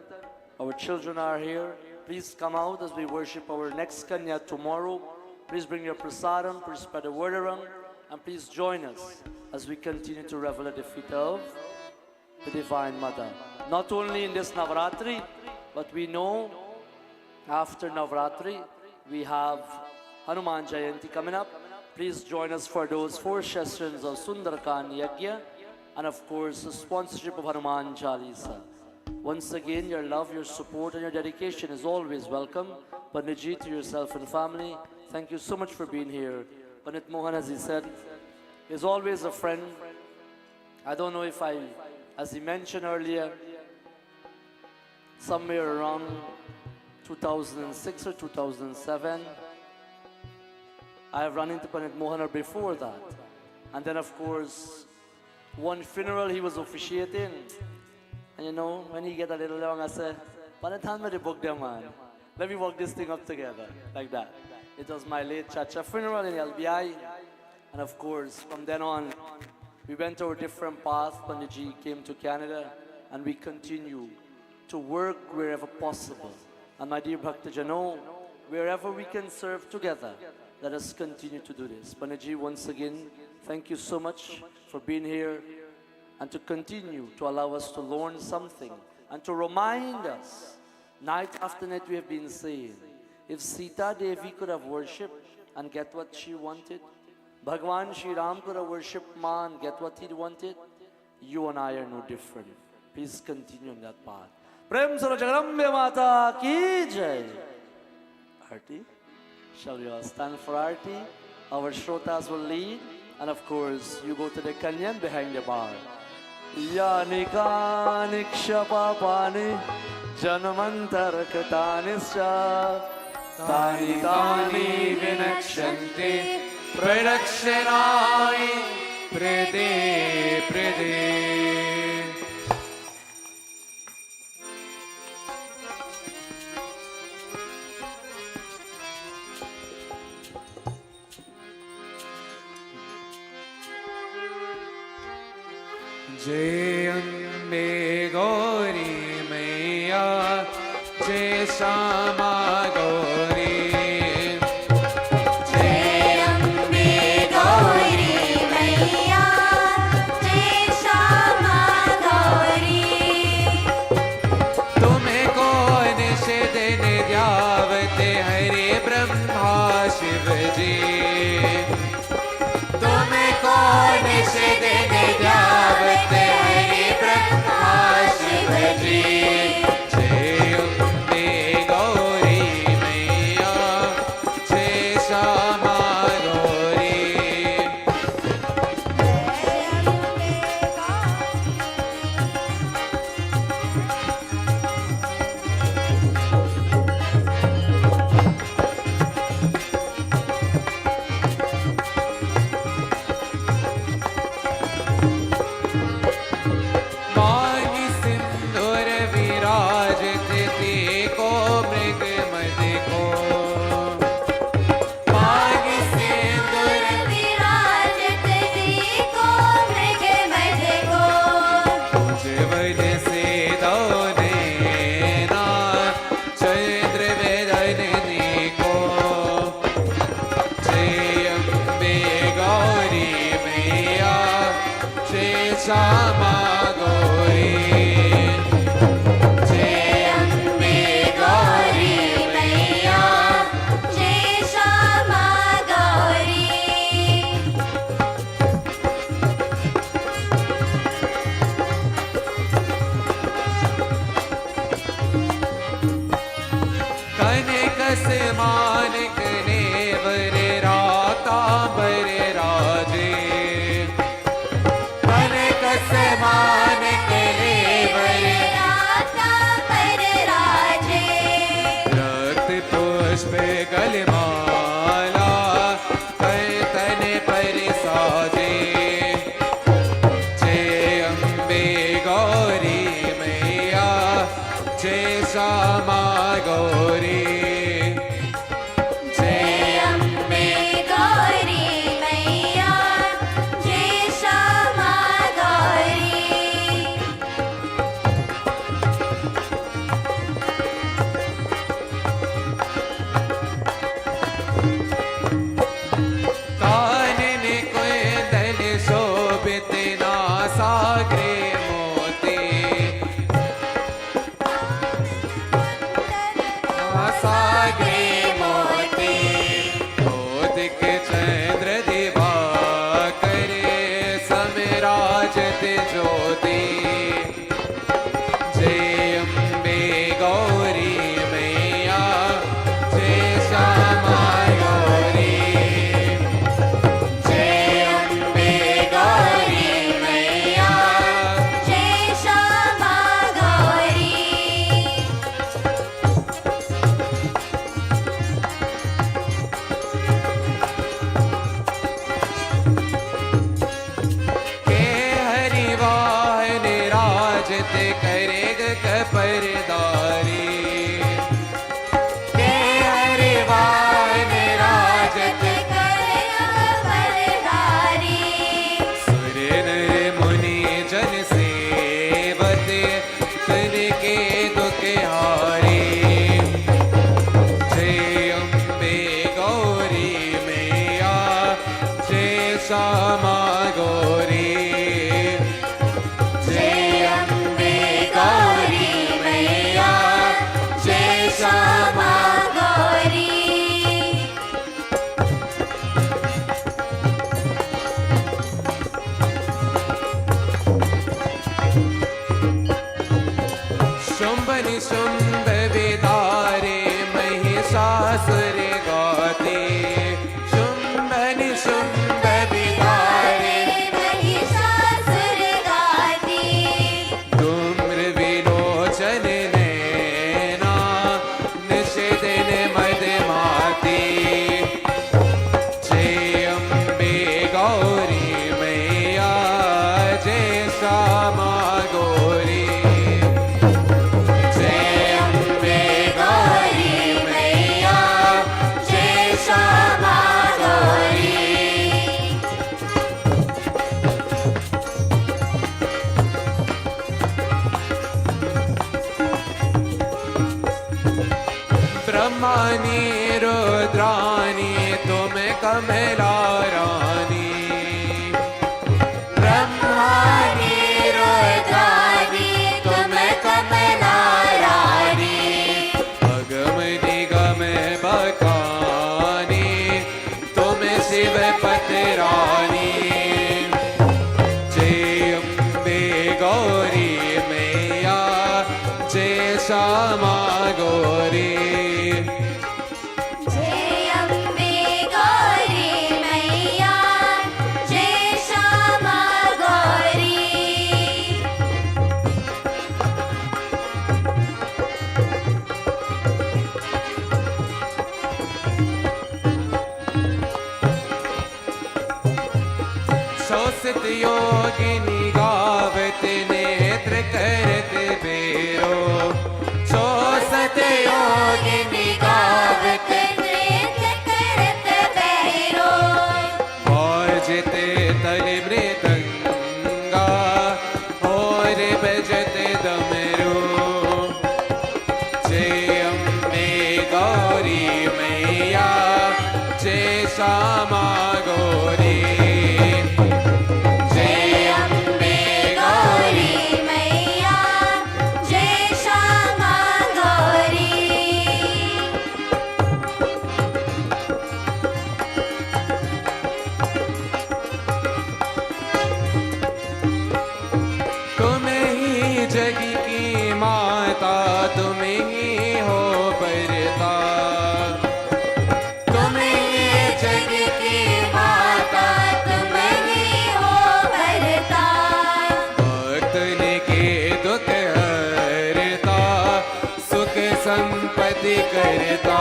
Our children are here. Please come out as we worship our next Kanya tomorrow. Please bring your prasadam, please spread the word around, and please join us as we continue to revel at the feet of the Divine Mother. Not only in this Navratri, but we know after Navratri, we have Hanuman Jayanti coming up. Please join us for those 4 sessions of Sundarkan Yajna and of course the sponsorship of Hanuman Chalisa. Once again, your love, your support and your dedication is always welcome. Panditji, to yourself and family, thank you so much for being here. Pandit Mohan, as he said, is always a friend. I don't know if as he mentioned earlier, somewhere around 2006 or 2007, I have run into Pandit Mohan or before that. And then of course, one funeral he was officiating. And you know, when he get a little long, I said, Pandit, hand me the book there, man. Let me work this thing up together, like that. It was my late Chaitra funeral in LBI. And of course, from then on, we went our different paths. Panditji came to Canada, and we continue to work wherever possible. And my dear Bhaktajano, wherever we can serve together, let us continue to do this. Panditji, once again, thank you so much for being here and to continue to allow us to learn something and to remind us, night after night we have been saying, if Sita Devi could have worshipped and get what she wanted, Bhagwan Shri Ram could have worshipped Ma and get what he wanted, you and I are no different. Please continue on that path. Prem Saro Jagarambe Mata Ki Jai. Arti, shall we all stand for Arti? Our Shrotas will lead, and of course, you go to the Kanyan behind the bar. Yanika Niksha Papani Janamantar Katanischa Tani Tani Vinakshanti Pradakshanai Prade Prade. जय अम्बे गौरी मैया जय श्यामा गौरी जय अम्बे गौरी मैया जय श्यामा गौरी तुम्हें कौन से दिन ध्यावते हरे ब्रह्मा शिव जी तुम्हें कौन से दिन ध्यावते हरे ब्रह्मा शिव जी जय अम्बे गौरी मैया जय श्यामा गौरी मांगी सिंदूर विराजत देखो मृग मद को मांगी सिंदूर विराजत देखो मृग मद को जीवन से दौने ना चंद्र वेदनी को जय अम्बे गौरी मैया जय श्यामा गौरी जय अम्बे गौरी मैया निशुम्भ विदारे महिषासुर गाते शुम्भ निशुम्भ विदारे महिषासुर गाते धूम्र विलोचन नैना निषिदिन मदमाते जय अम्बे गौरी मैया जय श्यामा गौरी जय अम्बे गौरी मैया जय श्यामा गौरी ब्रह्मानी रुद्रानी तुम कमला रानी ब्रह्मानी रुद्रानी तुम कमला रानी अगम निगम बकानी तुम शिव पतरानी जय अम्बे गौरी मैया जय श्यामा गौरी जय अम्बे गौरी मैया जय श्यामा गौरी शोषित योगिनी गावत नेत्र करत बेरो शोषित योगिनी गावत नृत्य करत बहरो बाजत तल मृदंगा और बजत डमरू जय अम्बे गौरी मैया जय श्यामा गौरी जय अम्बे गौरी मैया जय श्यामा गौरी तुम ही जग की माता तुम ही हो परता तुम ही जग की माता तुम ही हो भरता भक्तन के दुख हरता सुख संपत्ति करता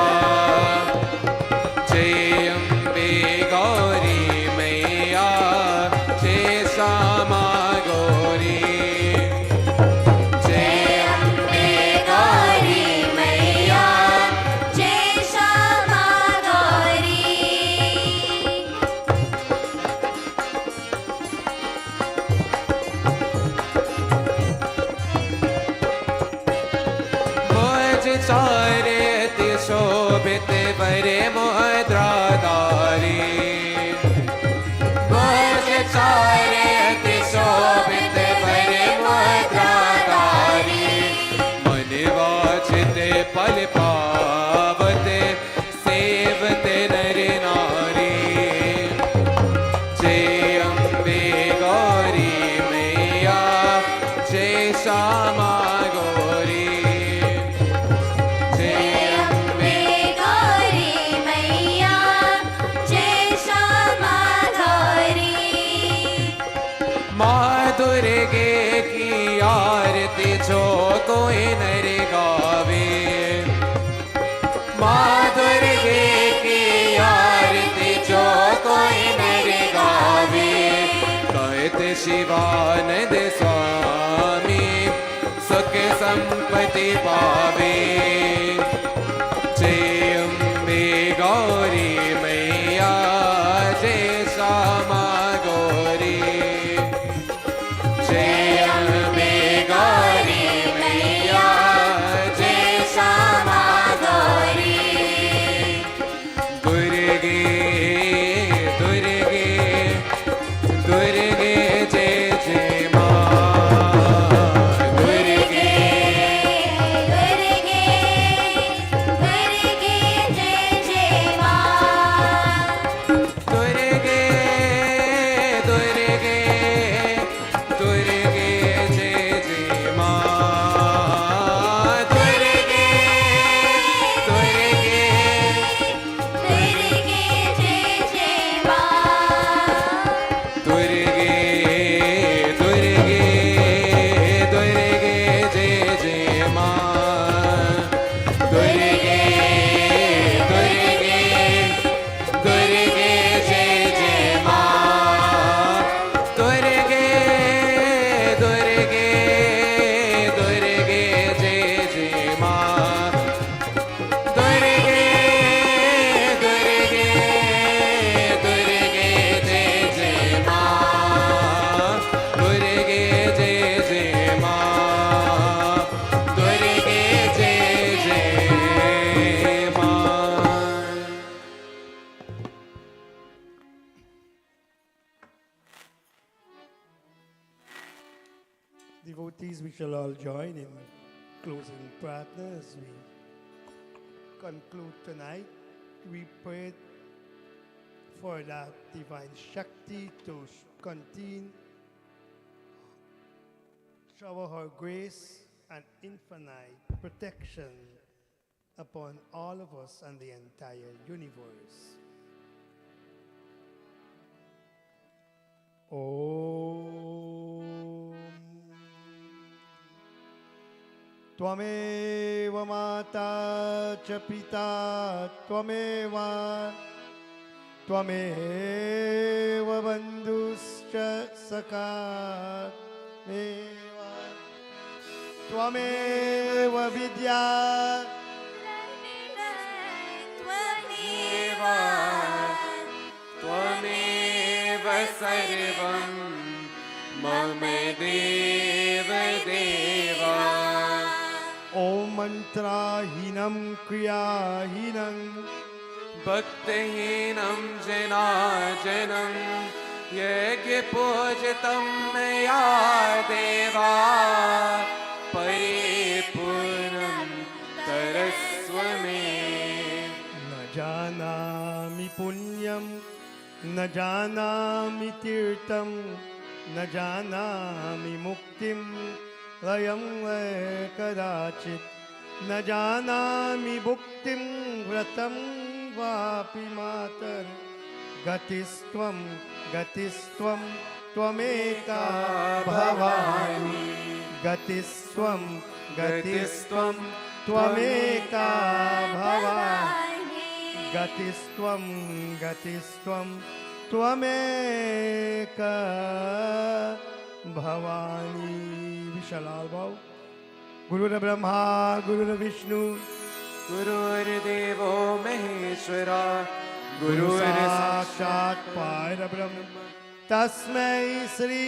जय अम्बे गौरी मैया जय श्यामा गौरी जय अम्बे गौरी मैया जय श्यामा गौरी भोज चारति शोभित बरे मुद्राधारी भोज चारति शोभित बरे मुद्राधारी मन वाचित पल पावत सेवत नर नारी जय अम्बे गौरी मैया जय श्यामा गौरी जय अम्बे गौरी मैया जय श्यामा गौरी माँ दुर्गे की आरती जो कोई नर गावे माँ दुर्गे की आरती जो कोई नर गावे कहत शिवानंद स्वामी सुख संपत्ति पावे जय अम्बे गौरी मैया जय श्यामा गौरी जय अम्बे गौरी मैया जय श्यामा गौरी दुर्गे दुर्गे दुर्गे जय जय माँ दुर्गे दुर्गे दुर्गे जय जय माँ दुर्गे दुर्गे दुर्गे जय जय माँ दुर्गे Devotees, we shall all join in closing prarthana as we conclude tonight. We pray for that divine Shakti to continue shower her grace and infinite protection upon all of us and the entire universe. Om Tvameva Mata Cha Pita Tvameva Tvameva Bandhuscha Sakha Meva Tvameva Vidya त्वमेव सर्वं मम देव देवा Om Mantrahinam Kriyahinam भक्तिहीनं जनार्दनं यज्ञपूजितं मया देवा परिपूर्णं तरस्व मे न जानami punyam न जानami tirtam न जानami muktim layam kadachit न जानami bhuktim vratam vapi matar gatistvam gatistvam tvameka bhavani gatistvam gatistvam tvameka bhavani gatistvam gatistvam tvameka bhavani. We shall all bow. Guru Brahma, Guru Vishnu, गुरुर्देवो Maheshwara Guru गुरुर्साक्षात् Sakshat Parabrahma, Tasmai Sri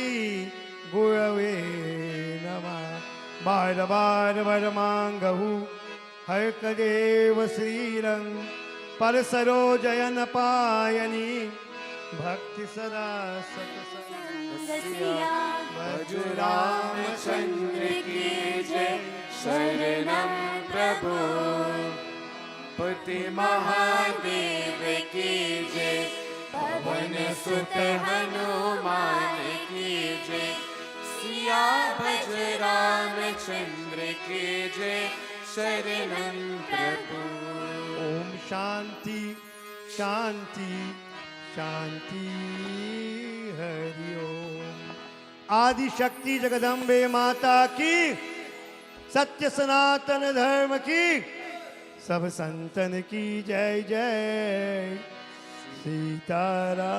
Gurave Namah. Bhara Bhara Varamangahu, Harkadeva Srirang, Parasaro Jayanapayani, Bhakti Sada Satasana. Ramchandra की जय शरणं प्रभु पति महादेव की जय पवन सुत हनुमान की जय सिया भज रामचंद्र की जय शरणं प्रभु. Om Shanti Shanti Shanti Hari Om. आदि शक्ति जगदम्बे माता की, सत्य सनातन धर्म की, सब संतन की जय जय सीताराम.